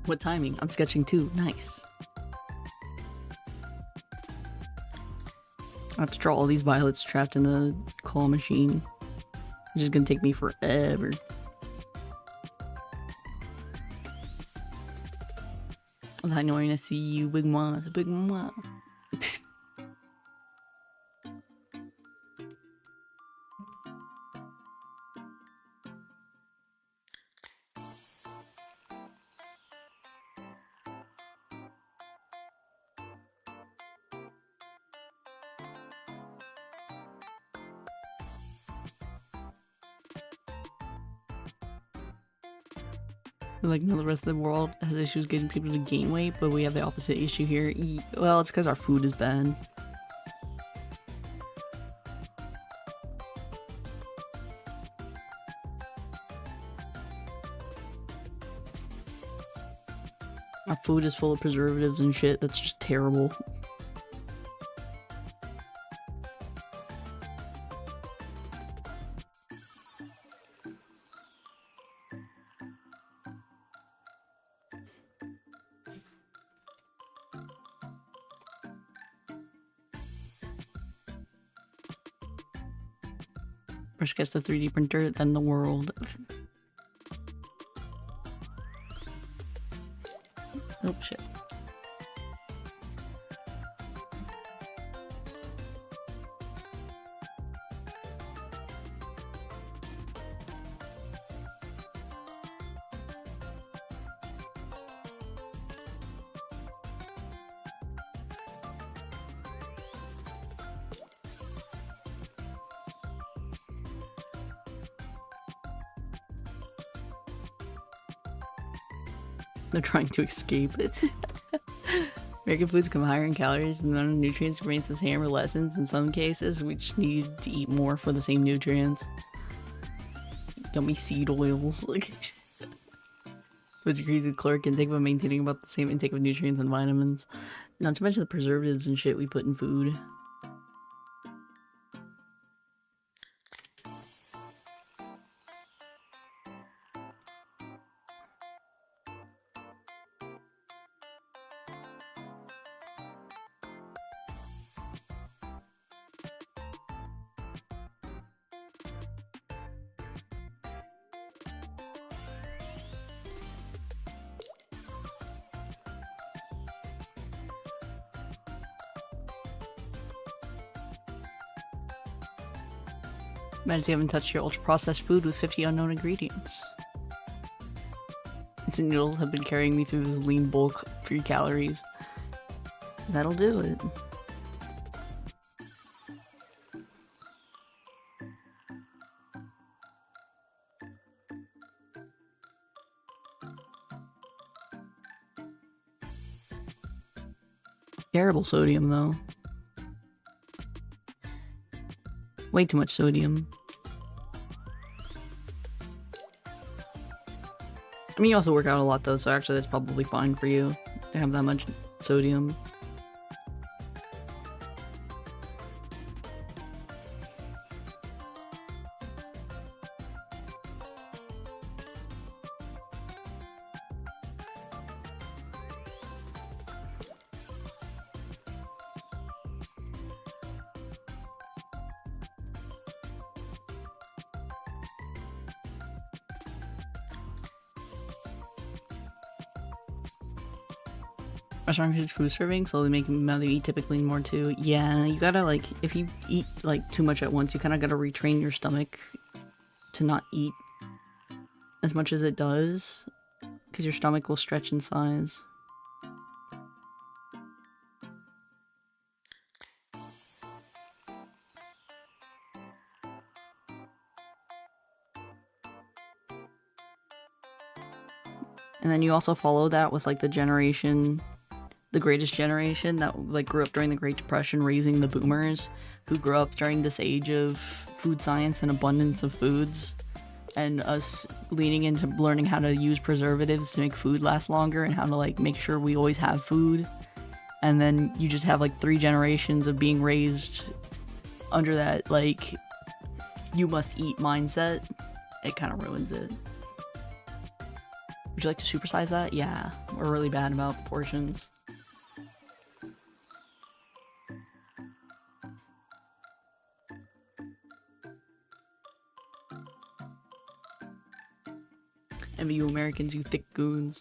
What timing? I'm sketching too. Nice. I have to draw all these violets trapped in the claw machine, which is gonna take me forever. I knowing to see you, big moi, big moi. Like, no, the rest of the world has issues getting people to gain weight, but we have the opposite issue here. Well, it's because our food is bad. Our food is full of preservatives and shit. That's just terrible. First gets the 3D printer, then the world. Oh shit. They're trying to escape it. American foods come higher in calories and the amount of nutrients remains the same or lessens. In some cases, we just need to eat more for the same nutrients. Gummy seed oils. Which increases caloric intake by maintaining about the same intake of nutrients and vitamins. Not to mention the preservatives and shit we put in food. Imagine you haven't touched your ultra-processed food with 50 unknown ingredients. Instant noodles have been carrying me through this lean bulk, 3 calories. That'll do it. Terrible sodium, though. Way too much sodium. I mean, you also work out a lot though, so actually that's probably fine for you to have that much sodium. Restaurant increases food serving, slowly making the amount that you eat typically more too. Yeah, you gotta, like, if you eat, like, too much at once, you kind of gotta retrain your stomach to not eat as much as it does, because your stomach will stretch in size. And then you also follow that with, like, the greatest generation that, like, grew up during the Great Depression, raising the boomers, who grew up during this age of food science and abundance of foods, and us leaning into learning how to use preservatives to make food last longer and how to, like, make sure we always have food. And then you just have, like, 3 generations of being raised under that, like, you must eat mindset. It kind of ruins it. Would you like to supersize that? Yeah, we're really bad about portions. Envy you Americans, you thick goons.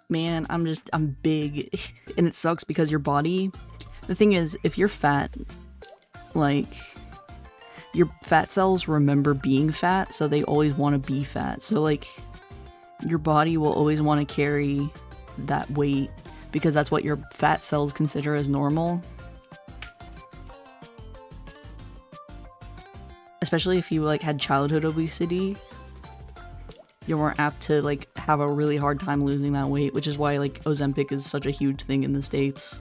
Man, I'm big. And it sucks because your body, the thing is, if you're fat, like, your fat cells remember being fat, so they always want to be fat. So, like, your body will always want to carry that weight because that's what your fat cells consider as normal. Especially if you, like, had childhood obesity, you're more apt to, like, have a really hard time losing that weight, which is why, like, Ozempic is such a huge thing in the States.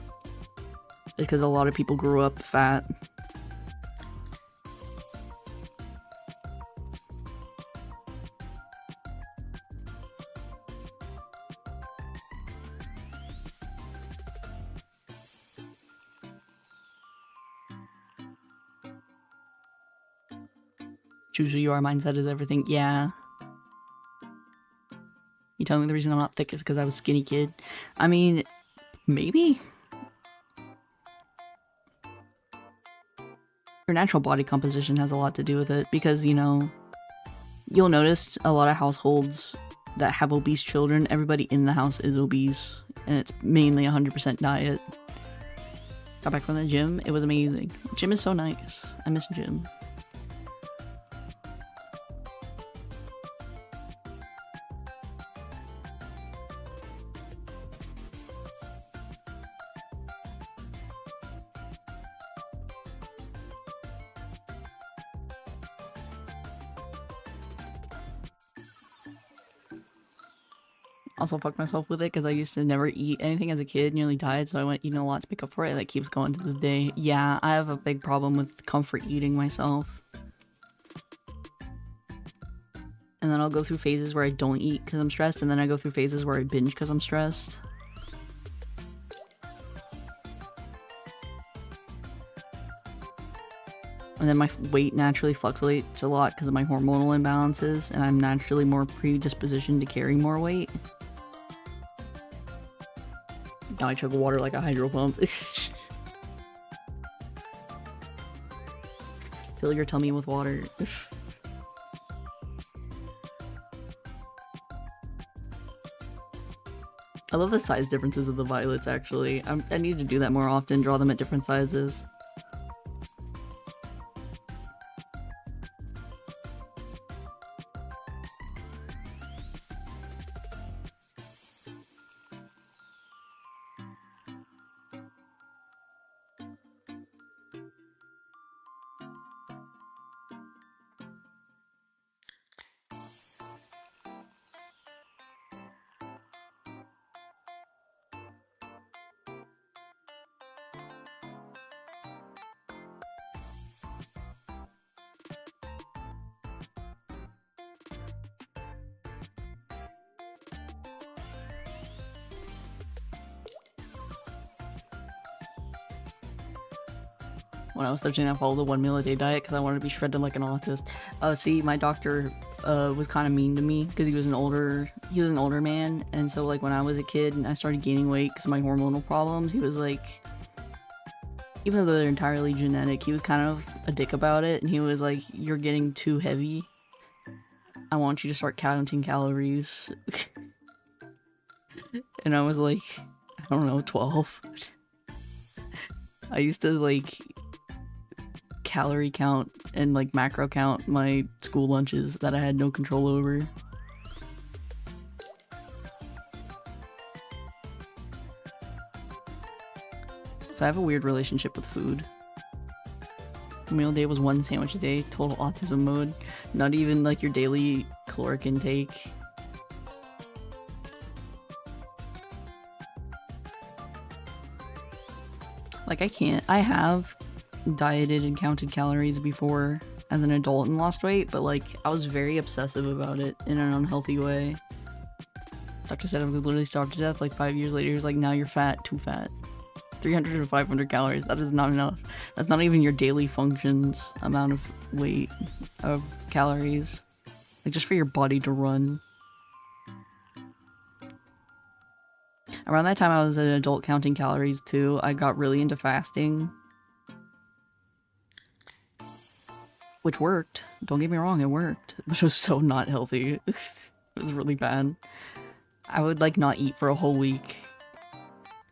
Because a lot of people grew up fat. Choose who you are, mindset is everything. Yeah. You telling me the reason I'm not thick is because I was a skinny kid? I mean, maybe? Your natural body composition has a lot to do with it because, you know, you'll notice a lot of households that have obese children, everybody in the house is obese, and it's mainly 100% diet. Got back from the gym, it was amazing. Gym is so nice. I miss gym. Also fucked myself with it because I used to never eat anything as a kid, nearly died, so I went eating a lot to make up for it. That keeps going to this day. Yeah, I have a big problem with comfort eating myself. And then I'll go through phases where I don't eat because I'm stressed, and then I go through phases where I binge because I'm stressed. And then my weight naturally fluctuates a lot because of my hormonal imbalances, and I'm naturally more predispositioned to carry more weight. Now I chug water like a hydro pump. Fill your tummy with water. I love the size differences of the violets, actually. I need to do that more often, draw them at different sizes. When I was 13, I followed the 1 meal a day diet because I wanted to be shredded like an autist. See, my doctor was kind of mean to me because he was an older man, and so like when I was a kid and I started gaining weight because of my hormonal problems, he was like, even though they're entirely genetic, he was kind of a dick about it, and he was like, "You're getting too heavy. I want you to start counting calories." And I was like, I don't know, 12. I used to like calorie count and like macro count my school lunches that I had no control over. So I have a weird relationship with food. Meal day was 1 sandwich a day, total autism mode. Not even like your daily caloric intake. Like I have dieted and counted calories before as an adult and lost weight, but like I was very obsessive about it in an unhealthy way. Doctor said I would literally starve to death. Like 5 years later, he was like, "Now you're fat, too fat. 300 to 500 calories, that is not enough. That's not even your daily functions amount of weight, of calories. Like just for your body to run." Around that time I was an adult counting calories too. I got really into fasting. Which worked. Don't get me wrong, it worked. But it was so not healthy. It was really bad. I would like not eat for a whole week.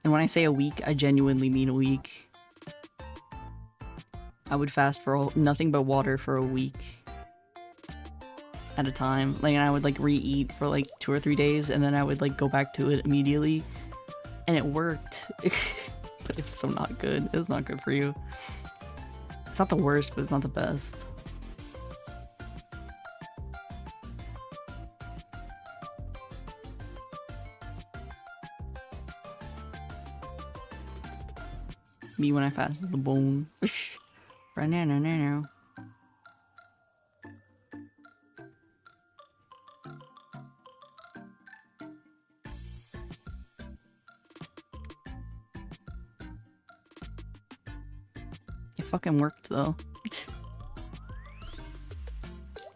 And when I say a week, I genuinely mean a week. I would fast for nothing but water for a week at a time. Like, and I would like re-eat for like 2 or 3 days, and then I would like go back to it immediately. And it worked. But it's so not good. It's not good for you. It's not the worst, but it's not the best. Me when I fast the bone. Right now. It fucking worked though.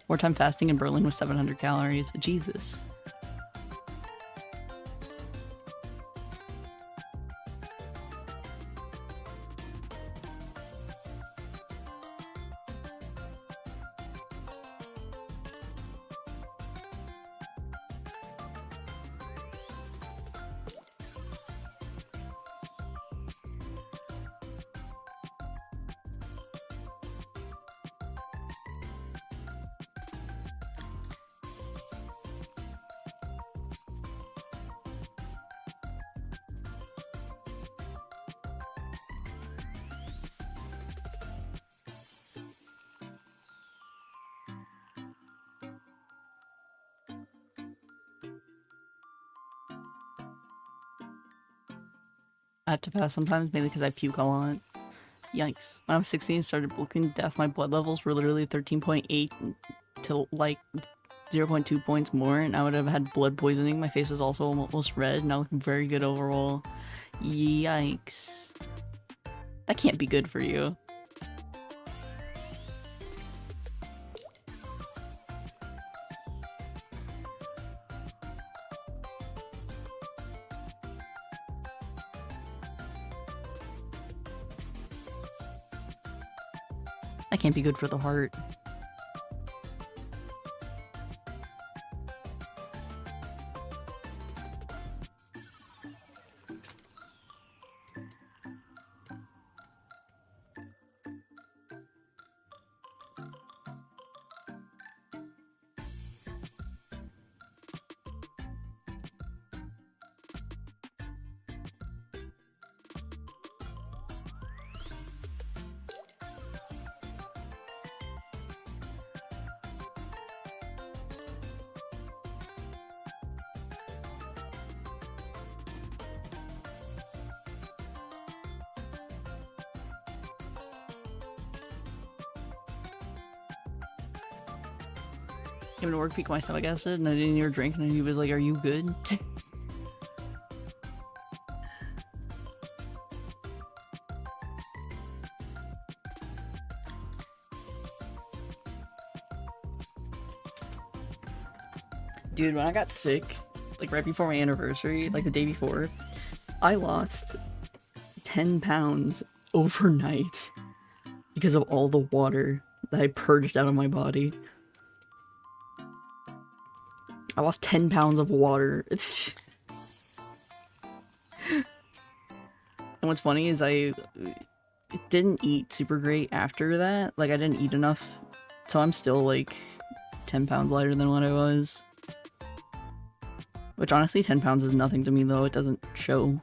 Wartime fasting in Berlin was 700 calories. Jesus. I have to fast sometimes, mainly because I puke a lot. Yikes. When I was 16 and started bulking death, my blood levels were literally 13.8 to like 0.2 points more, and I would have had blood poisoning. My face was also almost red, and I looked very good overall. Yikes. That can't be good for you. That can't be good for the heart. Came to work, peak my stomach acid, and I didn't hear drink, and he was like, "Are you good?" Dude, when I got sick, like right before my anniversary, like the day before, I lost 10 pounds overnight because of all the water that I purged out of my body. I lost 10 pounds of water. And what's funny is I didn't eat super great after that. Like, I didn't eat enough. So I'm still, like, 10 pounds lighter than what I was. Which, honestly, 10 pounds is nothing to me, though. It doesn't show.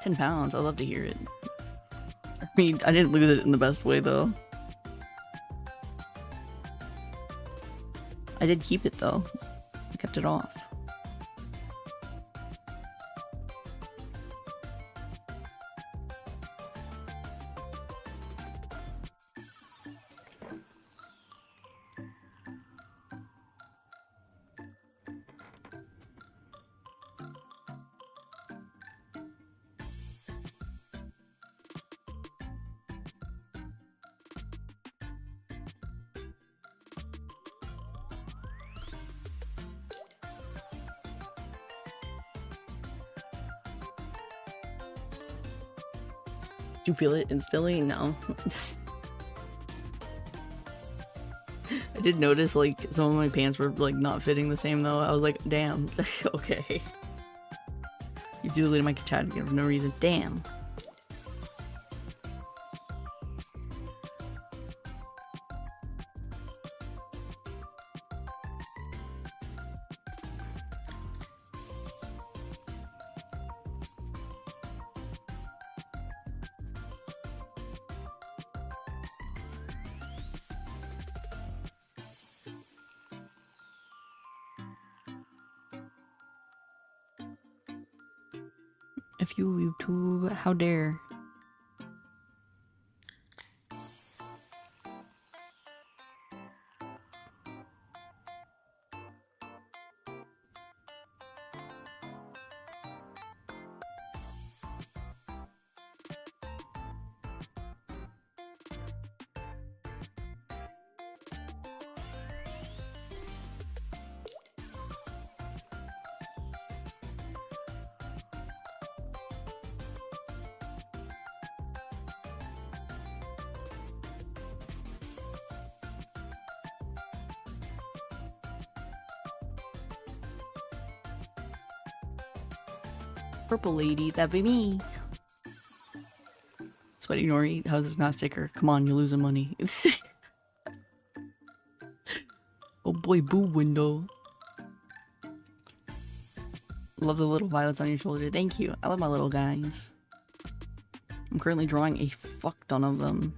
£10. I'd love to hear it. I mean, I didn't lose it in the best way, though. I did keep it, though. I kept it off. Do you feel it instantly? No. I did notice like some of my pants were like not fitting the same though. I was like, damn. Okay. You deleted my chat again for no reason. Damn. If you YouTube, how dare. Purple lady, that'd be me. Sweaty Nori, how's this not a sticker? Come on, you're losing money. Oh boy, boo window. Love the little violets on your shoulder. Thank you. I love my little guys. I'm currently drawing a fuck ton of them.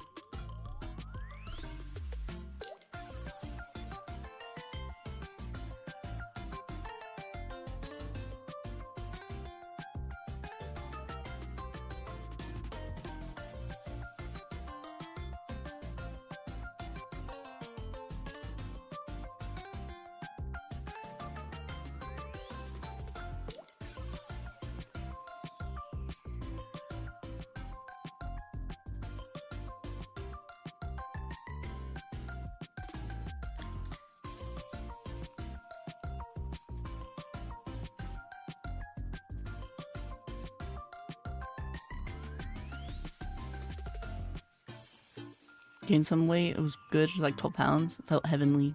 Gained some weight. It was good. Like 12 pounds. Felt heavenly.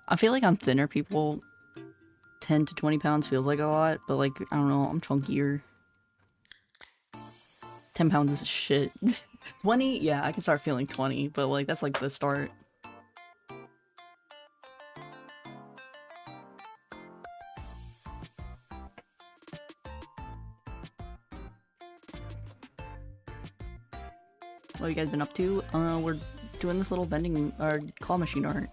I feel like on thinner people, 10 to 20 pounds feels like a lot, but like, I don't know, I'm chunkier. 10 pounds is shit. 20? Yeah, I can start feeling 20, but like, that's like the start. What have you guys been up to? We're doing this little vending or claw machine art.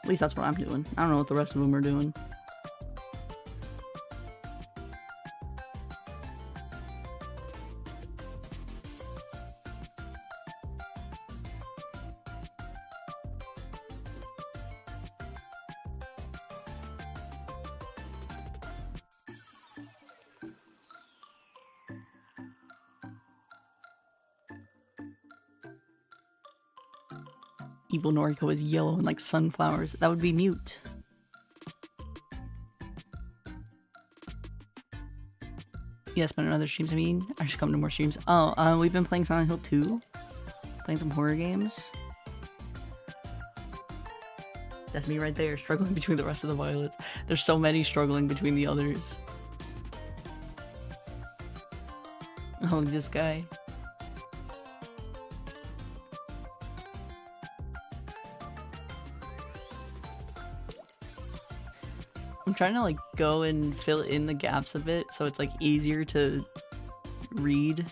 At least that's what I'm doing. I don't know what the rest of them are doing. Evil Noriko is yellow and like sunflowers. That would be mute. Yes, but in other streams, I mean, I should come to more streams. Oh, we've been playing Silent Hill 2. Playing some horror games. That's me right there, struggling between the rest of the violets. There's so many struggling between the others. Oh, this guy. I'm trying to like go and fill in the gaps a bit so it's like easier to read.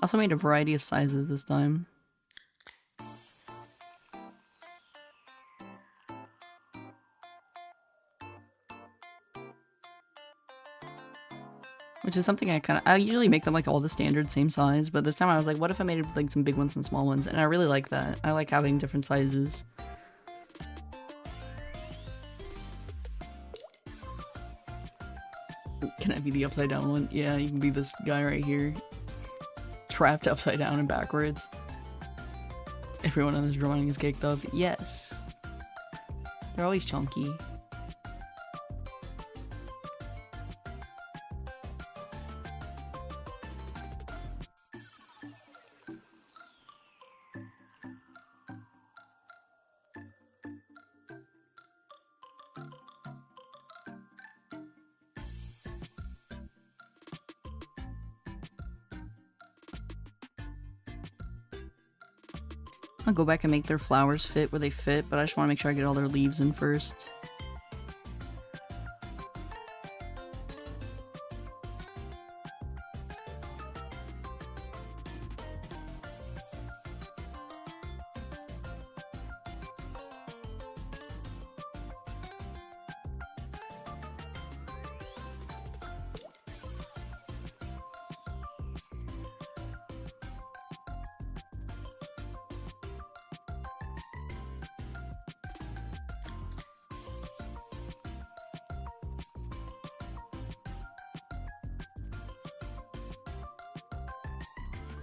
Also made a variety of sizes this time. Which is something I usually make them like all the standard same size, but this time I was like, what if I made like some big ones and small ones? And I really like that. I like having different sizes. Can I be the upside down one? Yeah, you can be this guy right here. trapped upside down and backwards. Everyone in this drawing is caked up. Yes. They're always chunky. I'll go back and make their flowers fit where they fit, but I just want to make sure I get all their leaves in first.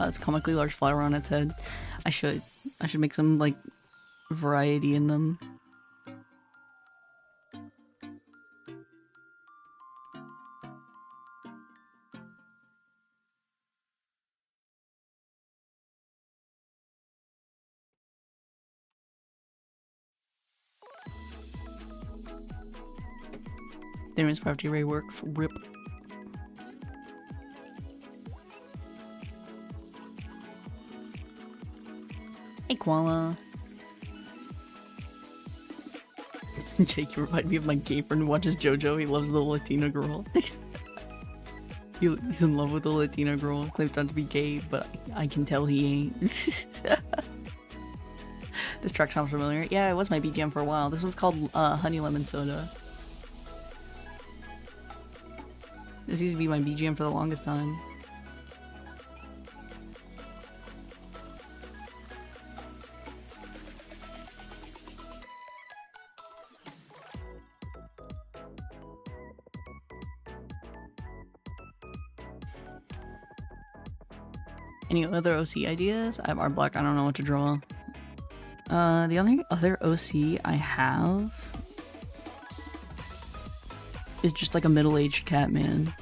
This comically large flower on its head. I should make some, like, variety in them. Damion's property array work. RIP. Hey, Koala. Jake, you remind me of my gay friend who watches JoJo. He loves the Latina girl. He's in love with the Latina girl. Claims not to be gay, but I can tell he ain't. This track sounds familiar. Yeah, it was my BGM for a while. This one's called Honey Lemon Soda. This used to be my BGM for the longest time. Any other OC ideas? I have art block. I don't know what to draw. The only other OC I have is just like a middle-aged cat man.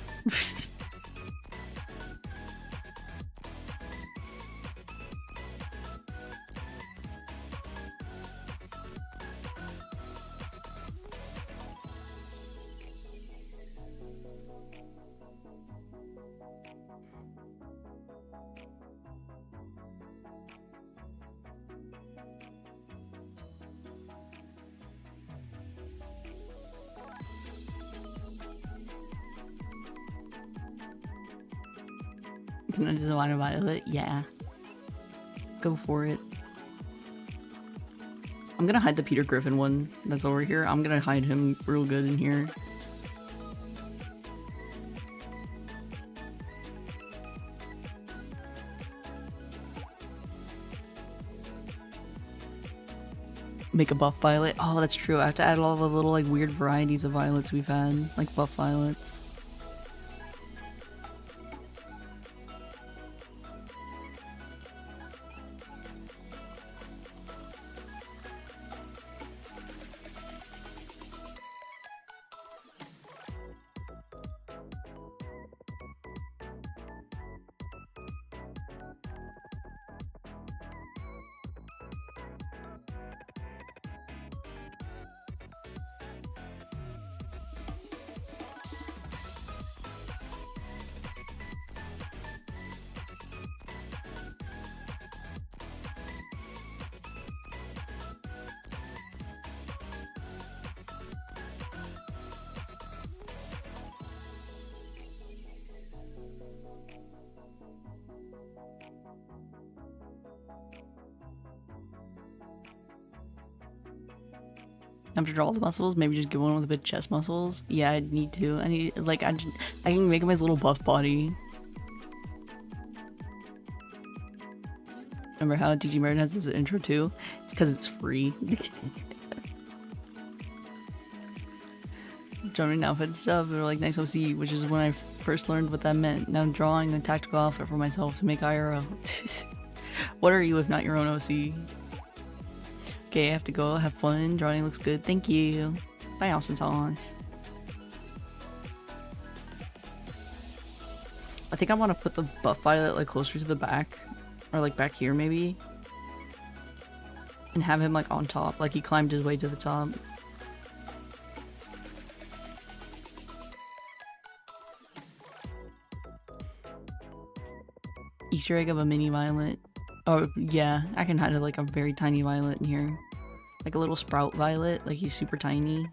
Can I design a violet? Yeah. Go for it. I'm gonna hide the Peter Griffin one that's over here. I'm gonna hide him real good in here. Make a buff violet. Oh, that's true. I have to add all the little like weird varieties of violets we've had, like buff violets. I have to draw all the muscles, maybe just give one with a bit of chest muscles. Yeah, I need to. I need, like, I can make him his little buff body. Remember how DG Martin has this intro too? It's because it's free. Drawing outfit stuff, or like nice OC, which is when I first learned what that meant. Now I'm drawing a tactical outfit for myself to make IRL. What are you if not your own OC? Okay, I have to go. Have fun. Drawing looks good. Thank you. Bye, awesome sauce. I think I want to put the buff violet like closer to the back, or like back here maybe, and have him like on top, like he climbed his way to the top. Easter egg of a mini violet. Oh yeah, I can hide like a very tiny violet in here, like a little sprout violet, like he's super tiny.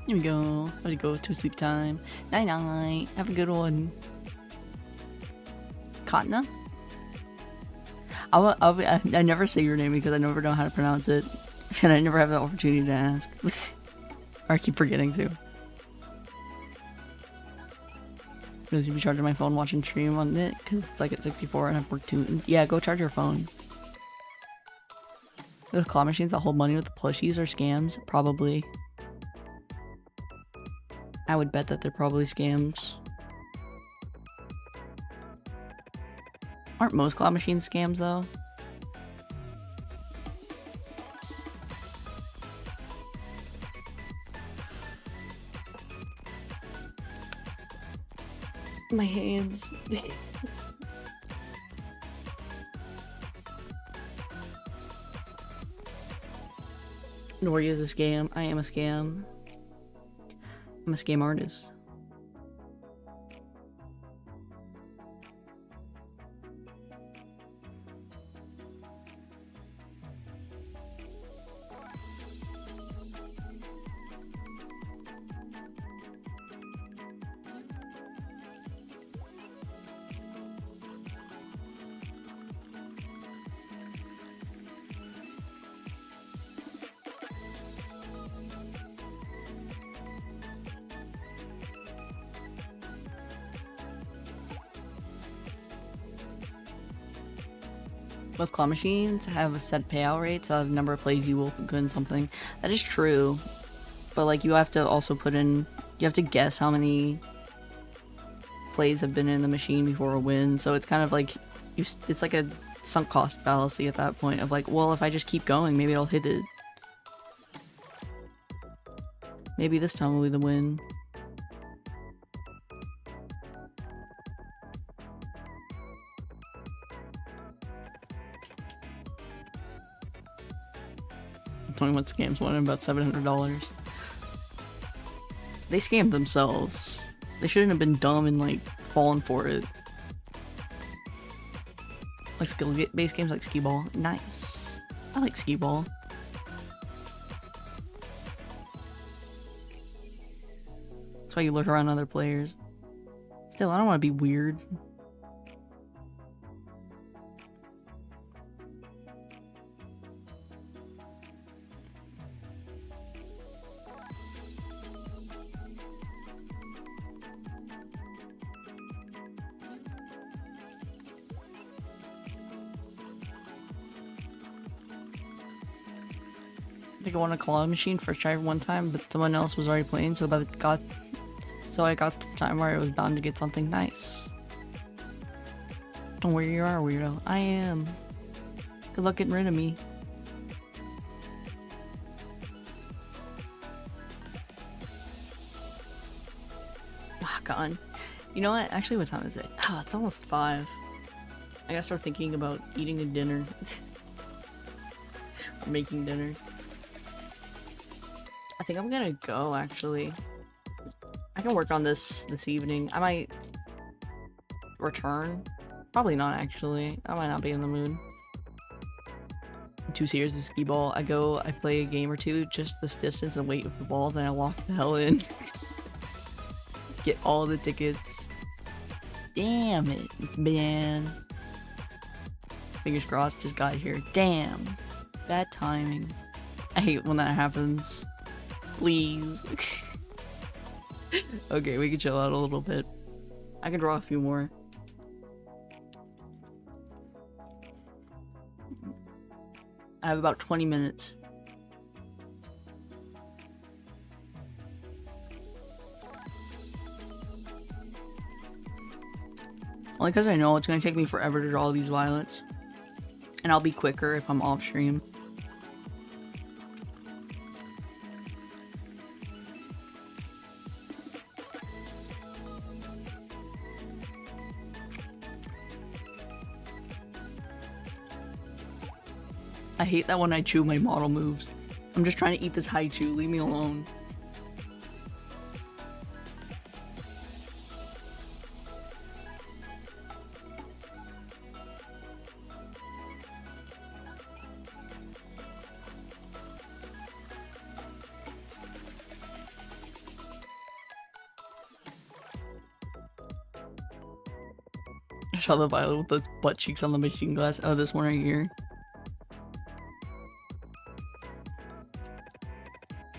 Here we go. Have to go to sleep time. Night night. Have a good one. Katna? I never say your name because I never know how to pronounce it. And I never have the opportunity to ask. Or I keep forgetting to. Because you'll be charging my phone watching stream on it because it's like at 64 and I've worked too. Yeah, go charge your phone. Those claw machines that hold money with the plushies are scams? Probably. I would bet that they're probably scams. Aren't most claw machines scams though? My hands. Nori is a scam. I am a scam. I'm a scam artist. Most claw machines have a set payout rate, so the number of plays you will win something. That is true, but like you have to also put in, you have to guess how many plays have been in the machine before a win. So it's kind of like it's like a sunk cost fallacy at that point of like, well, if I just keep going, maybe I'll hit it. Maybe this time will be the win. What scams won about $700. They scammed themselves. They shouldn't have been dumb and like fallen for it. Like skill-based games like Skee Ball. Nice. I like Skee Ball. That's why you look around other players. Still, I don't want to be weird. I think I won a claw machine for try one time, but someone else was already playing, so I got to the time where I was bound to get something nice. Don't worry, you are a weirdo. I am. Good luck getting rid of me. Ah, God. You know what? Actually, what time is it? Oh, it's almost 5. I gotta start thinking about eating a dinner. Or making dinner. I think I'm gonna go, actually. I can work on this evening. I might return. Probably not, actually. I might not be in the mood. I'm too serious with skee ball. I play a game or two, just this distance and wait with the balls, and I lock the hell in. Get all the tickets. Damn it, man. Fingers crossed, just got here. Damn. Bad timing. I hate when that happens. Please. Okay, we can chill out a little bit. I can draw a few more. I have about 20 minutes. Only because I know it's going to take me forever to draw these violets. And I'll be quicker if I'm off stream. I hate that when I chew my model moves. I'm just trying to eat this haichu, leave me alone. I saw the violet with the butt cheeks on the machine glass. Oh, this one right here.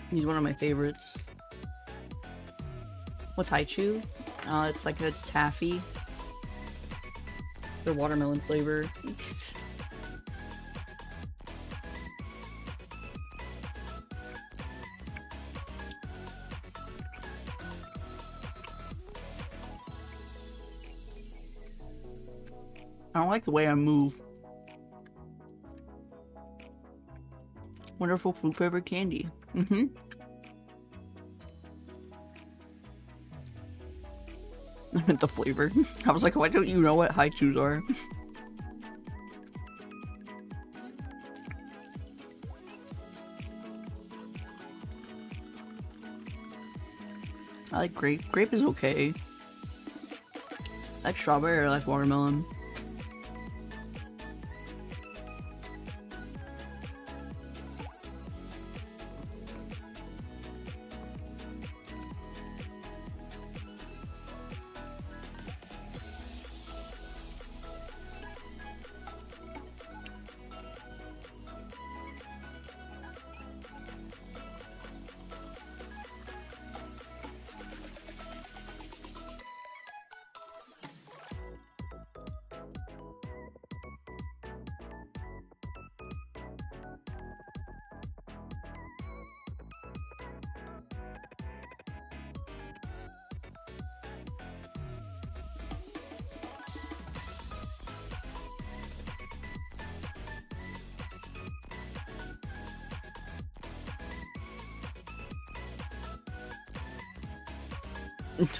He's one of my favorites. What's haichu? It's like a taffy. They're watermelon flavor. I don't like the way I move. Wonderful fruit flavored candy. Mm-hmm. I meant the flavor. I was like, why don't you know what haichus are? I like grape. Grape is okay. I like strawberry or I like watermelon.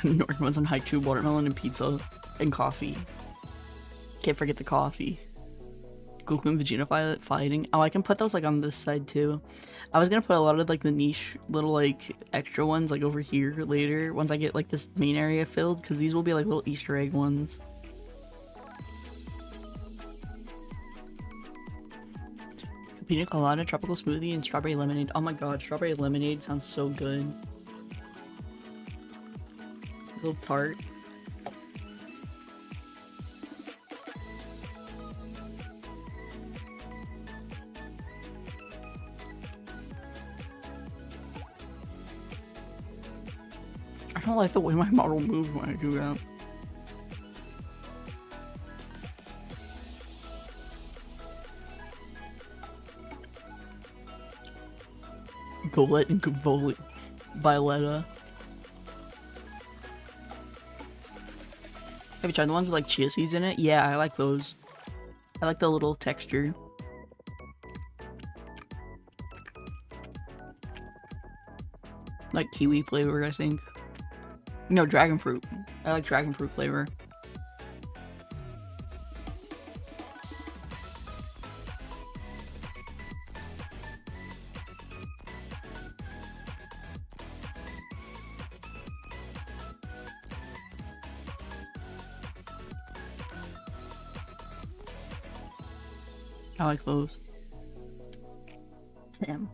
Northman's on haiku, watermelon, and pizza, and coffee. Can't forget the coffee. Goku and Vegeta fighting. Oh, I can put those like on this side too. I was gonna put a lot of like the niche little like extra ones like over here later once I get like this main area filled, because these will be like little Easter egg ones. Pina colada, tropical smoothie, and strawberry lemonade. Oh my god, strawberry lemonade sounds so good. A little tart. I don't like the way my model moves when I do that. Golette and Violetta. Have you tried the ones with like chia seeds in it? Yeah, I like those. I like the little texture. Like kiwi flavor, I think. No, dragon fruit. I like dragon fruit flavor. I like those. Damn.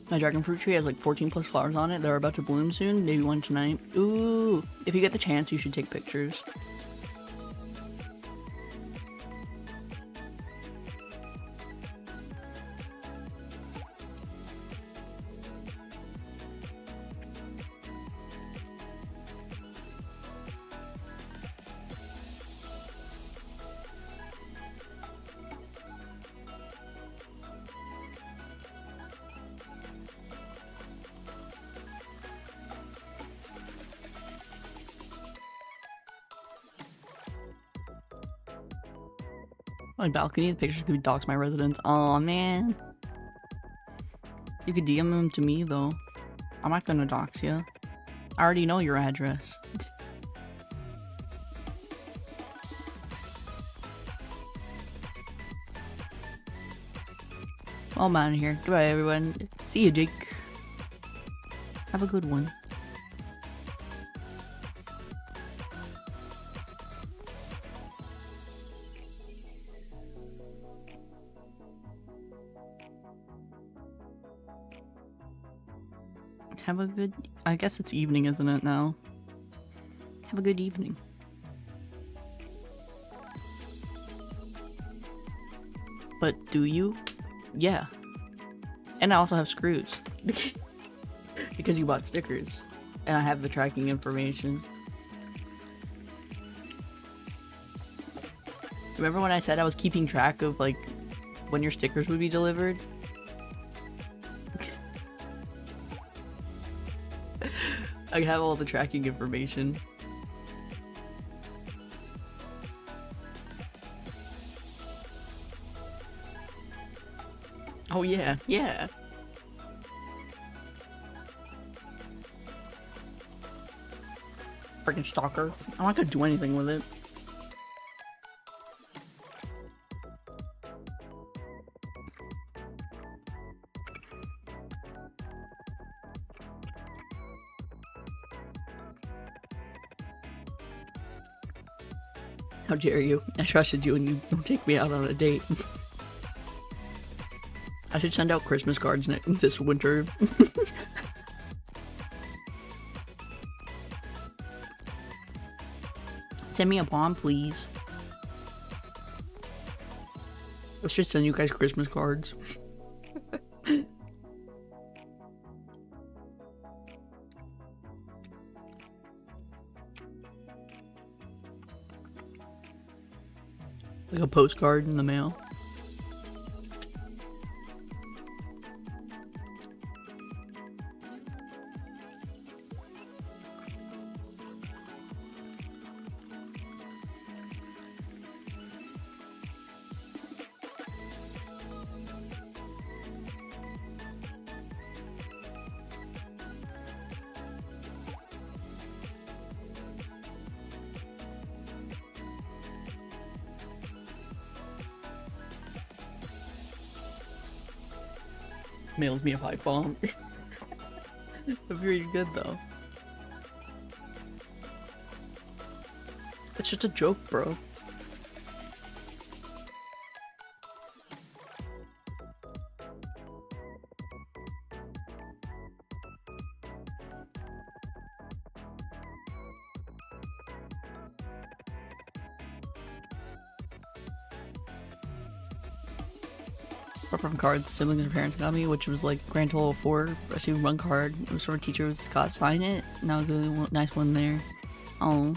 My dragon fruit tree has like 14 plus flowers on it. They're about to bloom soon. Maybe one tonight. Ooh. If you get the chance, you should take pictures. My balcony, the pictures could be dox my residence. Aw, man. You could DM them to me, though. I'm not gonna dox you. I already know your address. Well, I'm out of here. Goodbye, everyone. See you, Jake. Have a good one. Have a good... I guess it's evening, isn't it, now? Have a good evening. But do you? Yeah. And I also have screws. Because you bought stickers. And I have the tracking information. Remember when I said I was keeping track of, like, when your stickers would be delivered? I have all the tracking information. Oh yeah, yeah. Freaking stalker. I'm not gonna do anything with it. How dare you? I trusted you and you don't take me out on a date. I should send out Christmas cards this winter. Send me a bomb, please. Let's just send you guys Christmas cards. Like a postcard in the mail. Mails me a pipe bomb. That's pretty good though. It's just a joke, bro. From cards siblings and parents got me, which was like grand total of 4. I received 1 card. It was from a teacher who got signed it, and that was the only nice one there. Oh,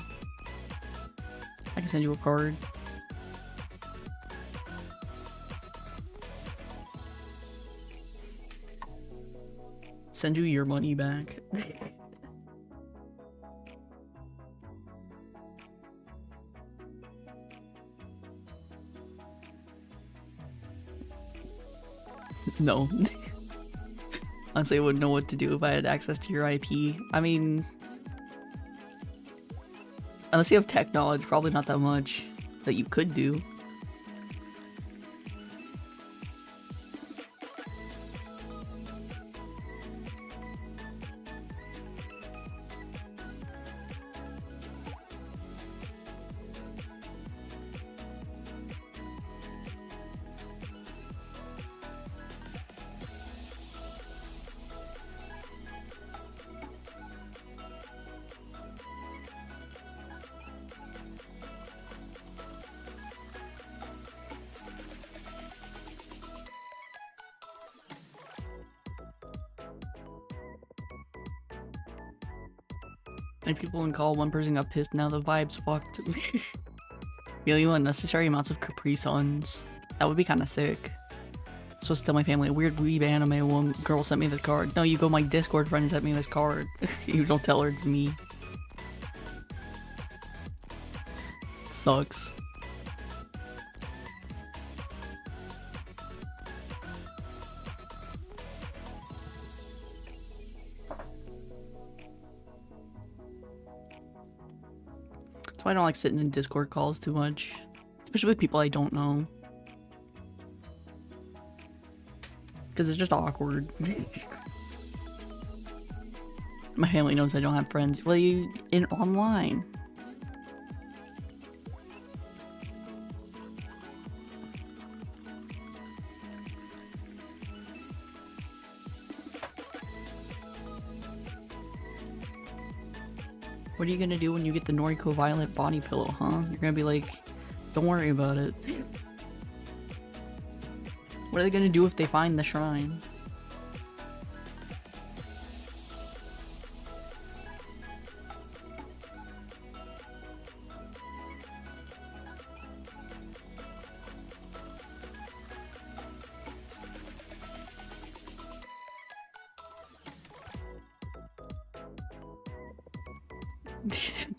I can send you a card. Send you your money back. No. Honestly, I wouldn't know what to do if I had access to your IP. I mean... Unless you have tech knowledge, probably not that much that you could do. And people in call, one person got pissed, now the vibe's fucked. Feeling unnecessary amounts of Capri Suns. That would be kind of sick. I'm supposed to tell my family a weird weeb anime one girl sent me this card. No, you go my Discord friend sent me this card. You don't tell her it's me. It sucks. That's why I don't like sitting in Discord calls too much. Especially with people I don't know. Because it's just awkward. My family knows I don't have friends. Well, you in online. What are you gonna do when you get the Noriko Violet body pillow, huh? You're gonna be like, don't worry about it. What are they gonna do if they find the shrine?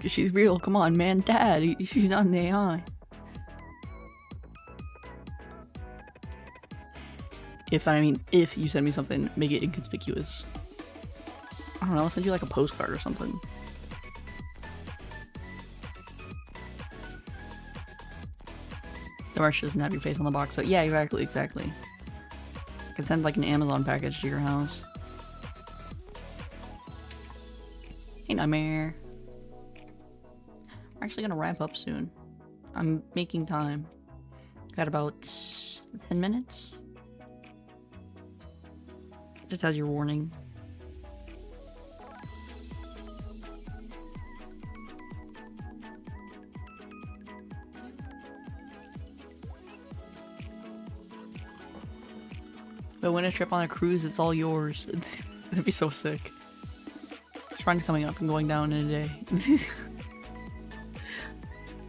She's real, come on, man. Dad, she's not an AI. If you send me something, make it inconspicuous. I don't know, I'll send you like a postcard or something. The merch doesn't have your face on the box, so yeah, exactly. I can send like an Amazon package to your house. Hey, Nightmare. We're actually gonna wrap up soon. I'm making time. Got about 10 minutes? Just as your warning. But win a trip on a cruise, it's all yours. That'd be so sick. Shrine's coming up and going down in a day.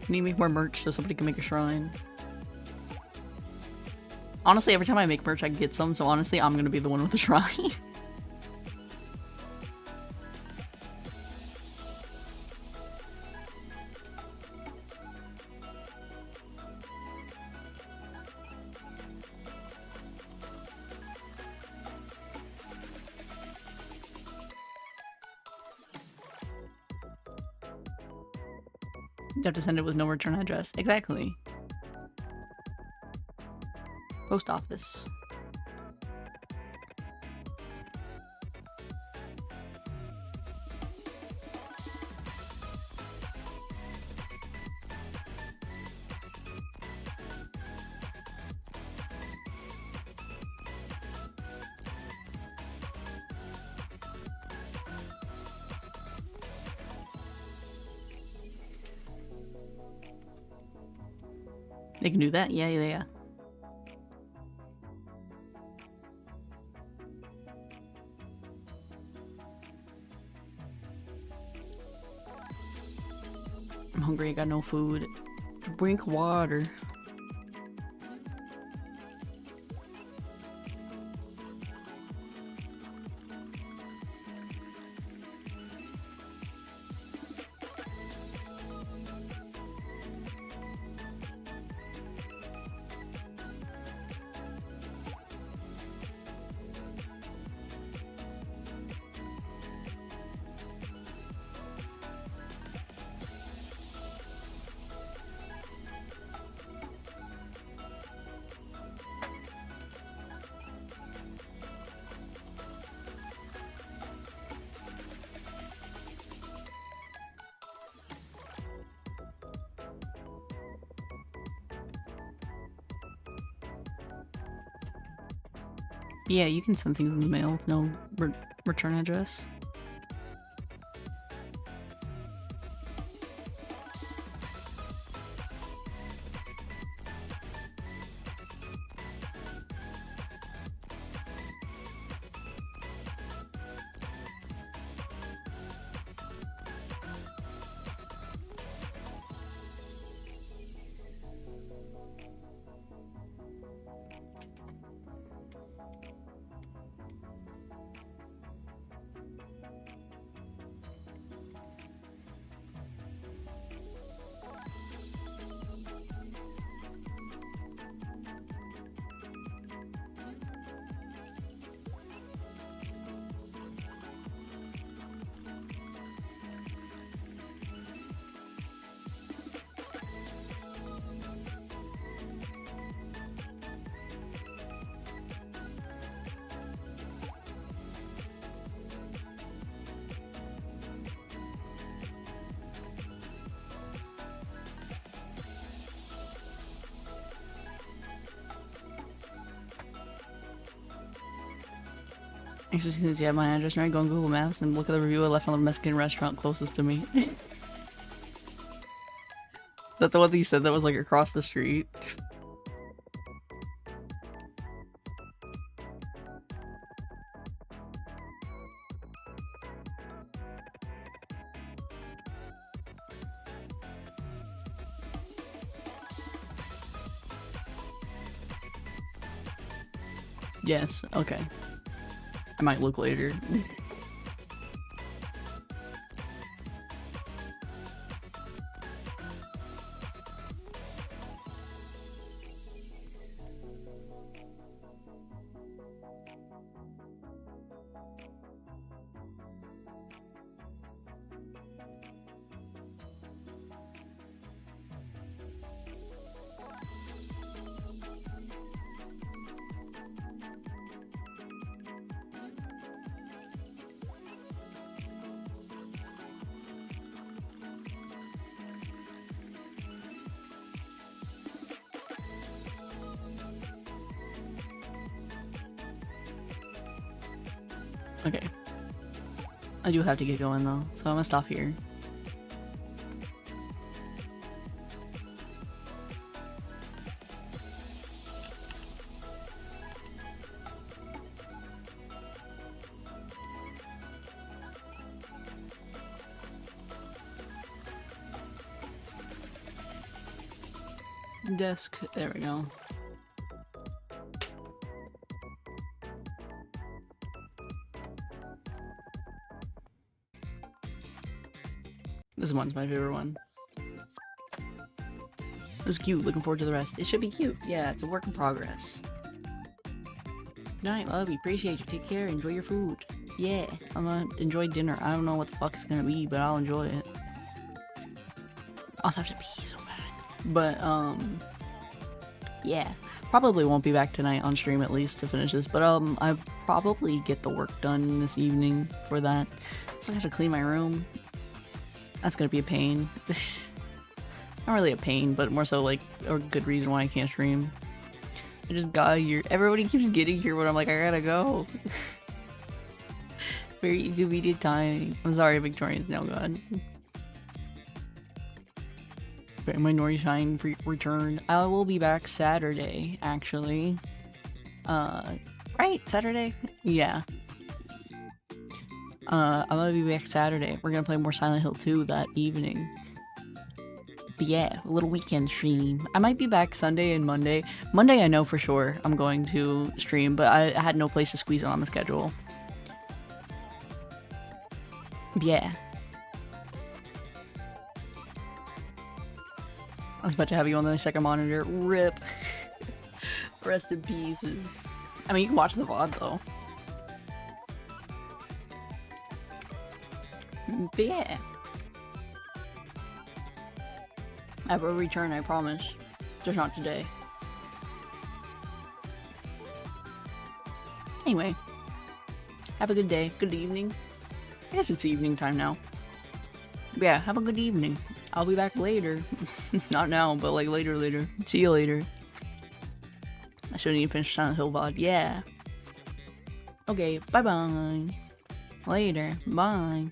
I need to make more merch so somebody can make a shrine. Honestly, every time I make merch, I get some, so honestly, I'm gonna be the one with the shrine. You have to send it with no return address. Exactly. Post office. They can do that? Yeah. I'm hungry, I got no food. Drink water. Yeah, you can send things in the mail with no return address. Actually, since you have my address, right, go on Google Maps and look at the review I left on the Mexican restaurant closest to me. Is that the one that you said that was like across the street? Yes, okay. I might look later. Okay. I do have to get going though, so I'm gonna stop here. Desk, there we go. This one's my favorite one. It was cute, looking forward to the rest. It should be cute. Yeah, it's a work in progress. Good night, love you, appreciate you, take care, enjoy your food. Yeah, I'm gonna enjoy dinner. I don't know what the fuck it's gonna be, but I'll enjoy it. I also have to pee so bad. But, yeah. Probably won't be back tonight on stream at least to finish this, but I probably get the work done this evening for that. So I have to clean my room. That's gonna be a pain. Not really a pain, but more so like a good reason why I can't stream. I just got here. Everybody keeps getting here, but I'm like, I gotta go. Very inconvenient time. I'm sorry, Victorian's now gone. Minority Shine return. I will be back Saturday, actually. Right? Saturday? Yeah. I'm gonna be back Saturday. We're gonna play more Silent Hill 2 that evening. But yeah, a little weekend stream. I might be back Sunday and Monday. Monday I know for sure I'm going to stream, but I had no place to squeeze it on the schedule. Yeah. I was about to have you on the second monitor. RIP. Rest in pieces. I mean, you can watch the VOD though. But yeah. I will return, I promise. Just not today. Anyway. Have a good day. Good evening. I guess it's evening time now. But yeah, have a good evening. I'll be back later. Not now, but like later. See you later. I shouldn't even finish Silent Hill VOD. Yeah. Okay, bye bye. Later. Bye.